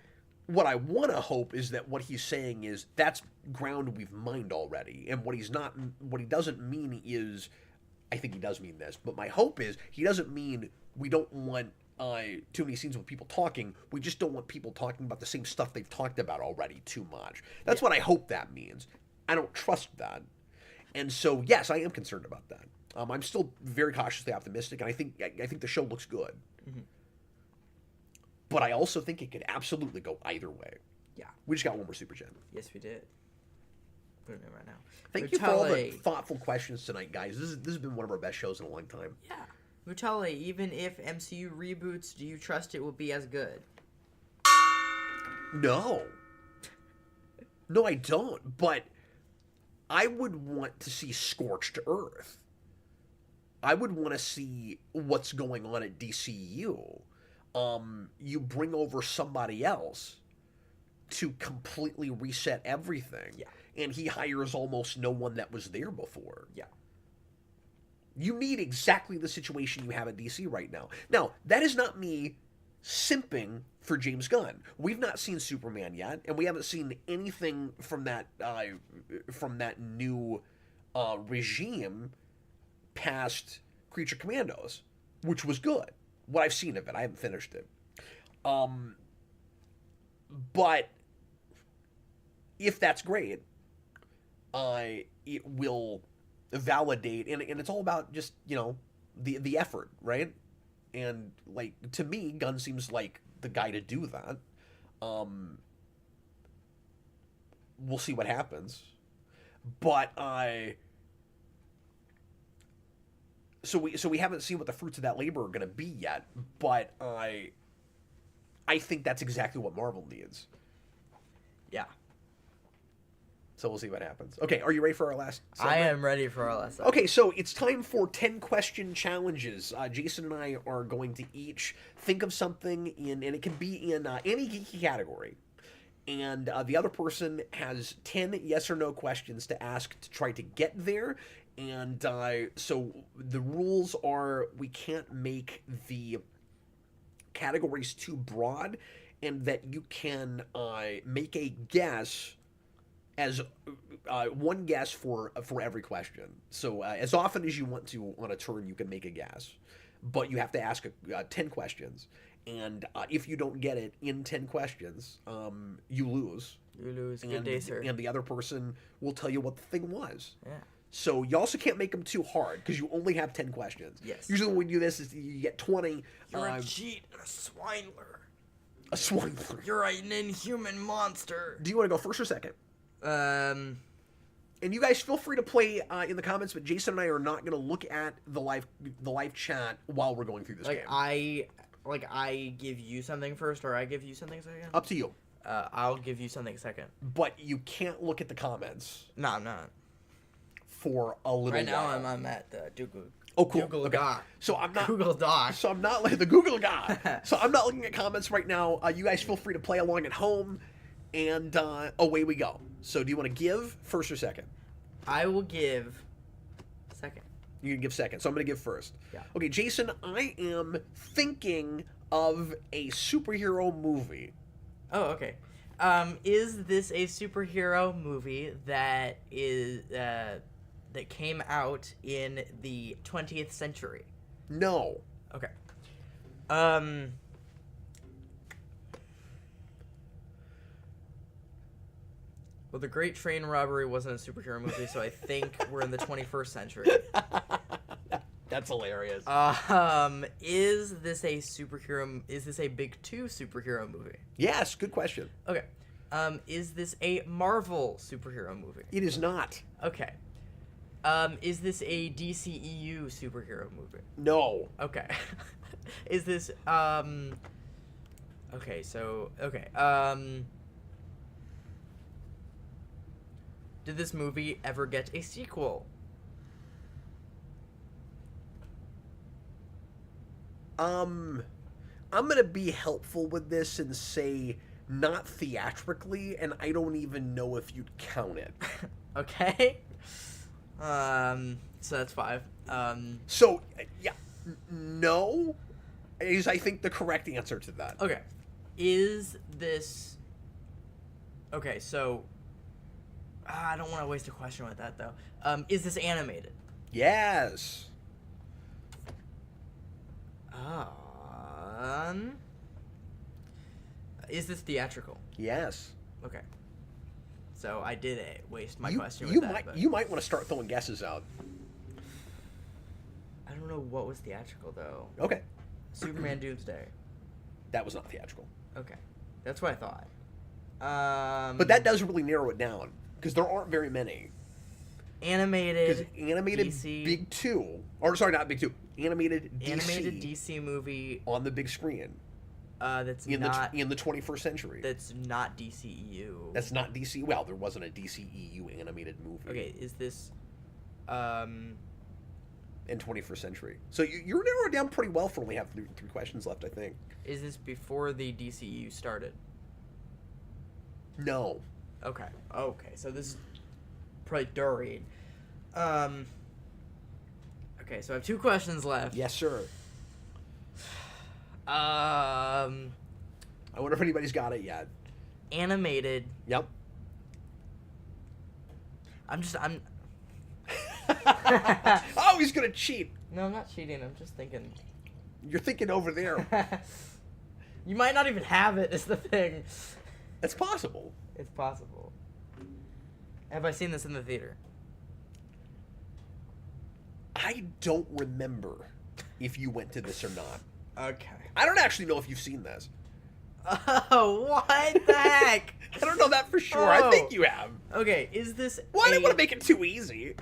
what I want to hope is that what he's saying is that's ground we've mined already, and what he doesn't mean is, I think he does mean this, but my hope is he doesn't mean we don't want too many scenes with people talking. We just don't want people talking about the same stuff they've talked about already too much. That's what I hope that means. I don't trust that. And so, yes, I am concerned about that. I'm still very cautiously optimistic, and I think the show looks good. Mm-hmm. But I also think it could absolutely go either way. Yeah. We just got one more super chat. Yes, we did. Put it in right now. Thank you for all the thoughtful questions tonight, guys. This has been one of our best shows in a long time. Yeah. Mutale, even if MCU reboots, do you trust it will be as good? No. No, I don't. But I would want to see Scorched Earth. I would want to see what's going on at DCU. You bring over somebody else to completely reset everything. Yeah. And he hires almost no one that was there before. Yeah. You need exactly the situation you have at DC right now. Now, that is not me simping for James Gunn. We've not seen Superman yet, and we haven't seen anything from that new regime past Creature Commandos, which was good. What I've seen of it, I haven't finished it. But if that's great, it will validate, and it's all about just the effort, right? And like to me, Gunn seems like the guy to do that. We'll see what happens, but so we haven't seen what the fruits of that labor are going to be yet. But I think that's exactly what Marvel needs. Yeah. So we'll see what happens. Okay, are you ready for our last segment? I am ready for our last segment. Okay, so it's time for 10 question challenges. Jason and I are going to each think of something and it can be in any geeky category. And the other person has 10 yes or no questions to ask to try to get there. And so the rules are we can't make the categories too broad, and that you can make a guess as one guess for every question. So as often as you want to on a turn, you can make a guess, but you have to ask 10 questions. And if you don't get it in 10 questions, you lose. You lose. Good day, sir. And the other person will tell you what the thing was. Yeah. So you also can't make them too hard because you only have 10 questions. Yes. Usually when we do this, is you get 20. You're a cheat and a swindler. A swindler. You're an inhuman monster. Do you want to go first or second? And you guys feel free to play in the comments, but Jason and I are not going to look at the live chat while we're going through this game. I give you something first, or I give you something second? Up to you. I'll give you something second. But you can't look at the comments. No, I'm not. For a little right now, while. I'm at the Google. Oh, cool. Google okay. Doc. So I'm not Google Doc. So I'm not the Google Doc. So I'm not looking at comments right now. You guys feel free to play along at home, and away we go. So do you want to give first or second? I will give second. You can give second. So I'm going to give first. Yeah. Okay, Jason, I am thinking of a superhero movie. Oh, okay. Is this a superhero movie that is that came out in the 20th century? No. Okay. Well, The Great Train Robbery wasn't a superhero movie, so I think we're in the 21st century. That's hilarious. Is this a superhero? Is this a Big Two superhero movie? Yes, good question. Okay. Is this a Marvel superhero movie? It is not. Okay. Is this a DCEU superhero movie? No. Okay. Is this okay, so okay. Did this movie ever get a sequel? I'm gonna be helpful with this and say not theatrically, and I don't even know if you'd count it. Okay. So that's 5. So yeah, no is I think the correct answer to that. Okay. Is this okay? So I don't want to waste a question with that though. Is this animated? Yes. Is this theatrical? Yes. Okay. So I did waste my question You with that. might But you might want to start throwing guesses out. I don't know what was theatrical though. Okay. Superman Doomsday. That was not theatrical. Okay, that's what I thought. But that does really narrow it down because there aren't very many. Animated. Because animated DC, Big 2, or sorry, not Big 2, animated DC, animated DC movie. on the big screen That's in not the 21st century. That's not DCEU. That's not DC. Well, there wasn't a DCEU animated movie. Okay. Is this In 21st century. So you're narrowing down pretty well for only have three questions left, I think. Is this before the DCEU started? No. Okay. Okay. So this is probably during. Okay. So I have 2 questions left. Yes, sir. I wonder if anybody's got it yet. Animated. Yep. I'm. Oh, he's gonna cheat. No, I'm not cheating. I'm just thinking. You're thinking over there. You might not even have it. Is the thing. That's possible. It's possible. Have I seen this in the theater? I don't remember if you went to this or not. Okay. I don't actually know if you've seen this. Oh, what the heck? I don't know that for sure. Oh. I think you have. Okay, is this Well, I didn't want to make it too easy.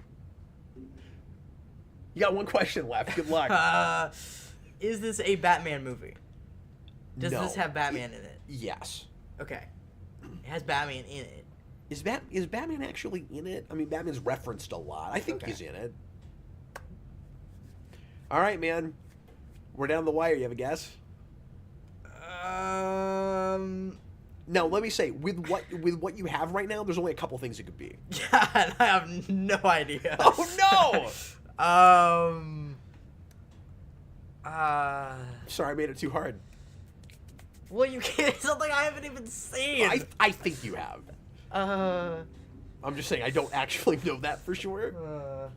You got one question left. Good luck. Is this a Batman movie? Does No. this have Batman in it? Yes. Okay. It has Batman in it. Is Batman actually in it? I mean, Batman's referenced a lot. I think Okay. he's in it. All right, man. We're down the wire. You have a guess? Now, let me say, with what you have right now, there's only a couple things it could be. Yeah, I have no idea. Oh no! Sorry, I made it too hard. Well, you can't. It's something I haven't even seen. I think you have. I'm just saying I don't actually know that for sure.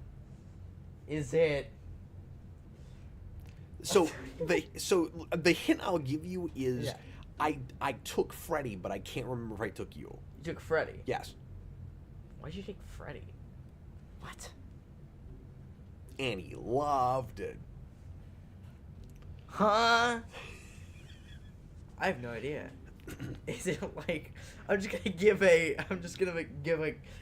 Is it? So the hint I'll give you is Yeah. I took Freddy, but I can't remember if I took you. You took Freddy. Yes. Why'd you take Freddy? What? Annie loved it. Huh? I have no idea. Is it like I'm just gonna give a?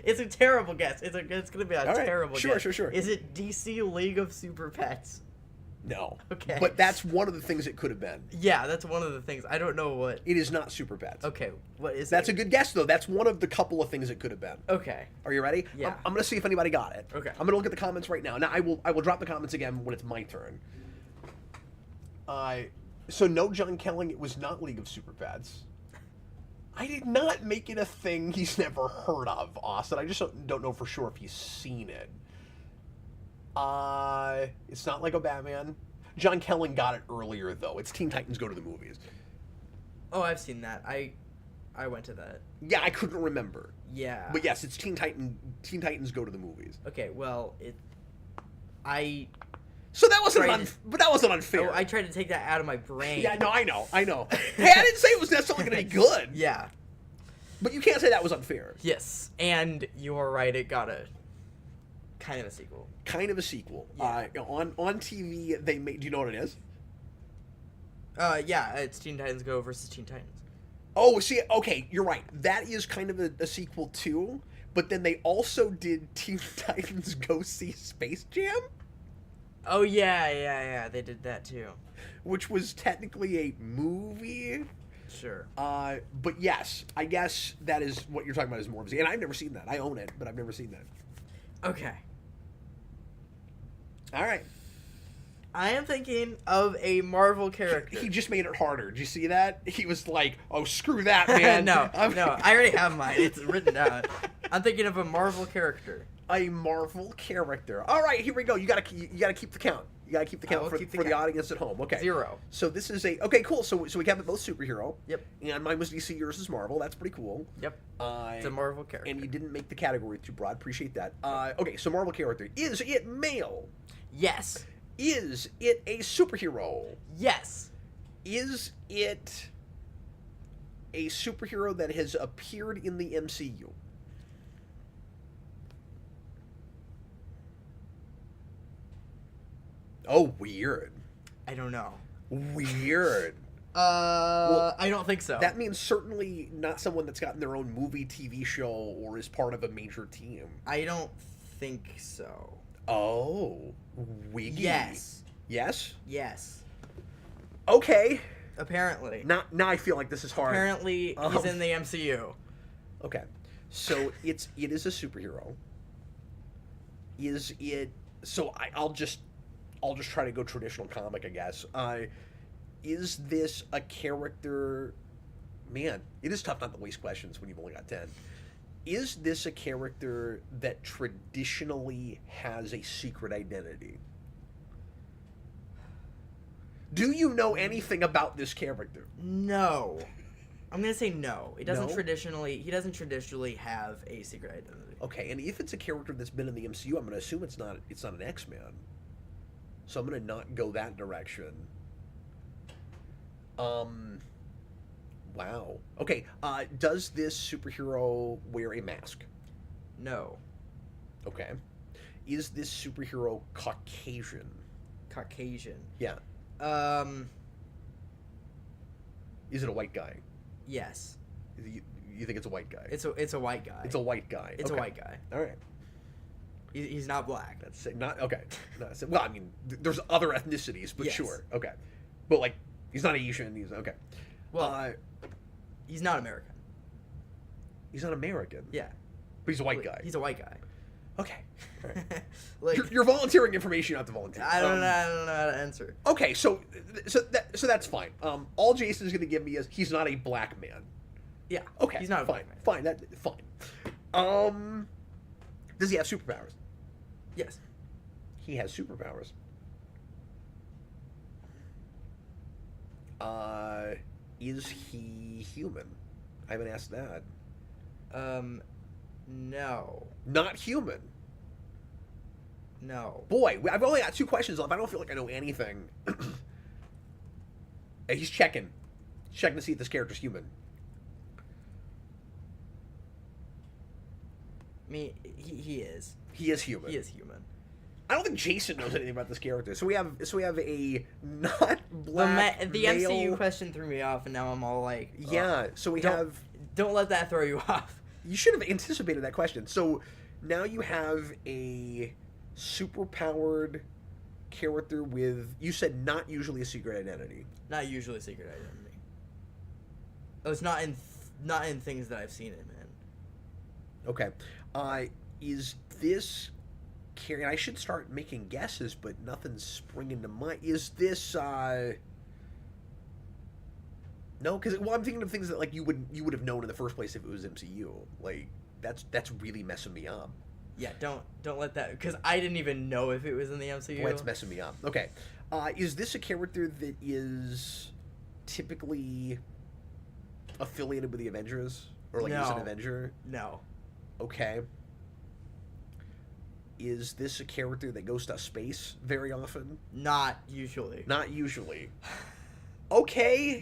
It's a terrible guess. It's gonna be a All right. terrible Sure, guess. sure. Is it DC League of Super Pets? No. Okay. But that's one of the things it could have been. Yeah, that's one of the things. I don't know what. It is not Super Pets. Okay, what is That's it? a good guess though. That's one of the couple of things it could have been. Okay. Are you ready? Yeah. I'm gonna see if anybody got it. Okay. I'm gonna look at the comments right now. Now I will drop the comments again when it's my turn. So no, John Kelling. It was not League of Super Pets. I did not make it a thing he's never heard of, Austin. I just don't know for sure if he's seen it. It's not like a Batman. John Kelling got it earlier though. It's Teen Titans Go to the Movies. Oh, I've seen that. I went to that. Yeah, I couldn't remember. Yeah. But yes, it's Teen Titans Go to the Movies. Okay, well, So that wasn't Right. but that wasn't unfair. I tried to take that out of my brain. Yeah, no, I know. Hey, I didn't say it was necessarily going to be good. Yeah. But you can't say that was unfair. Yes, and you're right. It got a kind of a sequel. Kind of a sequel. Yeah. On TV, they made. Do you know what it is? Yeah, it's Teen Titans Go versus Teen Titans. Oh, see, okay, you're right. That is kind of a sequel too. but then they also did Teen Titans Go See Space Jam, Oh yeah, they did that too. which was technically a movie. Sure. But yes, I guess that is what you're talking about is more of a... And I've never seen that. I own it, but I've never seen that. Okay. All right. I am thinking of a Marvel character. He just made it harder. Did you see that? He was like, "Oh, screw that, man." No, I already have mine. It's written down. I'm thinking of a Marvel character. A Marvel character. All right, here we go. You gotta keep the count. You gotta keep the count for the audience at home. Okay. 0. So this is okay. Cool. So we have it both superhero. Yep. And mine was DC. Yours is Marvel. That's pretty cool. Yep. It's a Marvel character. And you didn't make the category too broad. Appreciate that. Okay. So Marvel character. Is it male? Yes. Is it a superhero? Yes. Is it a superhero that has appeared in the MCU? Oh, weird. I don't know. Weird. I don't think so. That means certainly not someone that's gotten their own movie, TV show, or is part of a major team. I don't think so. Oh, wiggy. Yes. Yes? Yes. Okay. Apparently. Now I feel like this is hard. Apparently, he's in the MCU. Okay. So it is a superhero. Is it... So I'll just try to go traditional comic, I guess. Is this a character... Man, it is tough not to waste questions when you've only got 10. Is this a character that traditionally has a secret identity? Do you know anything about this character? No. I'm gonna say no. He doesn't No? traditionally have a secret identity. Okay, and if it's a character that's been in the MCU, I'm gonna assume it's not an X-Man. So I'm gonna not go that direction. Wow. Okay, does this superhero wear a mask? No. Okay. Is this superhero Caucasian? Caucasian. Yeah. Is it a white guy? Yes. You think it's a white guy? It's a white guy. It's a white guy. It's Okay. a white guy. All right. He's not black. That's it. Not okay. Well, I mean, there's other ethnicities, but Yes. sure. Okay. But like, he's not Asian. He's okay. Well, he's not American. He's not American. Yeah. But he's a white guy. He's a white guy. Okay. All right. Like, You're volunteering information you don't have to volunteer. I don't know how to answer. Okay, so that's fine. All Jason's going to give me is he's not a black man. Yeah. Okay. He's not a fine. black man. Fine. Does he have superpowers? Yes. He has superpowers. Is he human? I haven't asked that. No. Not human. No. Boy, I've only got 2 questions left. I don't feel like I know anything. He's checking to see if this character's human. I mean, he is. He is human. He is human. I don't think Jason knows anything about this character. So we have a not black The male... MCU question threw me off, and now I'm all like, oh. Yeah. So we have. Don't let that throw you off. You should have anticipated that question. So now you have a superpowered character with, you said, not usually a secret identity. Not usually a secret identity. Oh, it's not in things that I've seen it, man. Okay. Is this character... I should start making guesses, but nothing's springing to mind. Is this... No, because I'm thinking of things that like you would have known in the first place if it was MCU. Like that's really messing me up. Yeah, don't let that, because I didn't even know if it was in the MCU. Well, that's messing me up. Okay, is this a character that is typically affiliated with the Avengers or like he's an Avenger? No. Okay. Is this a character that goes to space very often? Not usually. Not usually. Okay.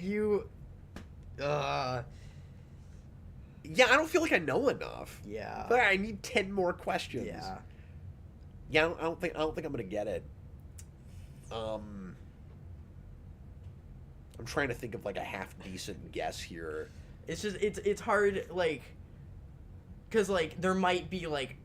Yeah, I don't feel like I know enough. Yeah. But I need 10 more questions. Yeah. Yeah, I don't think I'm gonna get it. I'm trying to think of like a half decent guess here. It's just it's hard, like, Because, like, there might be, like,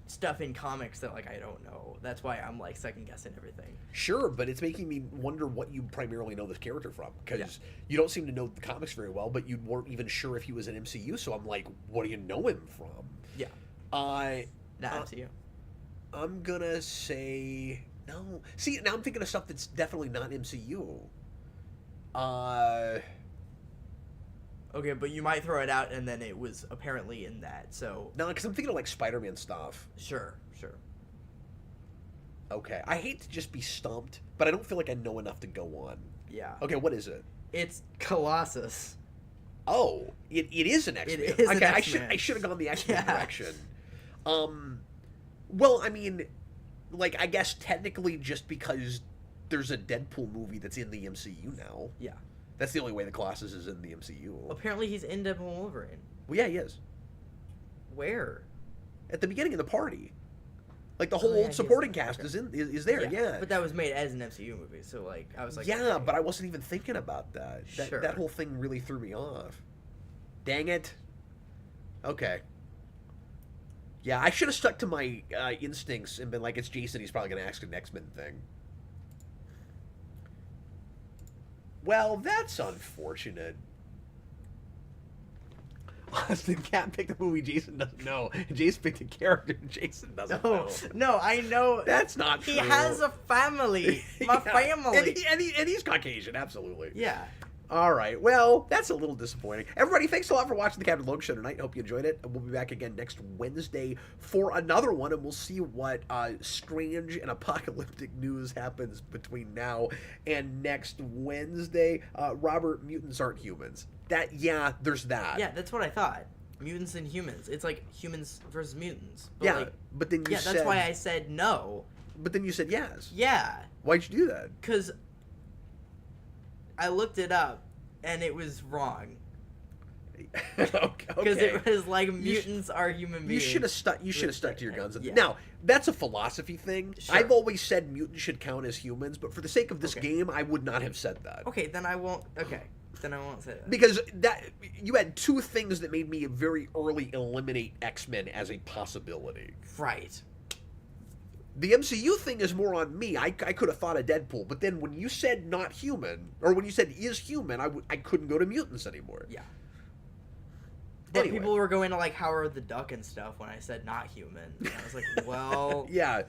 stuff in comics that, like, I don't know. That's why I'm, like, second-guessing everything. Sure, but it's making me wonder what you primarily know this character from. Because you don't seem to know the comics very well, but you weren't even sure if he was an MCU, so I'm like, what do you know him from? Yeah. Not MCU. I'm gonna say... No. See, now I'm thinking of stuff that's definitely not MCU. Okay, but you might throw it out, and then it was apparently in that, so... No, because I'm thinking of, like, Spider-Man stuff. Sure. Okay. I hate to just be stumped, but I don't feel like I know enough to go on. Yeah. Okay, what is it? It's Colossus. Oh, it is an X-Men. It is okay, an X-Men. I should have gone the X-Men direction. Well, I mean, like, I guess technically just because there's a Deadpool movie that's in the MCU now. Yeah. That's the only way the Colossus is in the MCU. Apparently he's in Deadpool and Wolverine. Well, yeah, he is. Where? At the beginning of the party. Like, the whole supporting cast is there, yeah. But that was made as an MCU movie, so, like, I was like... Yeah, okay. but I wasn't even thinking about that. That whole thing really threw me off. Dang it. Okay. Yeah, I should have stuck to my instincts and been like, it's Jason, he's probably going to ask an X-Men thing. Well, that's unfortunate. Austin Cat picked a movie Jason doesn't know. Jason picked a character Jason doesn't know. No, I know. That's not true. He has a family. My family. And he's Caucasian, absolutely. Yeah. All right. Well, that's a little disappointing. Everybody, thanks a lot for watching the Captain Logan Show tonight. Hope you enjoyed it. And we'll be back again next Wednesday for another one, and we'll see what strange and apocalyptic news happens between now and next Wednesday. Robert, mutants aren't humans. There's that. Yeah, that's what I thought. Mutants and humans. It's like humans versus mutants. But yeah, like, but then you said... that's why I said no. But then you said yes. Yeah. Why'd you do that? Because I looked it up, and it was wrong. Because it was like mutants are human beings. You should have stuck to your guns. Yeah. Now, that's a philosophy thing. Sure. I've always said mutants should count as humans, but for the sake of this game, I would not have said that. Okay, then I won't. Okay. Then I won't say that. Because you had two things that made me very early eliminate X-Men as a possibility. Right. The MCU thing is more on me. I could have thought of Deadpool, but then when you said not human, or when you said is human, I couldn't go to mutants anymore. Yeah. But anyway. People were going to, like, Howard the Duck and stuff when I said not human. And I was like, well... Yeah.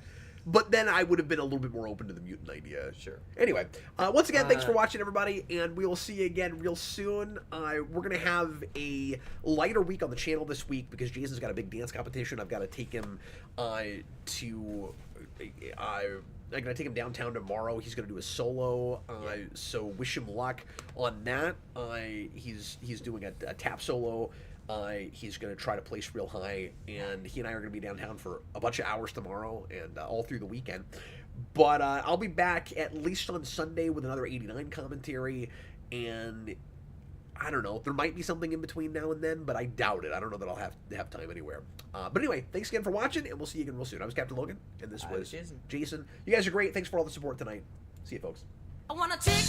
But then I would have been a little bit more open to the mutant idea. Sure. Anyway, once again, thanks for watching, everybody, and we will see you again real soon. We're going to have a lighter week on the channel this week because Jason's got a big dance competition. I've got to take him to... I'm going to take him downtown tomorrow. He's going to do a solo, so wish him luck on that. He's doing a tap solo. He's going to try to place real high, and he and I are going to be downtown for a bunch of hours tomorrow and all through the weekend. But I'll be back at least on Sunday with another 89 commentary, and I don't know. There might be something in between now and then, but I doubt it. I don't know that I'll have time anywhere. But anyway, thanks again for watching, and we'll see you again real soon. I was Captain Logan, and this was Jason. Jason. You guys are great. Thanks for all the support tonight. See you, folks. I wanna take